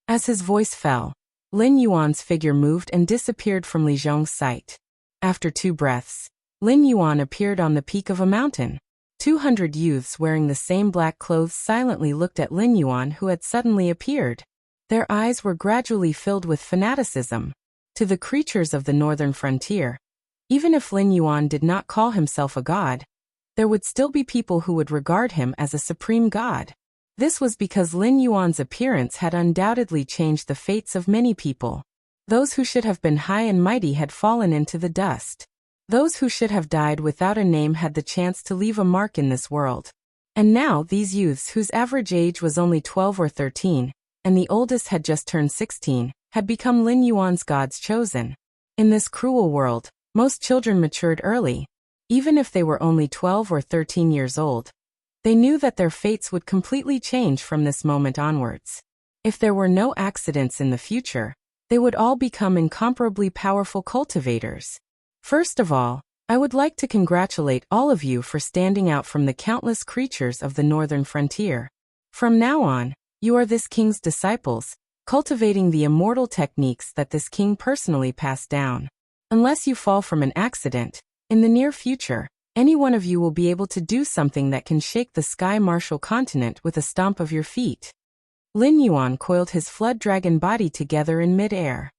As his voice fell, Lin Yuan's figure moved and disappeared from Li Zhong's sight. After 2 breaths, Lin Yuan appeared on the peak of a mountain. 200 youths wearing the same black clothes silently looked at Lin Yuan, who had suddenly appeared. Their eyes were gradually filled with fanaticism. To the creatures of the northern frontier, even if Lin Yuan did not call himself a god, there would still be people who would regard him as a supreme god. This was because Lin Yuan's appearance had undoubtedly changed the fates of many people. Those who should have been high and mighty had fallen into the dust. Those who should have died without a name had the chance to leave a mark in this world. And now these youths, whose average age was only 12 or 13, and the oldest had just turned 16, had become Lin Yuan's God's chosen. In this cruel world, most children matured early. Even if they were only 12 or 13 years old, they knew that their fates would completely change from this moment onwards. If there were no accidents in the future, they would all become incomparably powerful cultivators. First of all, I would like to congratulate all of you for standing out from the countless creatures of the northern frontier. From now on, you are this king's disciples, cultivating the immortal techniques that this king personally passed down. Unless you fall from an accident, in the near future, any one of you will be able to do something that can shake the Sky Martial continent with a stomp of your feet. Lin Yuan coiled his flood dragon body together in mid-air.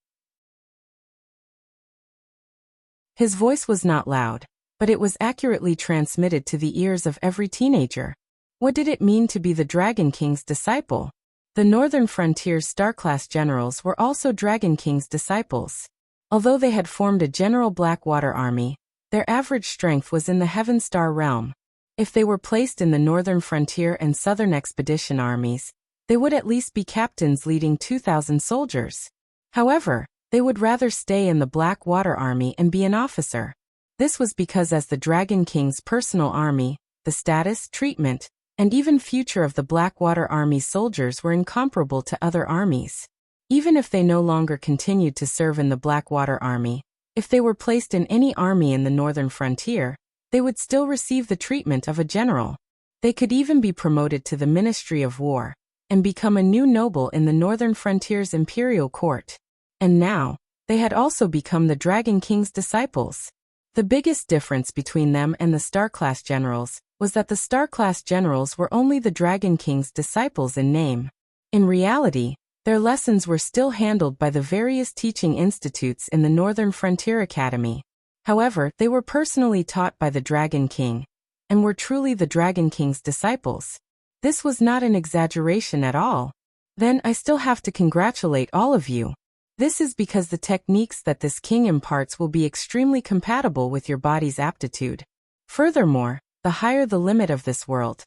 His voice was not loud, but it was accurately transmitted to the ears of every teenager. What did it mean to be the Dragon King's disciple? The Northern Frontier's star-class generals were also Dragon King's disciples. Although they had formed a general Blackwater army, their average strength was in the Heaven Star realm. If they were placed in the Northern Frontier and Southern Expedition armies, they would at least be captains leading 2,000 soldiers. However, they would rather stay in the Blackwater army and be an officer. This was because as the Dragon King's personal army, the status, treatment, and even future of the Blackwater Army soldiers were incomparable to other armies. Even if they no longer continued to serve in the Blackwater Army, if they were placed in any army in the Northern Frontier, they would still receive the treatment of a general. They could even be promoted to the Ministry of War, and become a new noble in the Northern Frontier's imperial court. And now, they had also become the Dragon King's disciples. The biggest difference between them and the Star-class generals was that the Star-class generals were only the Dragon King's disciples in name. In reality, their lessons were still handled by the various teaching institutes in the Northern Frontier Academy. However, they were personally taught by the Dragon King, and were truly the Dragon King's disciples. This was not an exaggeration at all. Then I still have to congratulate all of you. This is because the techniques that this king imparts will be extremely compatible with your body's aptitude. Furthermore, the higher the limit of this world,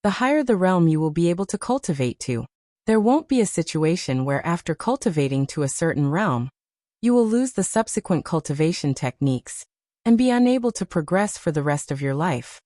the higher the realm you will be able to cultivate to. There won't be a situation where after cultivating to a certain realm, you will lose the subsequent cultivation techniques, and be unable to progress for the rest of your life.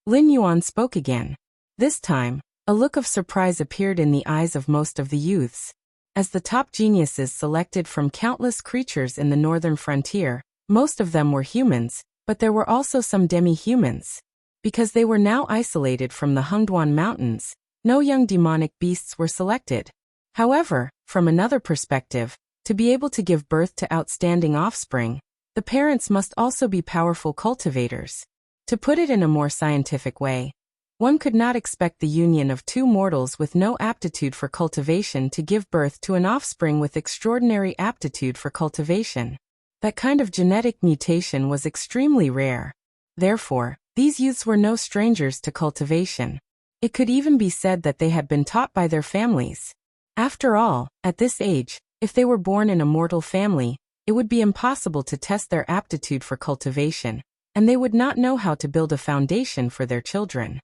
Lin Yuan spoke again. This time, a look of surprise appeared in the eyes of most of the youths. As the top geniuses selected from countless creatures in the Northern Frontier, most of them were humans, but there were also some demi-humans. Because they were now isolated from the Hengduan Mountains, no young demonic beasts were selected. However, from another perspective, to be able to give birth to outstanding offspring, the parents must also be powerful cultivators. To put it in a more scientific way, one could not expect the union of two mortals with no aptitude for cultivation to give birth to an offspring with extraordinary aptitude for cultivation. That kind of genetic mutation was extremely rare. Therefore, these youths were no strangers to cultivation. It could even be said that they had been taught by their families. After all, at this age, if they were born in a mortal family, it would be impossible to test their aptitude for cultivation, and they would not know how to build a foundation for their children.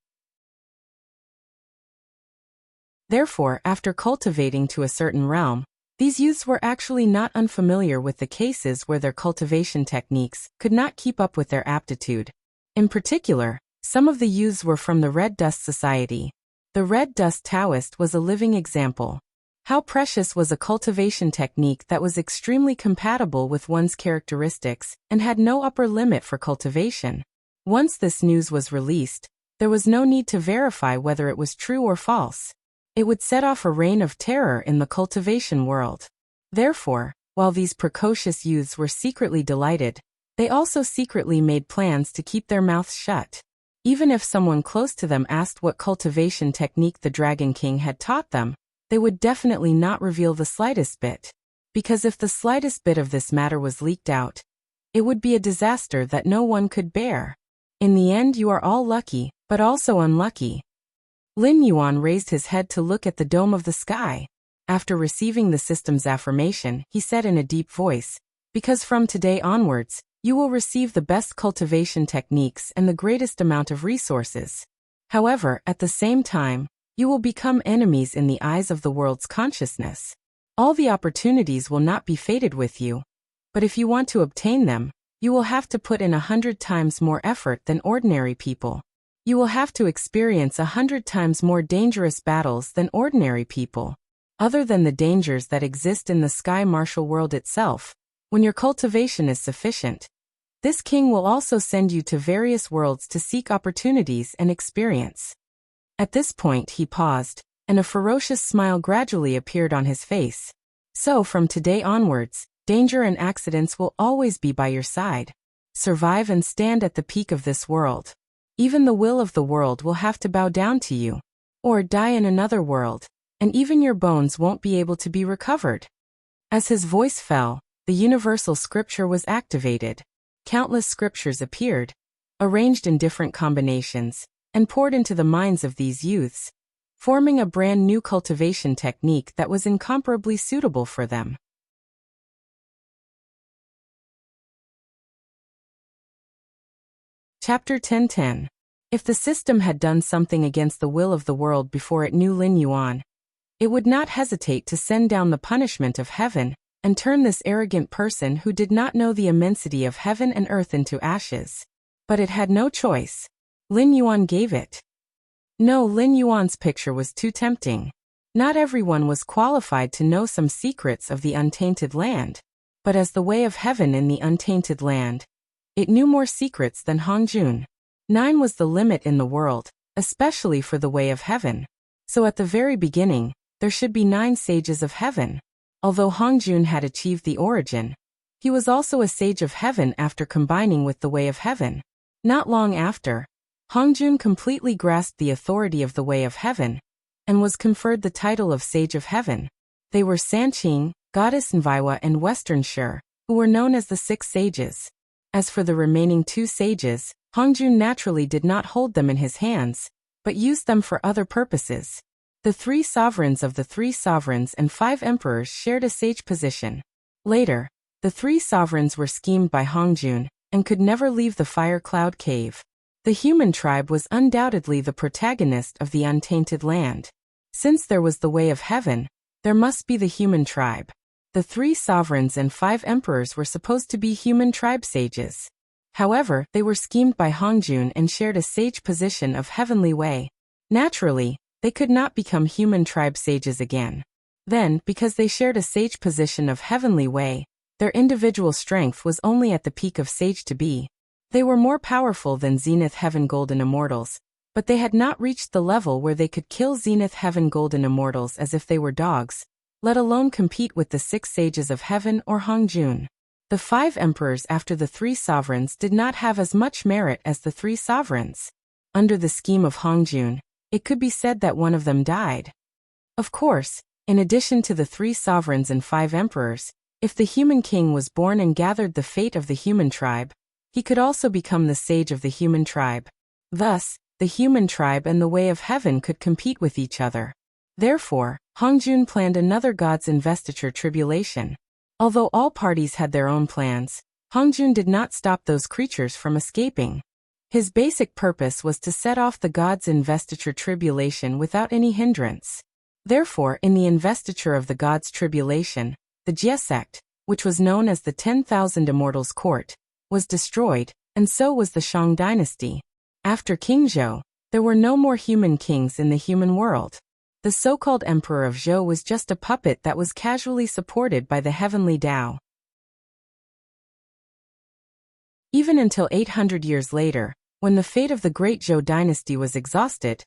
Therefore, after cultivating to a certain realm, these youths were actually not unfamiliar with the cases where their cultivation techniques could not keep up with their aptitude. In particular, some of the youths were from the Red Dust Society. The Red Dust Taoist was a living example. How precious was a cultivation technique that was extremely compatible with one's characteristics and had no upper limit for cultivation. Once this news was released, there was no need to verify whether it was true or false. It would set off a reign of terror in the cultivation world. Therefore, while these precocious youths were secretly delighted, they also secretly made plans to keep their mouths shut. Even if someone close to them asked what cultivation technique the Dragon King had taught them, they would definitely not reveal the slightest bit. Because if the slightest bit of this matter was leaked out, it would be a disaster that no one could bear. In the end, you are all lucky, but also unlucky. Lin Yuan raised his head to look at the dome of the sky. After receiving the system's affirmation, he said in a deep voice, "Because from today onwards, you will receive the best cultivation techniques and the greatest amount of resources. However, at the same time, you will become enemies in the eyes of the world's consciousness. All the opportunities will not be fated with you, but if you want to obtain them, you will have to put in 100 times more effort than ordinary people. You will have to experience 100 times more dangerous battles than ordinary people. Other than the dangers that exist in the sky martial world itself, when your cultivation is sufficient, this king will also send you to various worlds to seek opportunities and experience." At this point he paused, and a ferocious smile gradually appeared on his face. "So from today onwards, danger and accidents will always be by your side. Survive and stand at the peak of this world. Even the will of the world will have to bow down to you, or die in another world, and even your bones won't be able to be recovered." As his voice fell, the universal scripture was activated. Countless scriptures appeared, arranged in different combinations, and poured into the minds of these youths, forming a brand new cultivation technique that was incomparably suitable for them. Chapter 10:10. If the system had done something against the will of the world before it knew Lin Yuan, it would not hesitate to send down the punishment of heaven and turn this arrogant person who did not know the immensity of heaven and earth into ashes. But it had no choice. Lin Yuan gave it. No, Lin Yuan's picture was too tempting. Not everyone was qualified to know some secrets of the untainted land. But as the way of heaven in the untainted land, it knew more secrets than Hongjun. 9 was the limit in the world, especially for the way of heaven. So at the very beginning, there should be 9 sages of heaven. Although Hongjun had achieved the origin, he was also a sage of heaven after combining with the way of heaven. Not long after, Hongjun completely grasped the authority of the way of heaven, and was conferred the title of Sage of Heaven. They were Sanqing, Goddess Nviwa and Western Shur, who were known as the 6 sages. As for the remaining 2 sages, Hongjun naturally did not hold them in his hands, but used them for other purposes. The 3 sovereigns of the 3 sovereigns and 5 emperors shared a sage position. Later, the 3 sovereigns were schemed by Hongjun, and could never leave the fire cloud cave. The human tribe was undoubtedly the protagonist of the untainted land. Since there was the way of heaven, there must be the human tribe. The 3 sovereigns and 5 emperors were supposed to be human tribe sages. However, they were schemed by Hongjun and shared a sage position of heavenly way. Naturally, they could not become human tribe sages again. Then, because they shared a sage position of heavenly way, their individual strength was only at the peak of sage to be. They were more powerful than Zenith Heaven Golden Immortals, but they had not reached the level where they could kill Zenith Heaven Golden Immortals as if they were dogs, let alone compete with the 6 sages of heaven or Hongjun. The 5 emperors after the 3 sovereigns did not have as much merit as the 3 sovereigns. Under the scheme of Hongjun, it could be said that one of them died. Of course, in addition to the 3 sovereigns and 5 emperors, if the human king was born and gathered the fate of the human tribe, he could also become the sage of the human tribe. Thus, the human tribe and the way of heaven could compete with each other. Therefore, Hongjun planned another god's investiture tribulation. Although all parties had their own plans, Hongjun did not stop those creatures from escaping. His basic purpose was to set off the god's investiture tribulation without any hindrance. Therefore, in the investiture of the god's tribulation, the Jie sect, which was known as the 10,000 Immortals Court, was destroyed, and so was the Shang dynasty. After King Zhou, there were no more human kings in the human world. The so-called Emperor of Zhou was just a puppet that was casually supported by the heavenly Tao. Even until 800 years later, when the fate of the great Zhou dynasty was exhausted,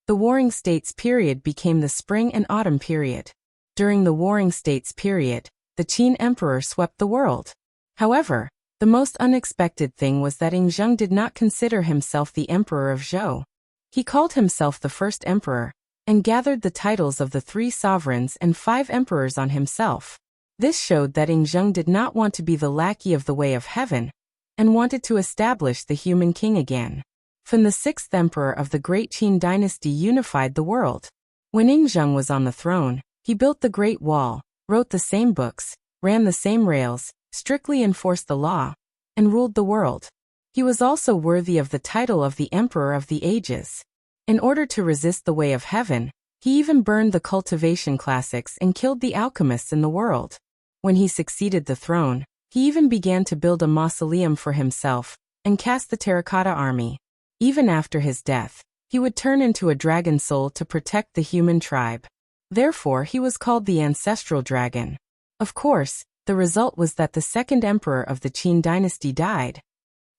the Warring States period became the Spring and Autumn period. During the Warring States period, the Qin Emperor swept the world. However, the most unexpected thing was that Yingzheng did not consider himself the Emperor of Zhou. He called himself the First Emperor, and gathered the titles of the 3 sovereigns and 5 emperors on himself. This showed that Yingzheng did not want to be the lackey of the way of heaven, and wanted to establish the human king again. Fin, the 6th emperor of the Great Qin dynasty, unified the world. When Yingzheng was on the throne, He built the Great Wall, wrote the same books, ran the same rails, strictly enforced the law, and ruled the world. He was also worthy of the title of the Emperor of the Ages. In order to resist the way of heaven, he even burned the cultivation classics and killed the alchemists in the world. When he succeeded the throne, he even began to build a mausoleum for himself and cast the terracotta army. Even after his death, he would turn into a dragon soul to protect the human tribe. Therefore, he was called the ancestral dragon. Of course, the result was that the second emperor of the Qin dynasty died.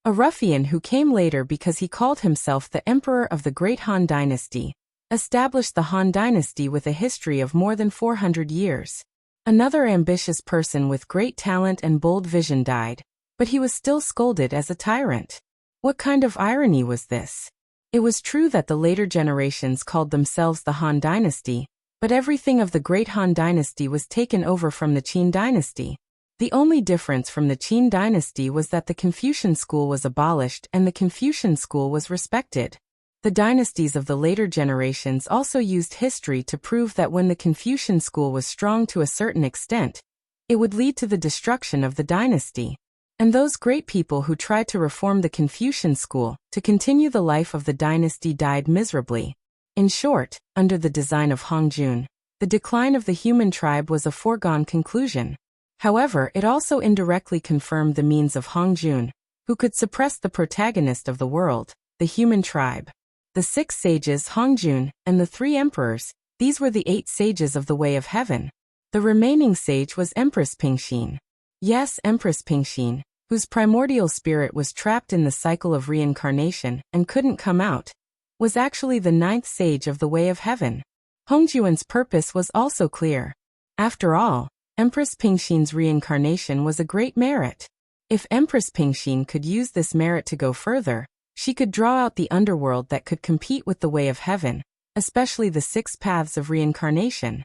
A ruffian who came later because he called himself the emperor of the Great Han dynasty, established the Han dynasty with a history of more than 400 years. Another ambitious person with great talent and bold vision died, but he was still scolded as a tyrant. What kind of irony was this? It was true that the later generations called themselves the Han dynasty, but everything of the Great Han dynasty was taken over from the Qin dynasty. The only difference from the Qin dynasty was that the Confucian school was abolished and the Confucian school was respected. The dynasties of the later generations also used history to prove that when the Confucian school was strong to a certain extent, it would lead to the destruction of the dynasty. And those great people who tried to reform the Confucian school to continue the life of the dynasty died miserably. In short, under the design of Hongjun, the decline of the human tribe was a foregone conclusion. However, it also indirectly confirmed the means of Hongjun, who could suppress the protagonist of the world, the human tribe. The 6 sages Hongjun and the 3 emperors, these were the 8 sages of the way of heaven. The remaining sage was Empress Pingxin. Yes, Empress Pingxin, whose primordial spirit was trapped in the cycle of reincarnation and couldn't come out, was actually the 9th sage of the way of heaven. Hongjuan's purpose was also clear. After all, Empress Pingxin's reincarnation was a great merit. If Empress Pingxin could use this merit to go further, she could draw out the underworld that could compete with the way of heaven, especially the 6 paths of reincarnation.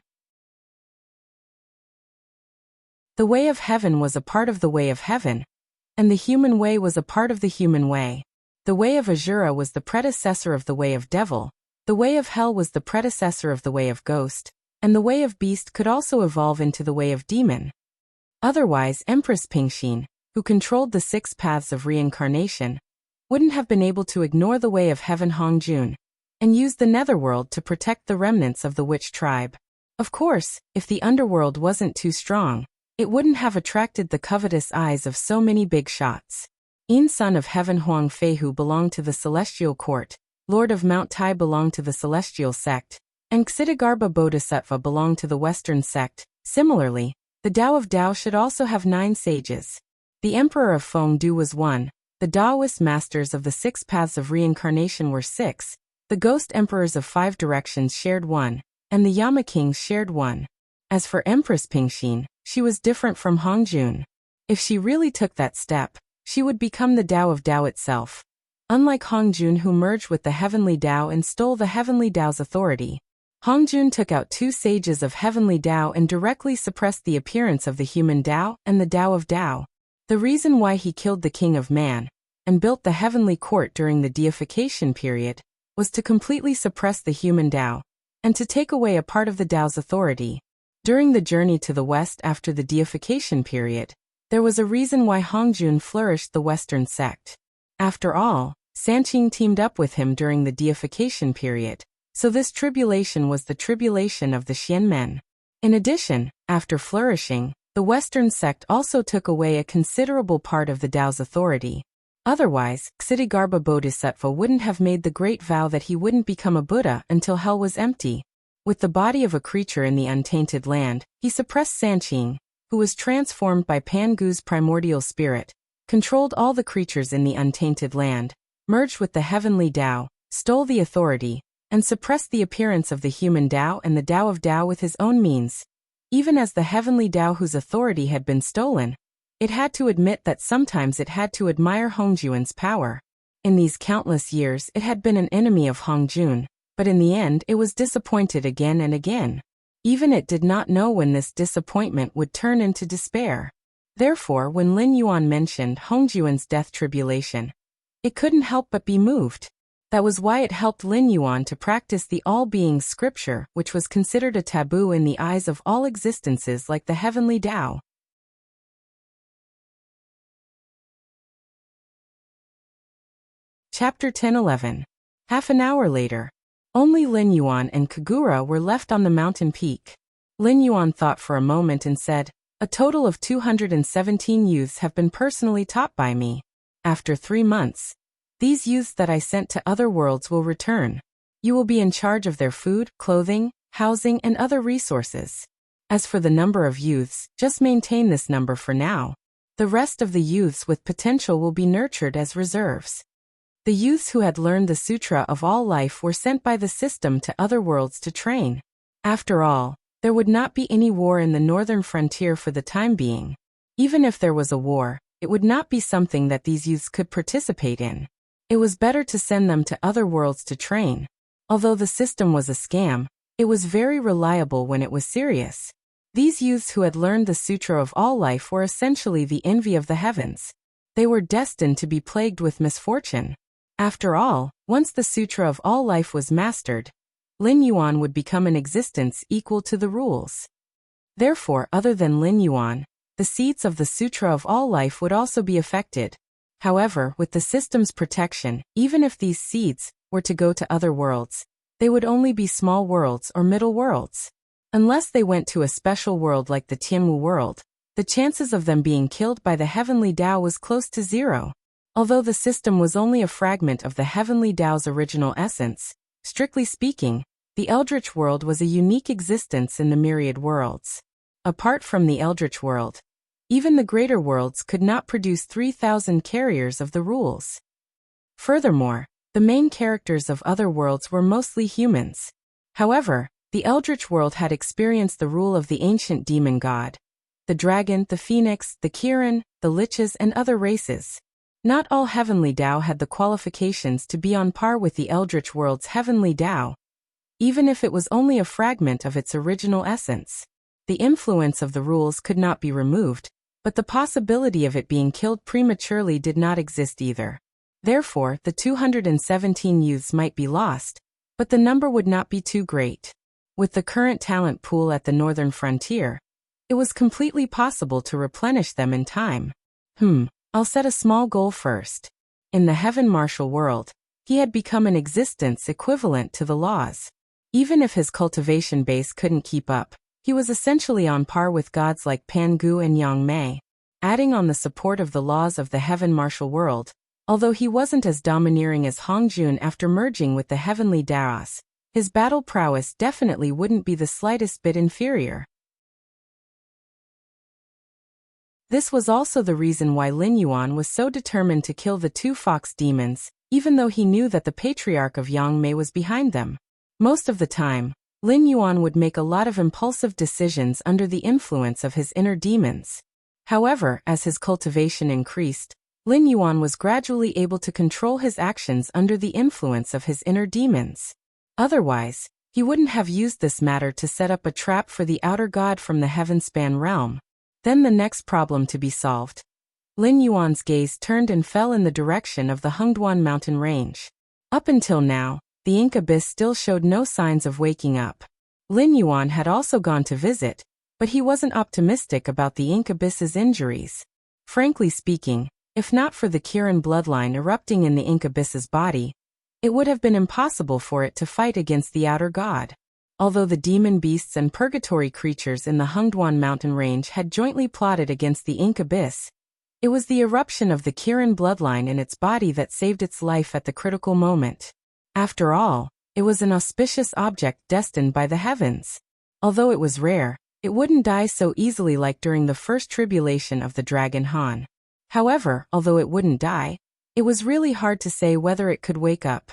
The way of heaven was a part of the way of heaven, and the human way was a part of the human way. The way of Asura was the predecessor of the way of devil, the way of hell was the predecessor of the way of ghost, and the way of beast could also evolve into the way of demon. Otherwise, Empress Pingxin, who controlled the 6 paths of reincarnation, wouldn't have been able to ignore the way of heaven Hongjun, and use the netherworld to protect the remnants of the witch tribe. Of course, if the underworld wasn't too strong, it wouldn't have attracted the covetous eyes of so many big shots. Yin, son of heaven Huang Fei, who belonged to the celestial court, Lord of Mount Tai belonged to the celestial sect, and Ksitigarbha Bodhisattva belonged to the western sect. Similarly, the Tao of Tao should also have 9 sages. The Emperor of Fengdu was 1, the Taoist masters of the 6 paths of reincarnation were 6, the ghost emperors of 5 directions shared 1, and the Yama kings shared 1. As for Empress Pingxin, she was different from Hongjun. If she really took that step, she would become the Tao of Tao itself. Unlike Hongjun, who merged with the heavenly Tao and stole the heavenly Tao's authority, Hongjun took out 2 sages of heavenly Tao and directly suppressed the appearance of the human Tao and the Tao of Tao. The reason why he killed the king of man and built the heavenly court during the deification period was to completely suppress the human Tao and to take away a part of the Tao's authority. During the journey to the west after the deification period, there was a reason why Hongjun flourished the western sect. After all, Sanqing teamed up with him during the deification period, so this tribulation was the tribulation of the Xianmen. In addition, after flourishing, the western sect also took away a considerable part of the Tao's authority. Otherwise, Ksitigarbha Bodhisattva wouldn't have made the great vow that he wouldn't become a Buddha until hell was empty. With the body of a creature in the untainted land, he suppressed Sanqing, who was transformed by Pangu's primordial spirit, controlled all the creatures in the untainted land, merged with the heavenly Tao, stole the authority, and suppressed the appearance of the human Tao and the Tao of Tao with his own means. Even as the heavenly Tao whose authority had been stolen, it had to admit that sometimes it had to admire Hongjuan's power. In these countless years it had been an enemy of Hongjun, but in the end it was disappointed again and again. Even it did not know when this disappointment would turn into despair. Therefore, when Lin Yuan mentioned Hongjuan's death tribulation, it couldn't help but be moved. That was why it helped Lin Yuan to practice the all-being scripture, which was considered a taboo in the eyes of all existences like the heavenly Tao. Chapter 10-11. Half an hour later. Only Lin Yuan and Kagura were left on the mountain peak. Lin Yuan thought for a moment and said, "A total of 217 youths have been personally taught by me. After 3 months, these youths that I sent to other worlds will return. You will be in charge of their food, clothing, housing, and other resources. As for the number of youths, just maintain this number for now. The rest of the youths with potential will be nurtured as reserves." The youths who had learned the Sutra of All Life were sent by the system to other worlds to train. After all, there would not be any war in the northern frontier for the time being. Even if there was a war, it would not be something that these youths could participate in. It was better to send them to other worlds to train. Although the system was a scam, it was very reliable when it was serious. These youths who had learned the Sutra of All Life were essentially the envy of the heavens. They were destined to be plagued with misfortune. After all, once the Sutra of All Life was mastered, Lin Yuan would become an existence equal to the rules. Therefore, other than Lin Yuan, the seeds of the Sutra of All Life would also be affected. However, with the system's protection, even if these seeds were to go to other worlds, they would only be small worlds or middle worlds. Unless they went to a special world like the Tianwu world, the chances of them being killed by the heavenly Tao was close to zero. Although the system was only a fragment of the heavenly Tao's original essence, strictly speaking, the Eldritch world was a unique existence in the myriad worlds. Apart from the Eldritch world, even the greater worlds could not produce 3,000 carriers of the rules. Furthermore, the main characters of other worlds were mostly humans. However, the Eldritch world had experienced the rule of the ancient demon god, the dragon, the phoenix, the Kirin, the liches, and other races. Not all heavenly Tao had the qualifications to be on par with the Eldritch world's heavenly Tao, even if it was only a fragment of its original essence. The influence of the rules could not be removed, but the possibility of it being killed prematurely did not exist either. Therefore, the 217 youths might be lost, but the number would not be too great. With the current talent pool at the northern frontier, it was completely possible to replenish them in time. I'll set a small goal first. In the heaven martial world, he had become an existence equivalent to the laws. Even if his cultivation base couldn't keep up, he was essentially on par with gods like Pan Gu and Yang Mei. Adding on the support of the laws of the heaven martial world, although he wasn't as domineering as Hong Jun after merging with the heavenly Daos, his battle prowess definitely wouldn't be the slightest bit inferior. This was also the reason why Lin Yuan was so determined to kill the 2 fox demons, even though he knew that the patriarch of Yang Mei was behind them. Most of the time, Lin Yuan would make a lot of impulsive decisions under the influence of his inner demons. However, as his cultivation increased, Lin Yuan was gradually able to control his actions under the influence of his inner demons. Otherwise, he wouldn't have used this matter to set up a trap for the outer god from the Heavenspan realm. Then the next problem to be solved. Lin Yuan's gaze turned and fell in the direction of the Hengduan mountain range. Up until now, the ink abyss still showed no signs of waking up. Lin Yuan had also gone to visit, but he wasn't optimistic about the ink abyss's injuries. Frankly speaking, if not for the Kirin bloodline erupting in the ink abyss's body, it would have been impossible for it to fight against the outer god. Although the demon beasts and purgatory creatures in the Hengduan mountain range had jointly plotted against the ink abyss, it was the eruption of the Kirin bloodline in its body that saved its life at the critical moment. After all, it was an auspicious object destined by the heavens. Although it was rare, it wouldn't die so easily like during the first tribulation of the dragon Han. However, although it wouldn't die, it was really hard to say whether it could wake up.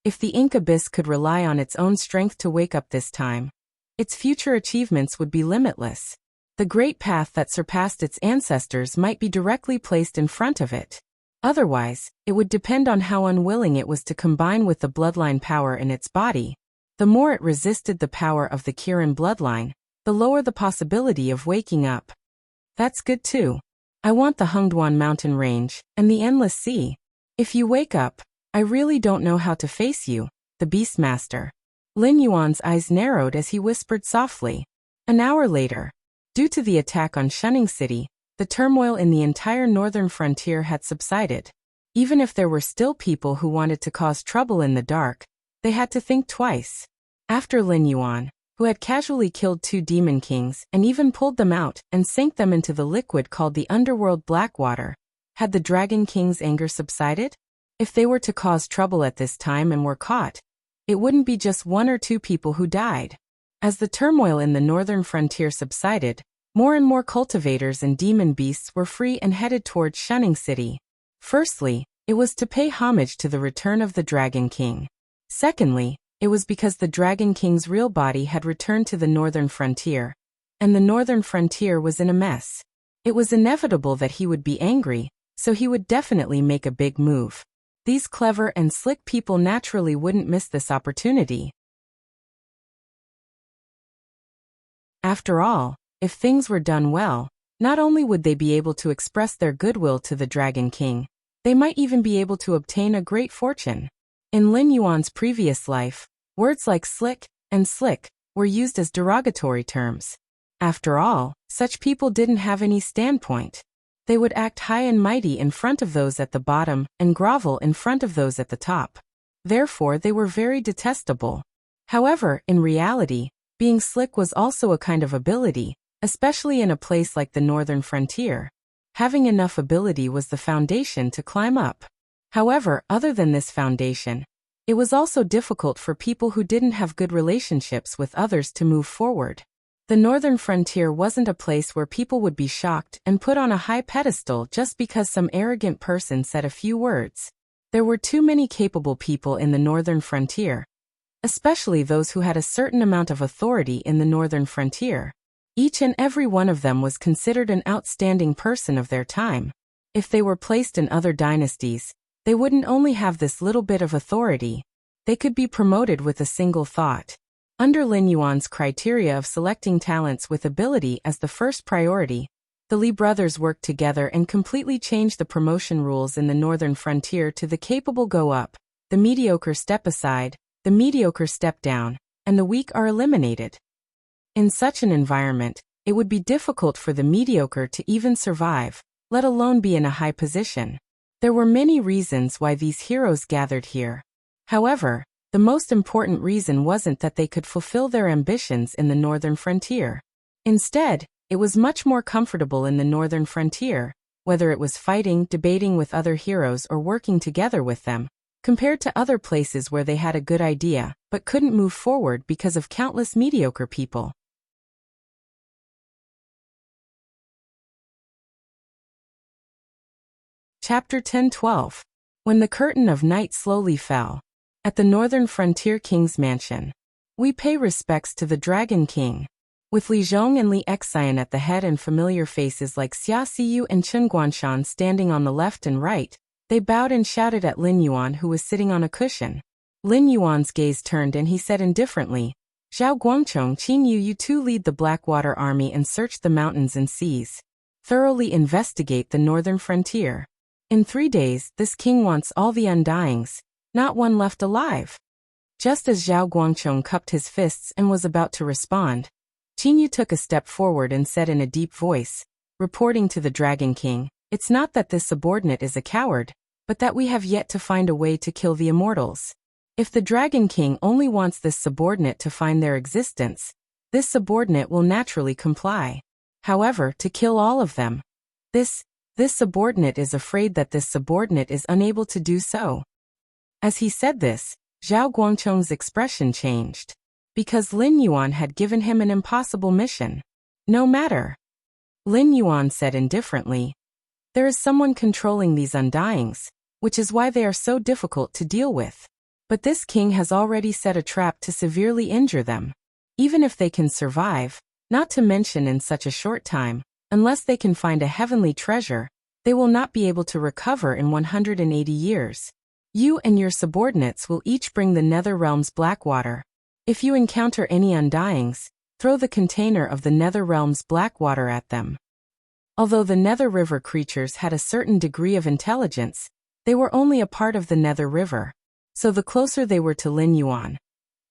If the ink abyss could rely on its own strength to wake up this time, its future achievements would be limitless. The great path that surpassed its ancestors might be directly placed in front of it. Otherwise, it would depend on how unwilling it was to combine with the bloodline power in its body. The more it resisted the power of the Kirin bloodline, the lower the possibility of waking up. That's good too. I want the Hengduan mountain range and the endless sea. If you wake up, I really don't know how to face you, the Beastmaster. Lin Yuan's eyes narrowed as he whispered softly. An hour later, due to the attack on Shunning City, the turmoil in the entire northern frontier had subsided. Even if there were still people who wanted to cause trouble in the dark, they had to think twice. After Lin Yuan, who had casually killed 2 demon kings and even pulled them out and sank them into the liquid called the underworld Blackwater, had the Dragon King's anger subsided? If they were to cause trouble at this time and were caught, it wouldn't be just 1 or 2 people who died. As the turmoil in the northern frontier subsided, more and more cultivators and demon beasts were free and headed towards Shunning City. Firstly, it was to pay homage to the return of the Dragon King. Secondly, it was because the Dragon King's real body had returned to the northern frontier, and the northern frontier was in a mess. It was inevitable that he would be angry, so he would definitely make a big move. These clever and slick people naturally wouldn't miss this opportunity. After all, if things were done well, not only would they be able to express their goodwill to the Dragon King, they might even be able to obtain a great fortune. In Lin Yuan's previous life, words like slick and slick were used as derogatory terms. After all, such people didn't have any standpoint. They would act high and mighty in front of those at the bottom and grovel in front of those at the top. Therefore, they were very detestable. However, in reality, being slick was also a kind of ability, especially in a place like the northern frontier. Having enough ability was the foundation to climb up. However, other than this foundation, it was also difficult for people who didn't have good relationships with others to move forward. The northern frontier wasn't a place where people would be shocked and put on a high pedestal just because some arrogant person said a few words. There were too many capable people in the northern frontier, especially those who had a certain amount of authority in the northern frontier. Each and every one of them was considered an outstanding person of their time. If they were placed in other dynasties, they wouldn't only have this little bit of authority, they could be promoted with a single thought. Under Lin Yuan's criteria of selecting talents with ability as the first priority, the Li brothers worked together and completely changed the promotion rules in the northern frontier to the capable go up, the mediocre step aside, the mediocre step down, and the weak are eliminated. In such an environment, it would be difficult for the mediocre to even survive, let alone be in a high position. There were many reasons why these heroes gathered here. However, the most important reason wasn't that they could fulfill their ambitions in the northern frontier. Instead, it was much more comfortable in the northern frontier, whether it was fighting, debating with other heroes or working together with them, compared to other places where they had a good idea, but couldn't move forward because of countless mediocre people. Chapter 10-12. When the curtain of night slowly fell. At the northern frontier king's mansion, we pay respects to the Dragon King. With Li Zhong and Li Xian at the head and familiar faces like Xia Xiyu and Chen Guanshan standing on the left and right, they bowed and shouted at Lin Yuan, who was sitting on a cushion. Lin Yuan's gaze turned and he said indifferently, "Zhao Guangchong, Qin Yu, you two lead the Blackwater army and search the mountains and seas. Thoroughly investigate the northern frontier. In 3 days, this king wants all the undyings, not one left alive." Just as Zhao Guangchong cupped his fists and was about to respond, Qin Yu took a step forward and said in a deep voice, reporting to the Dragon King, "It's not that this subordinate is a coward, but that we have yet to find a way to kill the immortals. If the Dragon King only wants this subordinate to find their existence, this subordinate will naturally comply. However, to kill all of them, this subordinate is afraid that this subordinate is unable to do so." As he said this, Zhao Guangchong's expression changed. Because Lin Yuan had given him an impossible mission. "No matter," Lin Yuan said indifferently. "There is someone controlling these undyings, which is why they are so difficult to deal with. But this king has already set a trap to severely injure them. Even if they can survive, not to mention in such a short time, unless they can find a heavenly treasure, they will not be able to recover in 180 years. You and your subordinates will each bring the Nether Realm's Blackwater. If you encounter any undyings, throw the container of the Nether Realm's Blackwater at them." Although the Nether River creatures had a certain degree of intelligence, They were only a part of the Nether River. So the closer they were to Lin Yuan,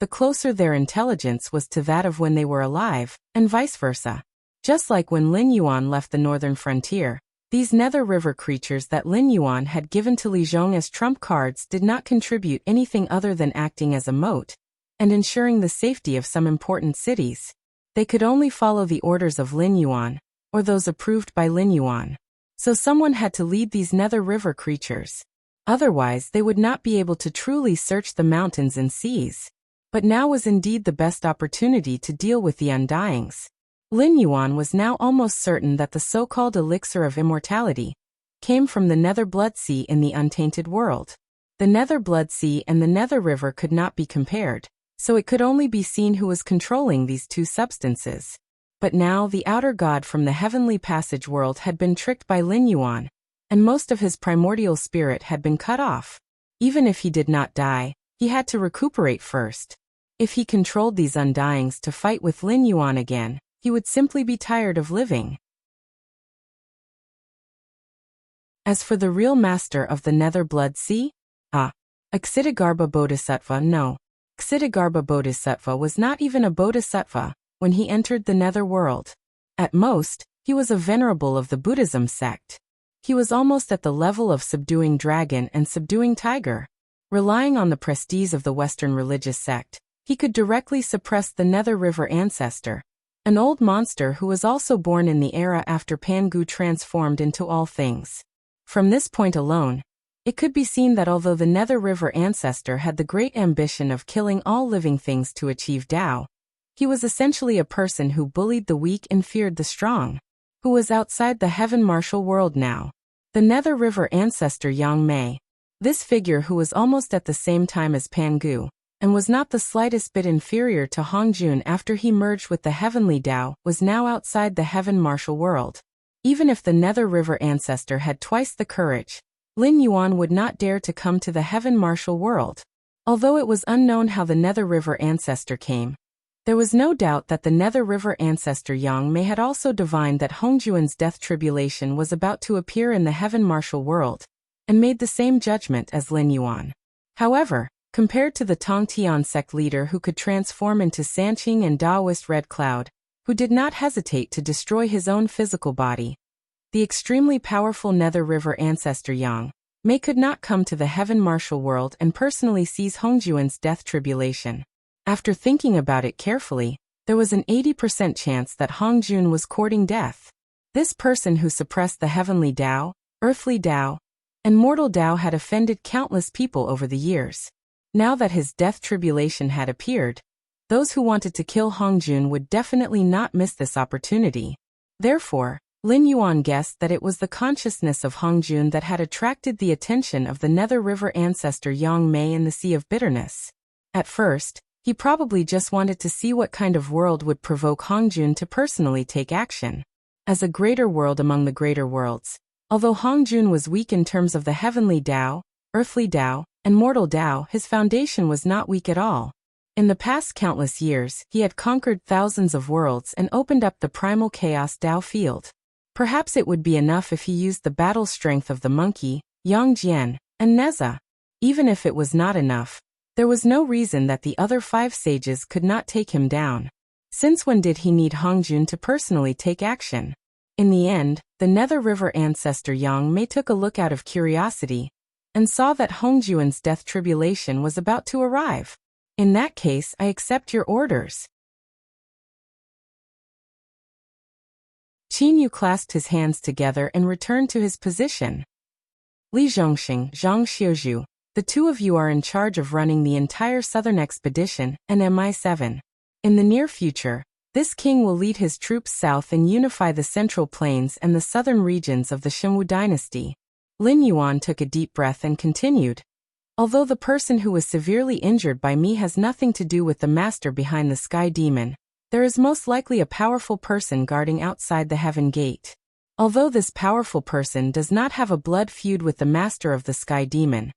the closer their intelligence was to that of when they were alive, and vice versa. Just like when Lin Yuan left the northern frontier, these Nether River creatures that Lin Yuan had given to Li Zhong as trump cards did not contribute anything other than acting as a moat and ensuring the safety of some important cities. They could only follow the orders of Lin Yuan, or those approved by Lin Yuan. So someone had to lead these Nether River creatures. Otherwise, they would not be able to truly search the mountains and seas. But now was indeed the best opportunity to deal with the Undyings. Lin Yuan was now almost certain that the so-called elixir of immortality came from the Nether Blood Sea in the untainted world. The Nether Blood Sea and the Nether River could not be compared, so it could only be seen who was controlling these two substances. But now the outer god from the heavenly passage world had been tricked by Lin Yuan, and most of his primordial spirit had been cut off. Even if he did not die, he had to recuperate first. If he controlled these Undyings to fight with Lin Yuan again, he would simply be tired of living. As for the real master of the Nether Blood Sea? Ksitigarbha Bodhisattva. No. Ksitigarbha Bodhisattva was not even a bodhisattva when he entered the Nether world. At most, he was a venerable of the Buddhism sect. He was almost at the level of subduing dragon and subduing tiger. Relying on the prestige of the Western religious sect, he could directly suppress the Nether River ancestor, an old monster who was also born in the era after Pangu transformed into all things. From this point alone, it could be seen that although the Nether River ancestor had the great ambition of killing all living things to achieve Tao, he was essentially a person who bullied the weak and feared the strong, who was outside the heaven martial world now. The Nether River ancestor Yang Mei, this figure who was almost at the same time as Pangu, and was not the slightest bit inferior to Hongjun after he merged with the heavenly Tao, was now outside the heaven martial world. Even if the Nether River ancestor had twice the courage, Lin Yuan would not dare to come to the heaven martial world. Although it was unknown how the Nether River ancestor came, there was no doubt that the Nether River ancestor Yang Mei had also divined that Hongjuan's death tribulation was about to appear in the heaven martial world, and made the same judgment as Lin Yuan. However, compared to the Tongtian sect leader who could transform into Sanqing and Taoist Red Cloud, who did not hesitate to destroy his own physical body, the extremely powerful Nether River ancestor Yang Mei could not come to the heaven martial world and personally seize Hongjuan's death tribulation. After thinking about it carefully, there was an 80% chance that Hongjun was courting death. This person who suppressed the heavenly Tao, earthly Tao, and mortal Tao had offended countless people over the years. Now that his death tribulation had appeared, those who wanted to kill Hongjun would definitely not miss this opportunity. Therefore, Lin Yuan guessed that it was the consciousness of Hongjun that had attracted the attention of the Nether River ancestor Yang Mei in the Sea of Bitterness. At first, he probably just wanted to see what kind of world would provoke Hongjun to personally take action. As a greater world among the greater worlds, although Hongjun was weak in terms of the heavenly Tao, earthly Tao, and mortal Tao, his foundation was not weak at all. In the past countless years, he had conquered thousands of worlds and opened up the primal chaos Tao field. Perhaps it would be enough if he used the battle strength of the monkey, Yang Jian, and Neza. Even if it was not enough, there was no reason that the other 5 sages could not take him down. Since when did he need Hongjun to personally take action? In the end, the Nether River ancestor Yang Mei took a look out of curiosity, and saw that Hongjuan's death tribulation was about to arrive. In that case, I accept your orders. Qin Yu clasped his hands together and returned to his position. Li Zhongxing, Zhang Xiuzhu, the two of you are in charge of running the entire southern expedition and MI7. In the near future, this king will lead his troops south and unify the central plains and the southern regions of the Shunwu dynasty. Lin Yuan took a deep breath and continued. Although the person who was severely injured by me has nothing to do with the master behind the sky demon, there is most likely a powerful person guarding outside the heaven gate. Although this powerful person does not have a blood feud with the master of the sky demon,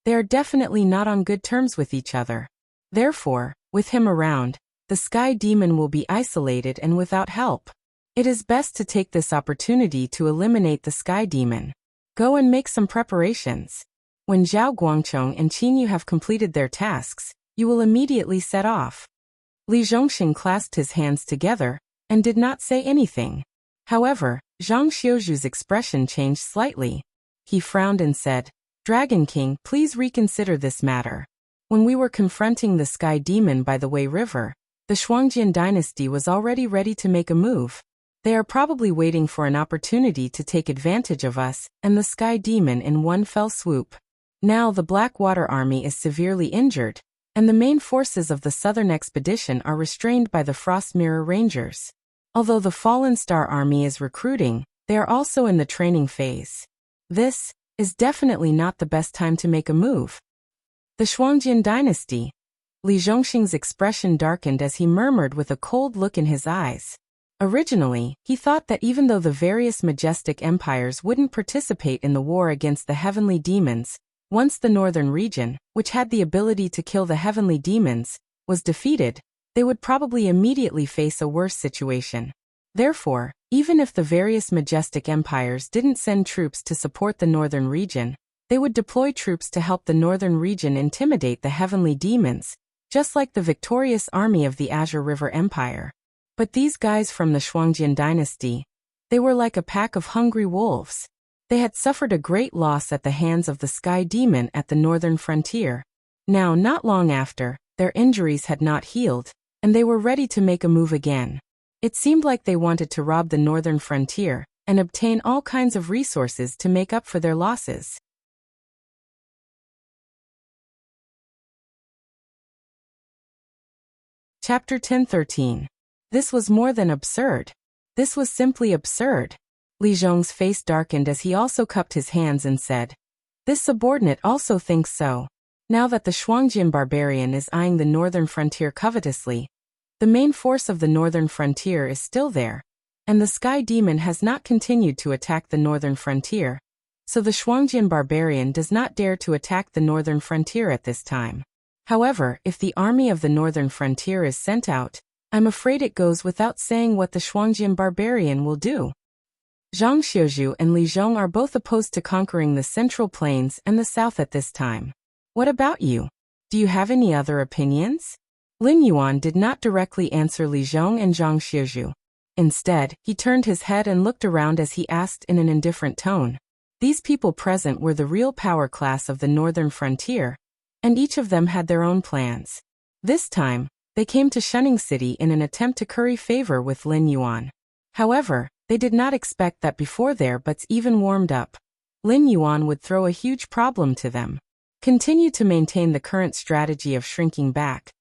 they are definitely not on good terms with each other. Therefore, with him around, the sky demon will be isolated and without help. It is best to take this opportunity to eliminate the sky demon. Go and make some preparations. When Zhao Guangchong and Qin Yu have completed their tasks, you will immediately set off. Li Zhongxing clasped his hands together and did not say anything. However, Zhang Xiuzhu's expression changed slightly. He frowned and said, Dragon King, please reconsider this matter. When we were confronting the Sky Demon by the Wei River, the Shuangjian dynasty was already ready to make a move. They are probably waiting for an opportunity to take advantage of us and the Sky Demon in one fell swoop. Now the Blackwater Army is severely injured, and the main forces of the southern expedition are restrained by the Frost Mirror Rangers. Although the Fallen Star Army is recruiting, they are also in the training phase. This is definitely not the best time to make a move. The Shuangjian dynasty. Li Zhongxing's expression darkened as he murmured with a cold look in his eyes. Originally, he thought that even though the various majestic empires wouldn't participate in the war against the heavenly demons, once the northern region, which had the ability to kill the heavenly demons, was defeated, they would probably immediately face a worse situation. Therefore, even if the various majestic empires didn't send troops to support the northern region, they would deploy troops to help the northern region intimidate the heavenly demons, just like the victorious army of the Azure River Empire. But these guys from the Shuangjian dynasty, they were like a pack of hungry wolves. They had suffered a great loss at the hands of the Sky Demon at the northern frontier. Now, not long after, their injuries had not healed, and they were ready to make a move again. It seemed like they wanted to rob the northern frontier and obtain all kinds of resources to make up for their losses. Chapter 10:13. This was more than absurd. This was simply absurd. Li Zhong's face darkened as he also cupped his hands and said, This subordinate also thinks so. Now that the Shuangjian barbarian is eyeing the northern frontier covetously, the main force of the northern frontier is still there, and the Sky Demon has not continued to attack the northern frontier, so the Shuangjian barbarian does not dare to attack the northern frontier at this time. However, if the army of the northern frontier is sent out, I'm afraid it goes without saying what the Shuangjian barbarian will do. Zhang Xiuzhu and Li Zhong are both opposed to conquering the central plains and the south at this time. What about you? Do you have any other opinions? Lin Yuan did not directly answer Li Zhong and Zhang Xiuzhu. Instead, he turned his head and looked around as he asked in an indifferent tone. These people present were the real power class of the northern frontier, and each of them had their own plans. This time, they came to Shunning City in an attempt to curry favor with Lin Yuan. However, they did not expect that before their butts even warmed up, Lin Yuan would throw a huge problem to them. Continue to maintain the current strategy of shrinking back,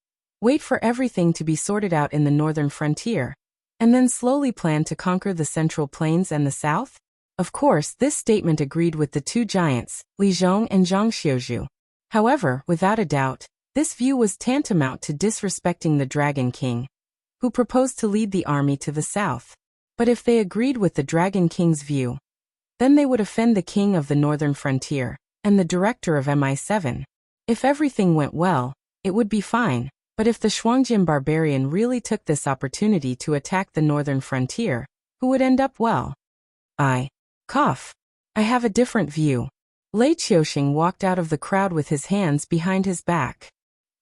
wait for everything to be sorted out in the northern frontier, and then slowly plan to conquer the central plains and the south? Of course, this statement agreed with the two giants, Li Zhong and Zhang Xiuzhu. However, without a doubt, this view was tantamount to disrespecting the Dragon King, who proposed to lead the army to the south. But if they agreed with the Dragon King's view, then they would offend the king of the northern frontier and the director of MI7. If everything went well, it would be fine, but if the Shuangjian barbarian really took this opportunity to attack the northern frontier, who would end up well? I have a different view. Lei Qiuxing walked out of the crowd with his hands behind his back.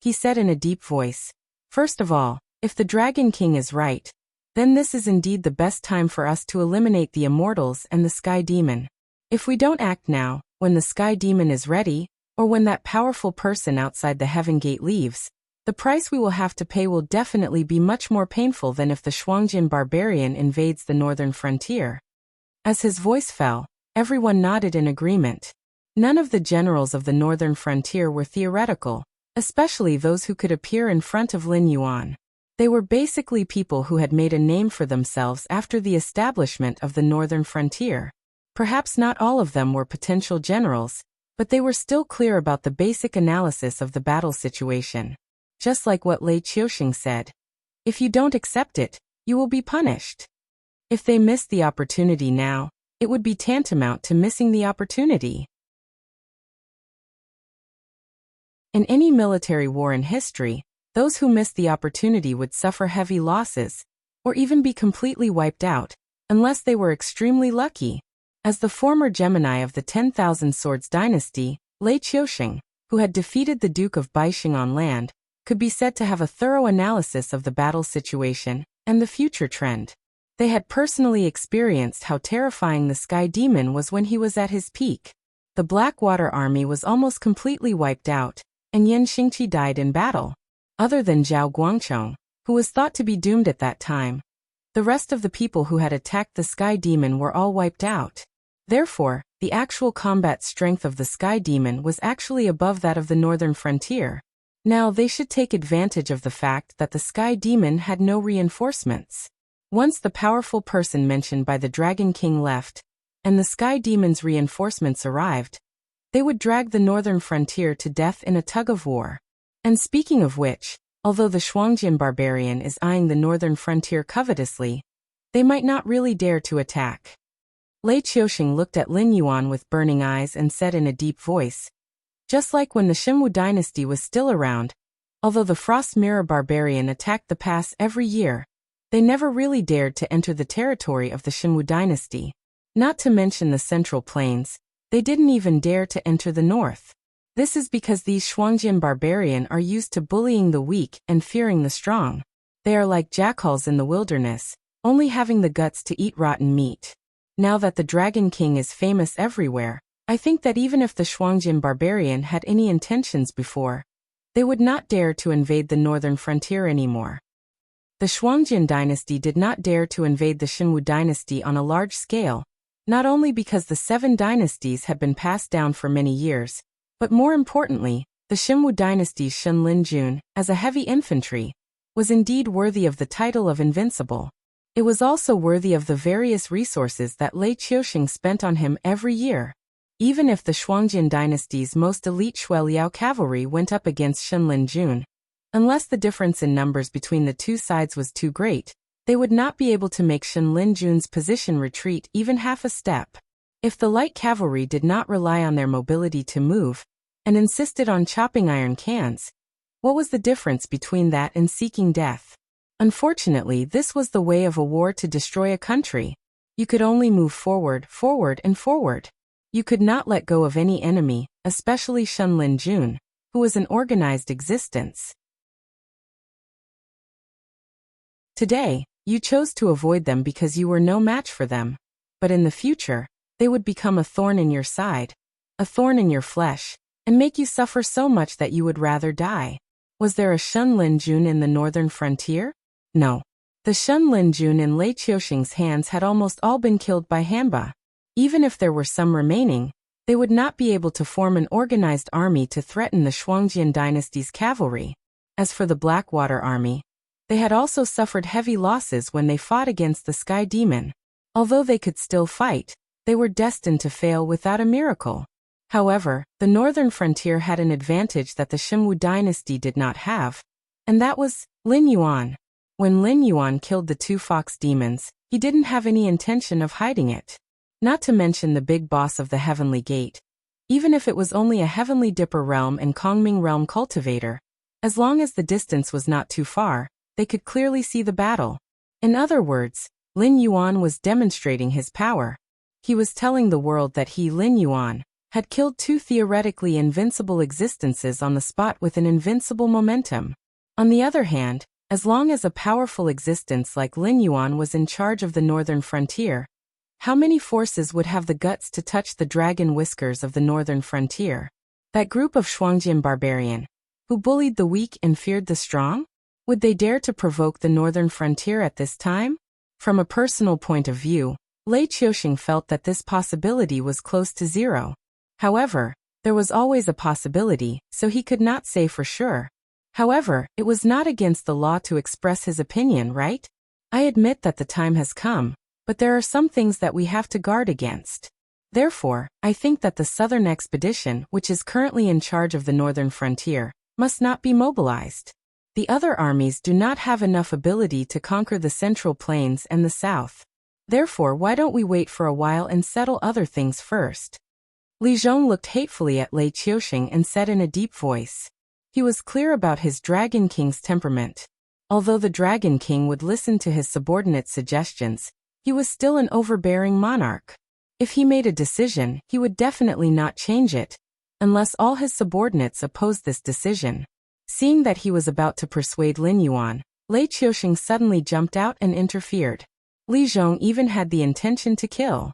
He said in a deep voice, First of all, if the Dragon King is right, then this is indeed the best time for us to eliminate the Immortals and the Sky Demon. If we don't act now, when the Sky Demon is ready, or when that powerful person outside the Heaven Gate leaves, the price we will have to pay will definitely be much more painful than if the Shuangjian barbarian invades the northern frontier. As his voice fell, everyone nodded in agreement. None of the generals of the northern frontier were theoretical, especially those who could appear in front of Lin Yuan. They were basically people who had made a name for themselves after the establishment of the northern frontier. Perhaps not all of them were potential generals, but they were still clear about the basic analysis of the battle situation. Just like what Lei Qiuxing said, if you don't accept it, you will be punished. If they missed the opportunity now, it would be tantamount to missing the opportunity. In any military war in history, those who missed the opportunity would suffer heavy losses, or even be completely wiped out, unless they were extremely lucky. As the former Gemini of the 10,000 Swords dynasty, Lei Qiusheng, who had defeated the Duke of Baixing on land, could be said to have a thorough analysis of the battle situation and the future trend. They had personally experienced how terrifying the Sky Demon was when he was at his peak. The Blackwater army was almost completely wiped out, and Yan Xingqi died in battle. Other than Zhao Guangchong, who was thought to be doomed at that time, the rest of the people who had attacked the Sky Demon were all wiped out. Therefore, the actual combat strength of the Sky Demon was actually above that of the northern frontier. Now they should take advantage of the fact that the Sky Demon had no reinforcements. Once the powerful person mentioned by the Dragon King left, and the Sky Demon's reinforcements arrived, they would drag the northern frontier to death in a tug-of-war. And speaking of which, although the Shuangjin barbarian is eyeing the northern frontier covetously, they might not really dare to attack. Lei Qiusheng looked at Lin Yuan with burning eyes and said in a deep voice, just like when the Xinwu dynasty was still around, although the Frost Mirror barbarian attacked the pass every year, they never really dared to enter the territory of the Xinwu dynasty. Not to mention the Central Plains, they didn't even dare to enter the north. This is because these Shuangjin barbarian are used to bullying the weak and fearing the strong. They are like jackals in the wilderness, only having the guts to eat rotten meat. Now that the Dragon King is famous everywhere, I think that even if the Shuangjin barbarian had any intentions before, they would not dare to invade the northern frontier anymore. The Shuangjin dynasty did not dare to invade the Xinwu dynasty on a large scale, not only because the 7 dynasties had been passed down for many years, but more importantly, the Xinwu dynasty's Shen Linjun, as a heavy infantry, was indeed worthy of the title of invincible. It was also worthy of the various resources that Lei Qiusheng spent on him every year. Even if the Shuangjin dynasty's most elite Shui Liao cavalry went up against Shen Linjun, unless the difference in numbers between the two sides was too great, they would not be able to make Shen Linjun's position retreat even half a step. If the light cavalry did not rely on their mobility to move, and insisted on chopping iron cans, what was the difference between that and seeking death? Unfortunately, this was the way of a war to destroy a country. You could only move forward, forward, and forward. You could not let go of any enemy, especially Shen Linjun, who was an organized existence. Today, you chose to avoid them because you were no match for them. But in the future, they would become a thorn in your side, a thorn in your flesh, and make you suffer so much that you would rather die. Was there a Shen Linjun in the northern frontier? No. The Shen Linjun in Lei Qiusheng's hands had almost all been killed by Hanba. Even if there were some remaining, they would not be able to form an organized army to threaten the Shuangjin dynasty's cavalry. As for the Blackwater army, they had also suffered heavy losses when they fought against the Sky Demon. Although they could still fight, they were destined to fail without a miracle. However, the northern frontier had an advantage that the Xinwu dynasty did not have, and that was Lin Yuan. When Lin Yuan killed the 2 fox demons, he didn't have any intention of hiding it. Not to mention the big boss of the Heavenly Gate. Even if it was only a Heavenly Dipper realm and Kongming realm cultivator, as long as the distance was not too far, they could clearly see the battle. In other words, Lin Yuan was demonstrating his power. He was telling the world that he, Lin Yuan, had killed 2 theoretically invincible existences on the spot with an invincible momentum. On the other hand, as long as a powerful existence like Lin Yuan was in charge of the northern frontier, how many forces would have the guts to touch the dragon whiskers of the northern frontier? That group of Shuangjin barbarian, who bullied the weak and feared the strong? Would they dare to provoke the northern frontier at this time? From a personal point of view, Lei Qiusheng felt that this possibility was close to zero. However, there was always a possibility, so he could not say for sure. However, it was not against the law to express his opinion, right? I admit that the time has come, but there are some things that we have to guard against. Therefore, I think that the southern expedition, which is currently in charge of the northern frontier, must not be mobilized. The other armies do not have enough ability to conquer the Central Plains and the south. Therefore, why don't we wait for a while and settle other things first? Li Zhong looked hatefully at Lei Qiusheng and said in a deep voice. He was clear about his Dragon King's temperament. Although the Dragon King would listen to his subordinates' suggestions, he was still an overbearing monarch. If he made a decision, he would definitely not change it, unless all his subordinates opposed this decision. Seeing that he was about to persuade Lin Yuan, Lei Qiusheng suddenly jumped out and interfered. Li Zhong even had the intention to kill.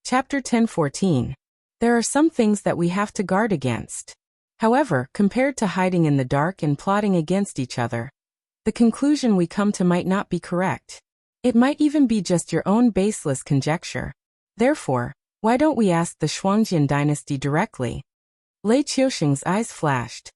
Chapter 10:14. There are some things that we have to guard against. However, compared to hiding in the dark and plotting against each other, the conclusion we come to might not be correct. It might even be just your own baseless conjecture. Therefore, why don't we ask the Shuangjian dynasty directly? Lei Qiusheng's eyes flashed.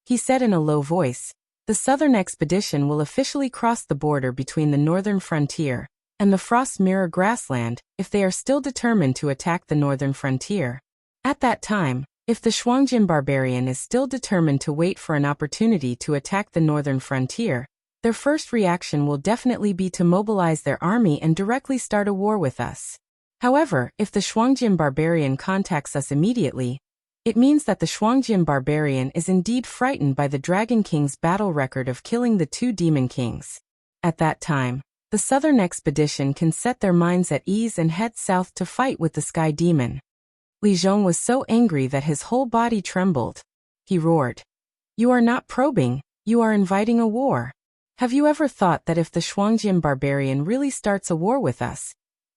He said in a low voice, the southern expedition will officially cross the border between the northern frontier and the Frost Mirror grassland if they are still determined to attack the northern frontier. At that time, if the Shuangjian barbarian is still determined to wait for an opportunity to attack the northern frontier, their first reaction will definitely be to mobilize their army and directly start a war with us. However, if the Shuangjian barbarian contacts us immediately, it means that the Shuangjian barbarian is indeed frightened by the Dragon King's battle record of killing the 2 demon kings. At that time, the southern expedition can set their minds at ease and head south to fight with the Sky Demon. Li Zhong was so angry that his whole body trembled. He roared, "You are not probing, you are inviting a war. Have you ever thought that if the Shuangjian barbarian really starts a war with us,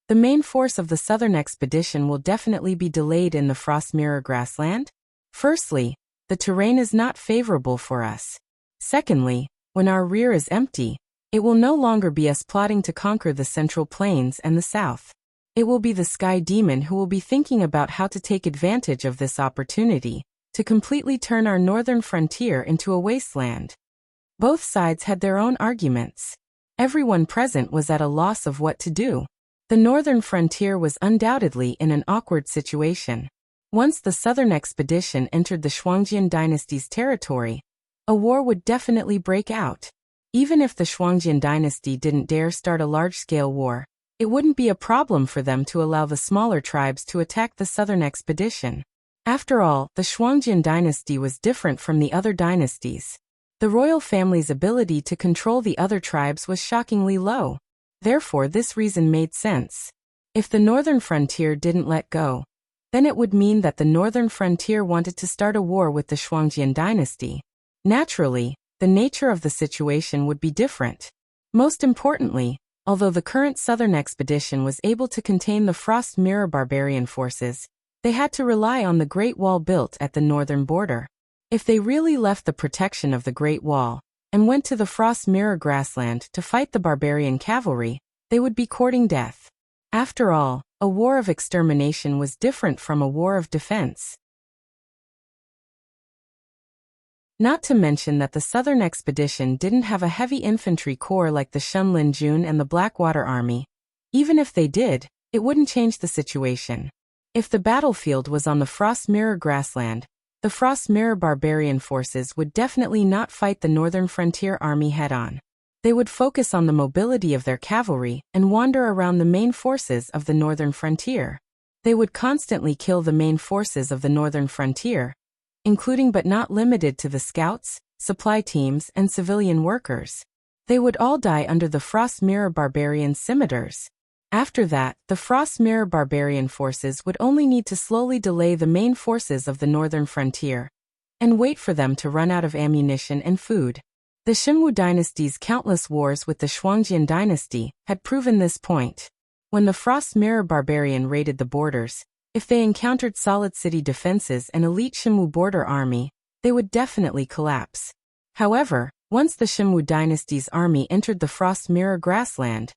the main force of the southern expedition will definitely be delayed in the Frost Mirror grassland? Firstly, the terrain is not favorable for us. Secondly, when our rear is empty, it will no longer be us plotting to conquer the central plains and the south. It will be the Sky Demon who will be thinking about how to take advantage of this opportunity to completely turn our northern frontier into a wasteland." Both sides had their own arguments. Everyone present was at a loss of what to do. The northern frontier was undoubtedly in an awkward situation. Once the southern expedition entered the Shuangjian dynasty's territory, a war would definitely break out. Even if the Shuangjian dynasty didn't dare start a large-scale war, it wouldn't be a problem for them to allow the smaller tribes to attack the southern expedition. After all, the Shuangjian dynasty was different from the other dynasties. The royal family's ability to control the other tribes was shockingly low. Therefore, this reason made sense. If the northern frontier didn't let go, then it would mean that the northern frontier wanted to start a war with the Shuangjian dynasty. Naturally, the nature of the situation would be different. Most importantly, although the current southern expedition was able to contain the Frost Mirror barbarian forces, they had to rely on the Great Wall built at the northern border. If they really left the protection of the Great Wall and went to the Frost Mirror grassland to fight the barbarian cavalry, they would be courting death. After all, a war of extermination was different from a war of defense. Not to mention that the southern expedition didn't have a heavy infantry corps like the Shunlin Jun and the Blackwater Army. Even if they did, it wouldn't change the situation. If the battlefield was on the Frost Mirror grassland, the Frost Mirror barbarian forces would definitely not fight the northern frontier army head-on. They would focus on the mobility of their cavalry and wander around the main forces of the northern frontier. They would constantly kill the main forces of the northern frontier, including but not limited to the scouts, supply teams, and civilian workers. They would all die under the Frost Mirror barbarian scimitars. After that, the Frost Mirror barbarian forces would only need to slowly delay the main forces of the northern frontier and wait for them to run out of ammunition and food. The Xinwu dynasty's countless wars with the Shuangjian dynasty had proven this point. When the Frost Mirror barbarian raided the borders, if they encountered solid city defenses and elite Xinwu border army, they would definitely collapse. However, once the Xinwu dynasty's army entered the Frost Mirror grassland,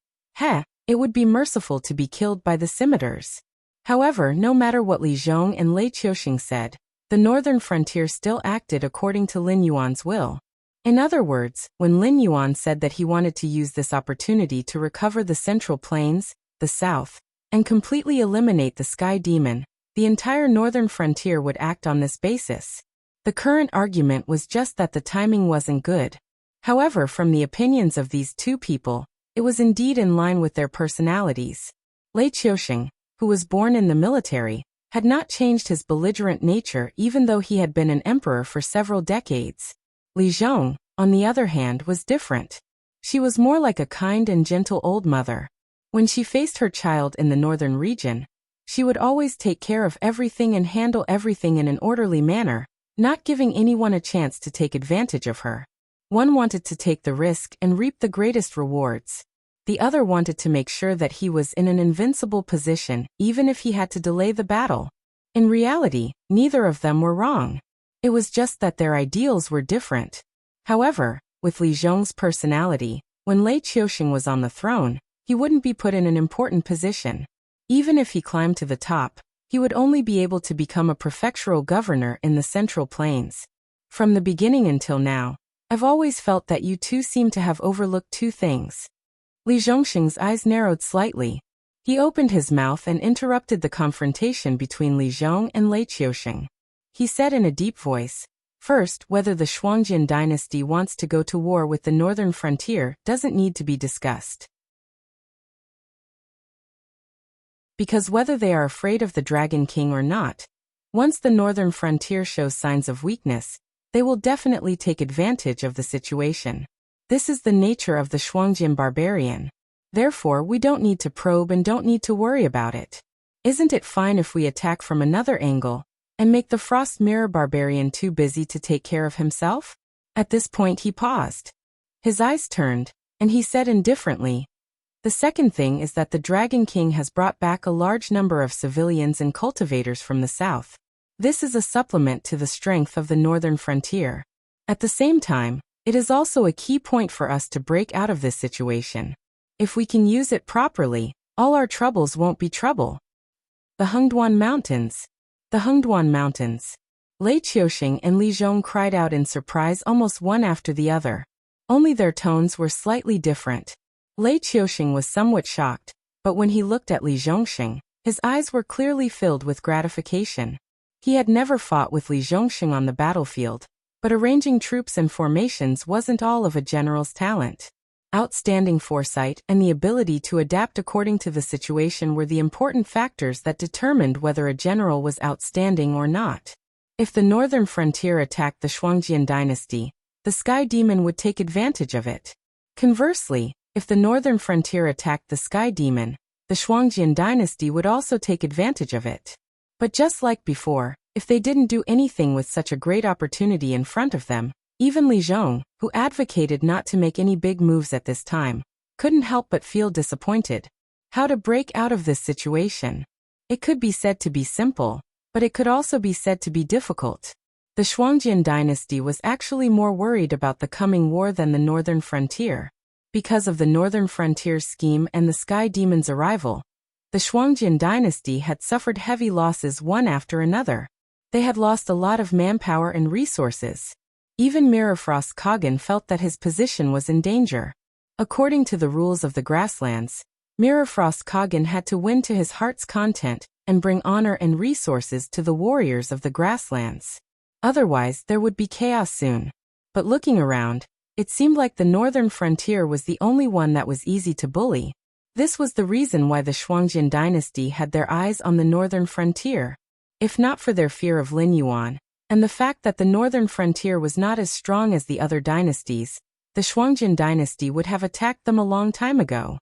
it would be merciful to be killed by the scimitars. However, no matter what Li Zhong and Lei Qiusheng said, the northern frontier still acted according to Lin Yuan's will. In other words, when Lin Yuan said that he wanted to use this opportunity to recover the central plains, the south, and completely eliminate the Sky Demon, the entire northern frontier would act on this basis. The current argument was just that the timing wasn't good. However, from the opinions of these two people, it was indeed in line with their personalities. Lei Qiusheng, who was born in the military, had not changed his belligerent nature even though he had been an emperor for several decades. Li Zhong, on the other hand, was different. She was more like a kind and gentle old mother. When she faced her child in the northern region, she would always take care of everything and handle everything in an orderly manner, not giving anyone a chance to take advantage of her. One wanted to take the risk and reap the greatest rewards. The other wanted to make sure that he was in an invincible position, even if he had to delay the battle. In reality, neither of them were wrong. It was just that their ideals were different. However, with Li Zhong's personality, when Lei Qiuxing was on the throne, he wouldn't be put in an important position. Even if he climbed to the top, he would only be able to become a prefectural governor in the Central Plains. From the beginning until now, I've always felt that you two seem to have overlooked two things. Li Zhongxing's eyes narrowed slightly. He opened his mouth and interrupted the confrontation between Li Zhong and Lei Qiuxing. He said in a deep voice, "First, whether the Shuangjin dynasty wants to go to war with the northern frontier doesn't need to be discussed. Because whether they are afraid of the Dragon King or not, once the northern frontier shows signs of weakness, they will definitely take advantage of the situation. This is the nature of the Shuangjin barbarian. Therefore, we don't need to probe and don't need to worry about it. Isn't it fine if we attack from another angle and make the Frost Mirror barbarian too busy to take care of himself?" At this point he paused. His eyes turned, and he said indifferently, "The second thing is that the Dragon King has brought back a large number of civilians and cultivators from the south. This is a supplement to the strength of the northern frontier. At the same time, it is also a key point for us to break out of this situation. If we can use it properly, all our troubles won't be trouble." The Hengduan Mountains. The Hengduan Mountains. Lei Qiuxing and Li Zhong cried out in surprise almost one after the other. Only their tones were slightly different. Lei Qiuxing was somewhat shocked, but when he looked at Li Zhongxing, his eyes were clearly filled with gratification. He had never fought with Li Zhongxing on the battlefield, but arranging troops and formations wasn't all of a general's talent. Outstanding foresight and the ability to adapt according to the situation were the important factors that determined whether a general was outstanding or not. If the northern frontier attacked the Shuangjin dynasty, the Sky Demon would take advantage of it. Conversely, if the northern frontier attacked the Sky Demon, the Shuangjin dynasty would also take advantage of it. But just like before, if they didn't do anything with such a great opportunity in front of them, even Li Zhong, who advocated not to make any big moves at this time, couldn't help but feel disappointed. How to break out of this situation? It could be said to be simple, but it could also be said to be difficult. The Shuangjin dynasty was actually more worried about the coming war than the northern frontier. Because of the northern frontier's scheme and the Sky Demon's arrival, the Shuangjin dynasty had suffered heavy losses one after another. They had lost a lot of manpower and resources. Even Mirrorfrost Kagan felt that his position was in danger. According to the rules of the grasslands, Mirrorfrost Kagan had to win to his heart's content and bring honor and resources to the warriors of the grasslands. Otherwise, there would be chaos soon. But looking around, it seemed like the northern frontier was the only one that was easy to bully. This was the reason why the Shuangjin dynasty had their eyes on the northern frontier. If not for their fear of Lin Yuan, and the fact that the northern frontier was not as strong as the other dynasties, the Shuangjin dynasty would have attacked them a long time ago.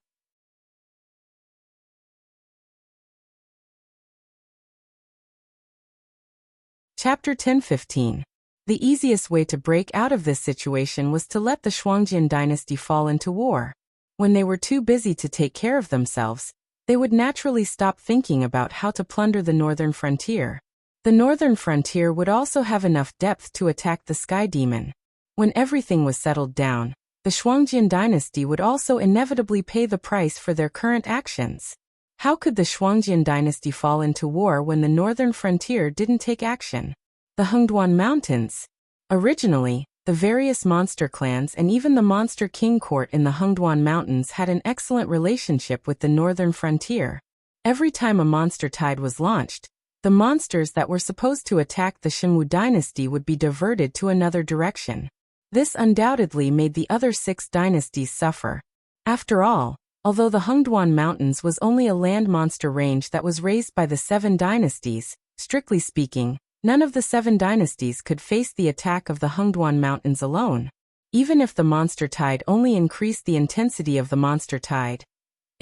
Chapter 10-15. The easiest way to break out of this situation was to let the Shuangjin dynasty fall into war. When they were too busy to take care of themselves, they would naturally stop thinking about how to plunder the northern frontier. The northern frontier would also have enough depth to attack the Sky Demon. When everything was settled down, the Shuangjin dynasty would also inevitably pay the price for their current actions. How could the Shuangjin dynasty fall into war when the northern frontier didn't take action? The Hengduan Mountains. Originally, the various monster clans and even the Monster King court in the Hengduan Mountains had an excellent relationship with the northern frontier. Every time a monster tide was launched, the monsters that were supposed to attack the Xinwu dynasty would be diverted to another direction. This undoubtedly made the other 6 dynasties suffer. After all, although the Hengduan Mountains was only a land monster range that was raised by the 7 dynasties, strictly speaking, none of the 7 dynasties could face the attack of the Hengduan Mountains alone. Even if the monster tide only increased the intensity of the monster tide,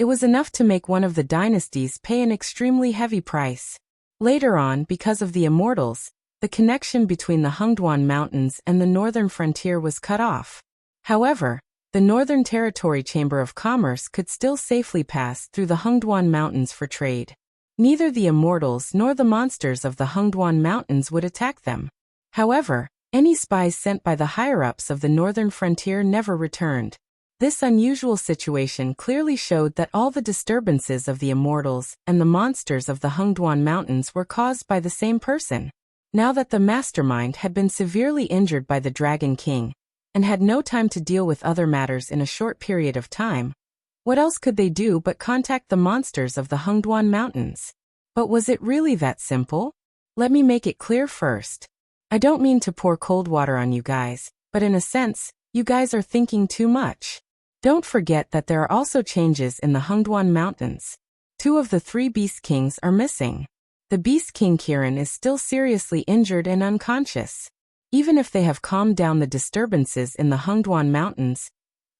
It was enough to make one of the dynasties pay an extremely heavy price. Later on, because of the immortals, the connection between the Hengduan Mountains and the northern frontier was cut off. However, the Northern Territory Chamber of Commerce could still safely pass through the Hengduan Mountains for trade. Neither the immortals nor the monsters of the Hengduan Mountains would attack them. However, any spies sent by the higher-ups of the northern frontier never returned. This unusual situation clearly showed that all the disturbances of the immortals and the monsters of the Hengduan Mountains were caused by the same person. Now that the mastermind had been severely injured by the Dragon King, and had no time to deal with other matters in a short period of time, what else could they do but contact the monsters of the Hengduan Mountains? But was it really that simple? Let me make it clear first. I don't mean to pour cold water on you guys, but in a sense, you guys are thinking too much. Don't forget that there are also changes in the Hengduan Mountains. 2 of the 3 Beast Kings are missing. The Beast King Kirin is still seriously injured and unconscious. Even if they have calmed down the disturbances in the Hengduan Mountains,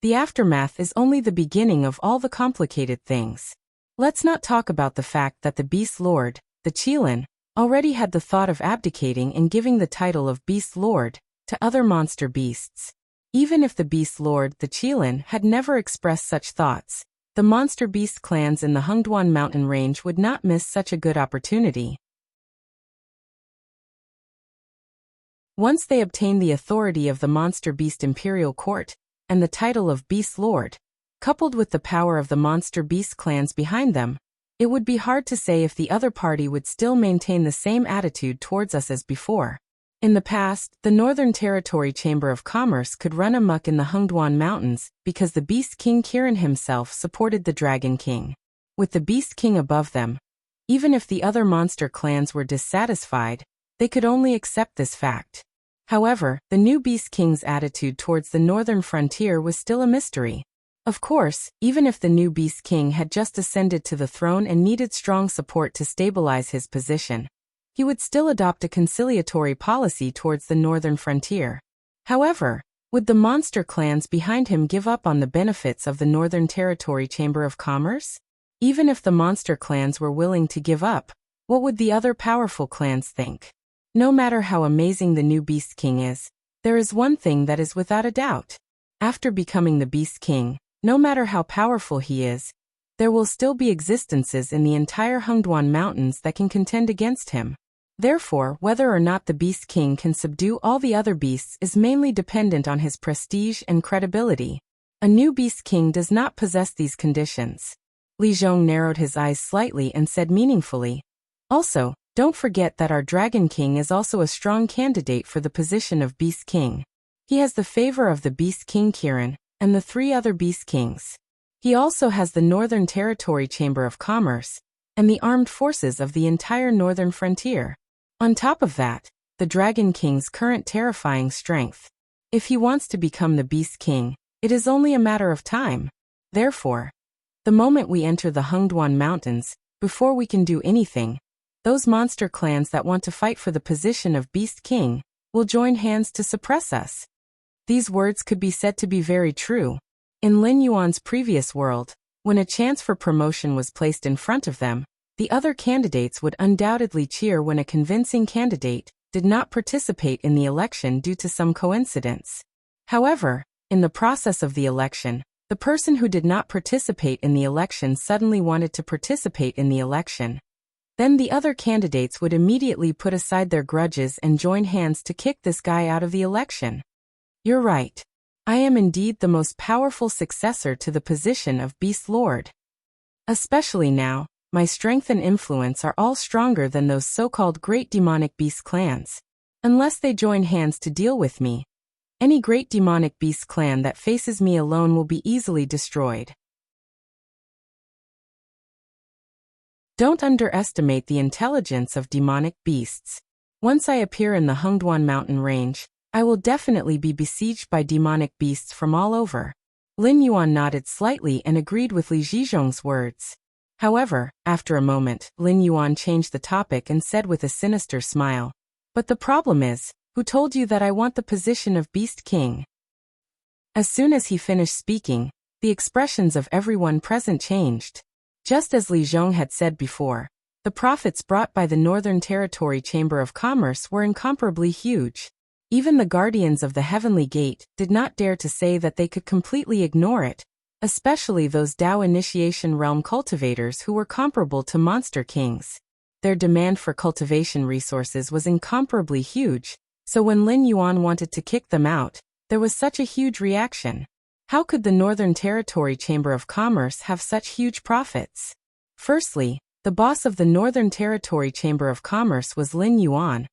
the aftermath is only the beginning of all the complicated things. Let's not talk about the fact that the Beast Lord, the Qilin, already had the thought of abdicating and giving the title of Beast Lord to other monster beasts. Even if the Beast Lord, the Qilin, had never expressed such thoughts, the monster beast clans in the Hengduan mountain range would not miss such a good opportunity. Once they obtained the authority of the Monster Beast Imperial Court, and the title of Beast Lord, coupled with the power of the Monster Beast clans behind them, it would be hard to say if the other party would still maintain the same attitude towards us as before. In the past, the Northern Territory Chamber of Commerce could run amok in the Hengduan Mountains because the Beast King Kirin himself supported the Dragon King. With the Beast King above them, even if the other monster clans were dissatisfied, they could only accept this fact. However, the new Beast King's attitude towards the northern frontier was still a mystery. Of course, even if the new Beast King had just ascended to the throne and needed strong support to stabilize his position, he would still adopt a conciliatory policy towards the northern frontier. However, would the monster clans behind him give up on the benefits of the Northern Territory Chamber of Commerce? Even if the monster clans were willing to give up, what would the other powerful clans think? No matter how amazing the new Beast King is, there is one thing that is without a doubt. After becoming the Beast King, no matter how powerful he is, there will still be existences in the entire Hengduan Mountains that can contend against him. Therefore, whether or not the Beast King can subdue all the other beasts is mainly dependent on his prestige and credibility. A new Beast King does not possess these conditions. Li Zhong narrowed his eyes slightly and said meaningfully, "Also, don't forget that our Dragon King is also a strong candidate for the position of Beast King. He has the favor of the Beast King Kirin and the 3 other Beast Kings. He also has the Northern Territory Chamber of Commerce and the armed forces of the entire northern frontier. On top of that, the Dragon King's current terrifying strength. If he wants to become the Beast King, it is only a matter of time. Therefore, the moment we enter the Hengduan Mountains, before we can do anything, those monster clans that want to fight for the position of Beast King will join hands to suppress us." These words could be said to be very true. In Lin Yuan's previous world, when a chance for promotion was placed in front of them, the other candidates would undoubtedly cheer when a convincing candidate did not participate in the election due to some coincidence. However, in the process of the election, the person who did not participate in the election suddenly wanted to participate in the election. Then the other candidates would immediately put aside their grudges and join hands to kick this guy out of the election. You're right. I am indeed the most powerful successor to the position of Beast Lord. Especially now, my strength and influence are all stronger than those so-called great demonic beast clans. Unless they join hands to deal with me, any great demonic beast clan that faces me alone will be easily destroyed. Don't underestimate the intelligence of demonic beasts. Once I appear in the Hengduan mountain range, I will definitely be besieged by demonic beasts from all over. Lin Yuan nodded slightly and agreed with Li Zhizhong's words. However, after a moment, Lin Yuan changed the topic and said with a sinister smile, "But the problem is, who told you that I want the position of Beast King?" As soon as he finished speaking, the expressions of everyone present changed. Just as Li Zhong had said before, the profits brought by the Northern Territory Chamber of Commerce were incomparably huge. Even the guardians of the Heavenly Gate did not dare to say that they could completely ignore it, especially those Dao Initiation Realm cultivators who were comparable to monster kings. Their demand for cultivation resources was incomparably huge, so when Lin Yuan wanted to kick them out, there was such a huge reaction. How could the Northern Territory Chamber of Commerce have such huge profits? Firstly, the boss of the Northern Territory Chamber of Commerce was Lin Yuan,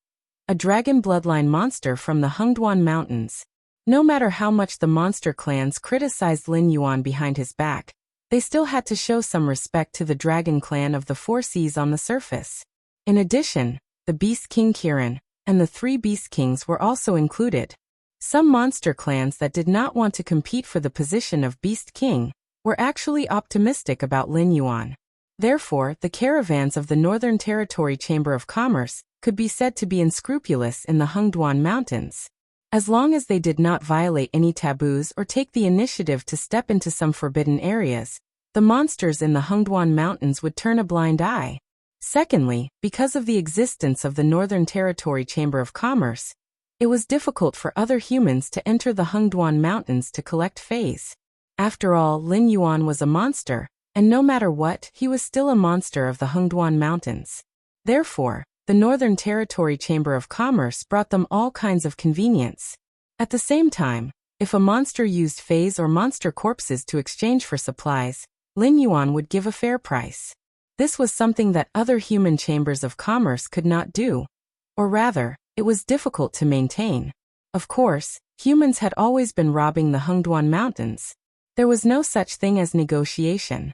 a dragon bloodline monster from the Hengduan Mountains. No matter how much the monster clans criticized Lin Yuan behind his back, they still had to show some respect to the dragon clan of the Four Seas on the surface. In addition, the Beast King Kirin and the three Beast Kings were also included. Some monster clans that did not want to compete for the position of Beast King were actually optimistic about Lin Yuan. Therefore, the caravans of the Northern Territory Chamber of Commerce could be said to be unscrupulous in the Hengduan Mountains. As long as they did not violate any taboos or take the initiative to step into some forbidden areas, the monsters in the Hengduan Mountains would turn a blind eye. Secondly, because of the existence of the Northern Territory Chamber of Commerce, it was difficult for other humans to enter the Hengduan Mountains to collect phase. After all, Lin Yuan was a monster, and no matter what, he was still a monster of the Hengduan Mountains. Therefore, the Northern Territory Chamber of Commerce brought them all kinds of convenience. At the same time, if a monster used phase or monster corpses to exchange for supplies, Lin Yuan would give a fair price. This was something that other human chambers of commerce could not do. Or rather, it was difficult to maintain. Of course, humans had always been robbing the Hengduan Mountains. There was no such thing as negotiation.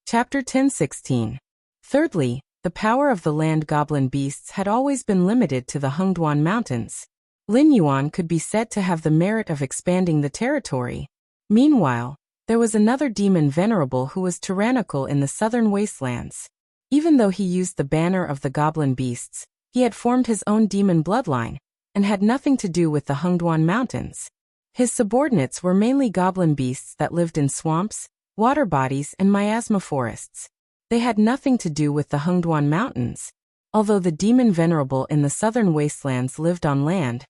Chapter 10:16. Thirdly, the power of the land goblin beasts had always been limited to the Hengduan Mountains. Lin Yuan could be said to have the merit of expanding the territory. Meanwhile, there was another demon venerable who was tyrannical in the southern wastelands. Even though he used the banner of the goblin beasts, he had formed his own demon bloodline, and had nothing to do with the Hengduan Mountains. His subordinates were mainly goblin beasts that lived in swamps, water bodies and miasma forests. They had nothing to do with the Hengduan Mountains. Although the demon venerable in the southern wastelands lived on land,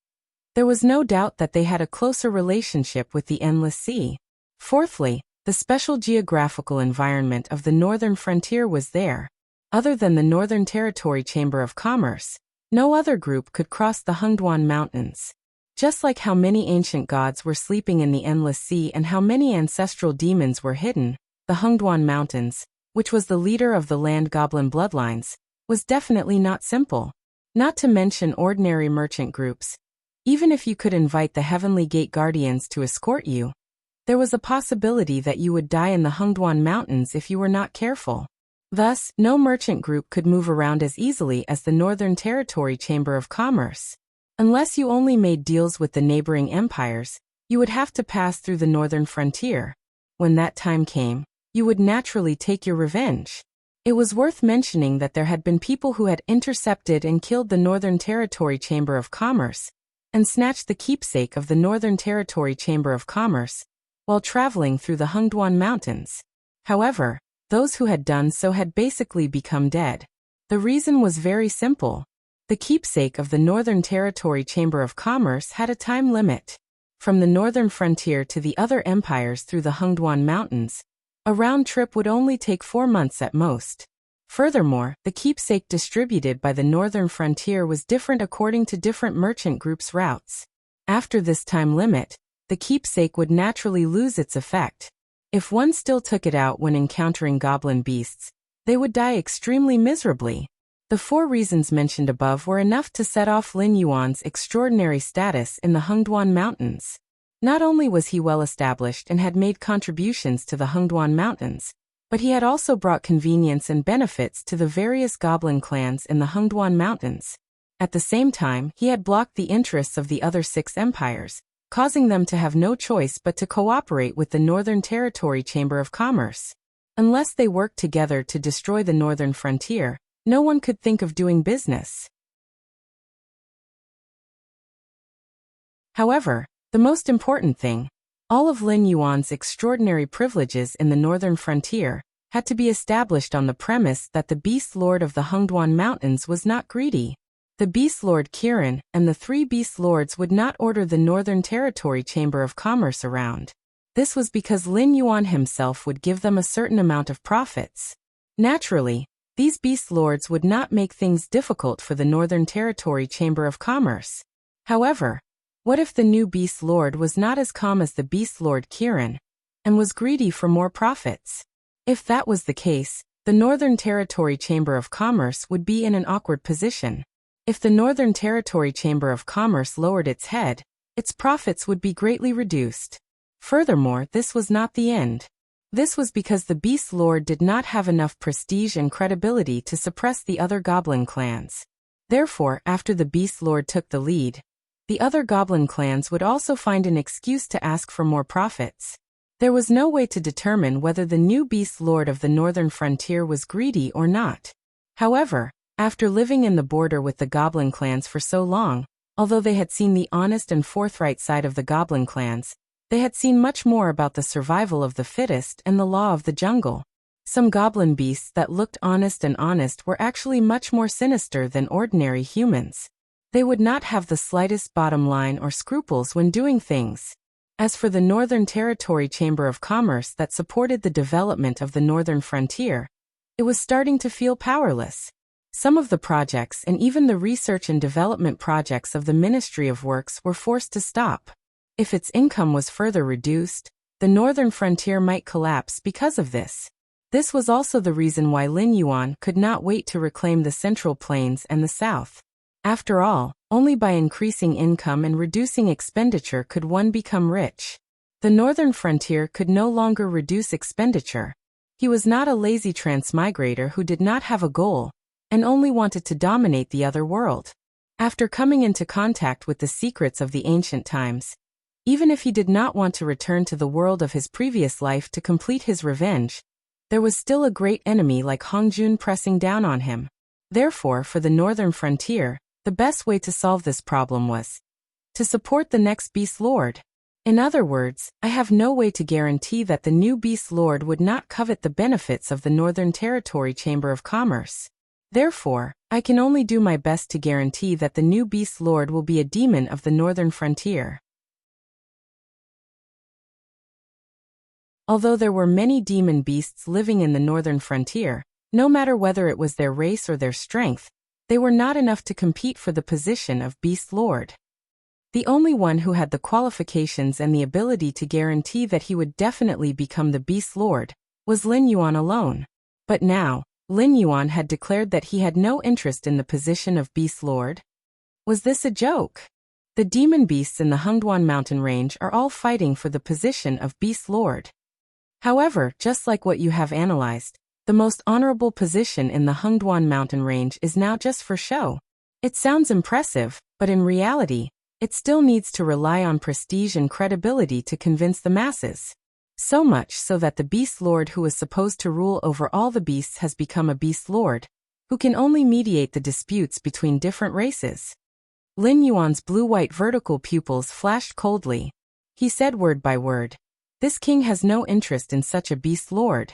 there was no doubt that they had a closer relationship with the endless sea. Fourthly, the special geographical environment of the northern frontier was there. Other than the Northern Territory Chamber of Commerce, no other group could cross the Hengduan Mountains. Just like how many ancient gods were sleeping in the endless sea and how many ancestral demons were hidden, the Hengduan Mountains, which was the leader of the land goblin bloodlines, was definitely not simple. Not to mention ordinary merchant groups. Even if you could invite the Heavenly Gate Guardians to escort you, there was a possibility that you would die in the Hengduan Mountains if you were not careful. Thus, no merchant group could move around as easily as the Northern Territory Chamber of Commerce. Unless you only made deals with the neighboring empires, you would have to pass through the northern frontier. When that time came, you would naturally take your revenge. It was worth mentioning that there had been people who had intercepted and killed the Northern Territory Chamber of Commerce, and snatched the keepsake of the Northern Territory Chamber of Commerce, while traveling through the Hengduan Mountains. However, those who had done so had basically become dead. The reason was very simple. The keepsake of the Northern Territory Chamber of Commerce had a time limit. From the northern frontier to the other empires through the Hengduan Mountains, a round trip would only take 4 months at most. Furthermore, the keepsake distributed by the northern frontier was different according to different merchant groups' routes. After this time limit, the keepsake would naturally lose its effect. If one still took it out when encountering goblin beasts, they would die extremely miserably. The 4 reasons mentioned above were enough to set off Lin Yuan's extraordinary status in the Hengduan Mountains. Not only was he well established and had made contributions to the Hengduan Mountains, but he had also brought convenience and benefits to the various goblin clans in the Hengduan Mountains. At the same time, he had blocked the interests of the other 6 empires, causing them to have no choice but to cooperate with the Northern Territory Chamber of Commerce. Unless they worked together to destroy the northern frontier, no one could think of doing business. However, the most important thing, all of Lin Yuan's extraordinary privileges in the northern frontier had to be established on the premise that the Beast Lord of the Hengduan Mountains was not greedy. The Beast Lord Kirin and the 3 Beast Lords would not order the Northern Territory Chamber of Commerce around. This was because Lin Yuan himself would give them a certain amount of profits. Naturally, these Beast Lords would not make things difficult for the Northern Territory Chamber of Commerce. However, what if the new Beast Lord was not as calm as the Beast Lord Kirin, and was greedy for more profits? If that was the case, the Northern Territory Chamber of Commerce would be in an awkward position. If the Northern Territory Chamber of Commerce lowered its head, its profits would be greatly reduced. Furthermore, this was not the end. This was because the Beast Lord did not have enough prestige and credibility to suppress the other goblin clans. Therefore, after the Beast Lord took the lead, the other goblin clans would also find an excuse to ask for more profits. There was no way to determine whether the new Beast Lord of the northern frontier was greedy or not. However, after living in the border with the goblin clans for so long, although they had seen the honest and forthright side of the goblin clans, they had seen much more about the survival of the fittest and the law of the jungle. Some goblin beasts that looked honest were actually much more sinister than ordinary humans. They would not have the slightest bottom line or scruples when doing things. As for the Northern Territory Chamber of Commerce that supported the development of the northern frontier, it was starting to feel powerless. Some of the projects and even the research and development projects of the Ministry of Works were forced to stop. If its income was further reduced, the northern frontier might collapse because of this. This was also the reason why Lin Yuan could not wait to reclaim the Central Plains and the South. After all, only by increasing income and reducing expenditure could one become rich. The northern frontier could no longer reduce expenditure. He was not a lazy transmigrator who did not have a goal, and only wanted to dominate the other world. After coming into contact with the secrets of the ancient times, even if he did not want to return to the world of his previous life to complete his revenge, there was still a great enemy like Hongjun pressing down on him. Therefore, for the northern frontier, the best way to solve this problem was to support the next Beast Lord. In other words, I have no way to guarantee that the new Beast Lord would not covet the benefits of the Northern Territory Chamber of Commerce. Therefore, I can only do my best to guarantee that the new Beast Lord will be a demon of the northern frontier. Although there were many demon beasts living in the northern frontier, no matter whether it was their race or their strength, they were not enough to compete for the position of Beast Lord. The only one who had the qualifications and the ability to guarantee that he would definitely become the Beast Lord was Lin Yuan alone. But now, Lin Yuan had declared that he had no interest in the position of Beast Lord. Was this a joke? The demon beasts in the Hengduan mountain range are all fighting for the position of Beast Lord. However, just like what you have analyzed, the most honorable position in the Hengduan mountain range is now just for show. It sounds impressive, but in reality, it still needs to rely on prestige and credibility to convince the masses. So much so that the Beast Lord who was supposed to rule over all the beasts has become a Beast Lord, who can only mediate the disputes between different races. Lin Yuan's blue-white vertical pupils flashed coldly. He said word by word, "This king has no interest in such a Beast Lord.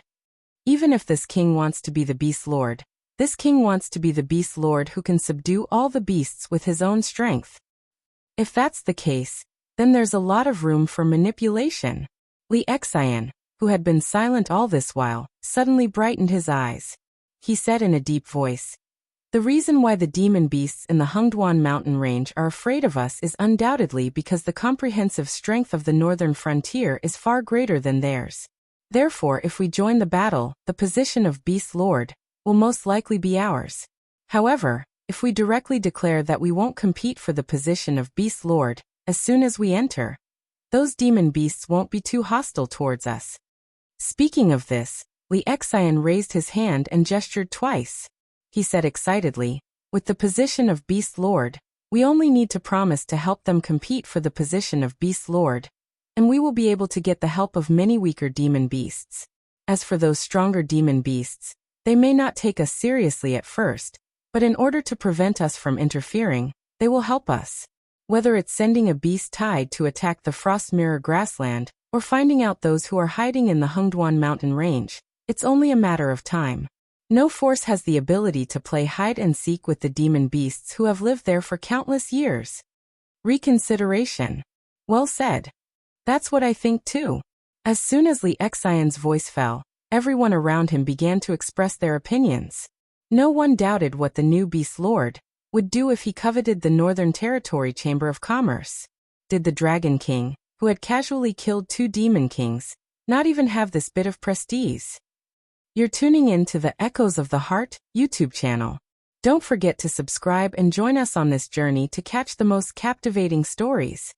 Even if this king wants to be the Beast Lord, this king wants to be the Beast Lord who can subdue all the beasts with his own strength. If that's the case, then there's a lot of room for manipulation." Li Xian, who had been silent all this while, suddenly brightened his eyes. He said in a deep voice, "The reason why the demon beasts in the Hengduan mountain range are afraid of us is undoubtedly because the comprehensive strength of the northern frontier is far greater than theirs. Therefore, if we join the battle, the position of Beast Lord will most likely be ours. However, if we directly declare that we won't compete for the position of Beast Lord as soon as we enter, those demon beasts won't be too hostile towards us." Speaking of this, Li Xian raised his hand and gestured twice. He said excitedly, "With the position of Beast Lord, we only need to promise to help them compete for the position of Beast Lord, and we will be able to get the help of many weaker demon beasts. As for those stronger demon beasts, they may not take us seriously at first, but in order to prevent us from interfering, they will help us. Whether it's sending a beast tide to attack the Frost Mirror grassland, or finding out those who are hiding in the Hungduan mountain range, it's only a matter of time. No force has the ability to play hide and seek with the demon beasts who have lived there for countless years. Reconsideration. Well said. That's what I think too. As soon as Li Xian's voice fell, everyone around him began to express their opinions. No one doubted what the new Beast Lord would do if he coveted the Northern Territory Chamber of Commerce. Did the Dragon King, who had casually killed 2 demon kings, not even have this bit of prestige? You're tuning in to the Echoes of the Heart YouTube channel. Don't forget to subscribe and join us on this journey to catch the most captivating stories.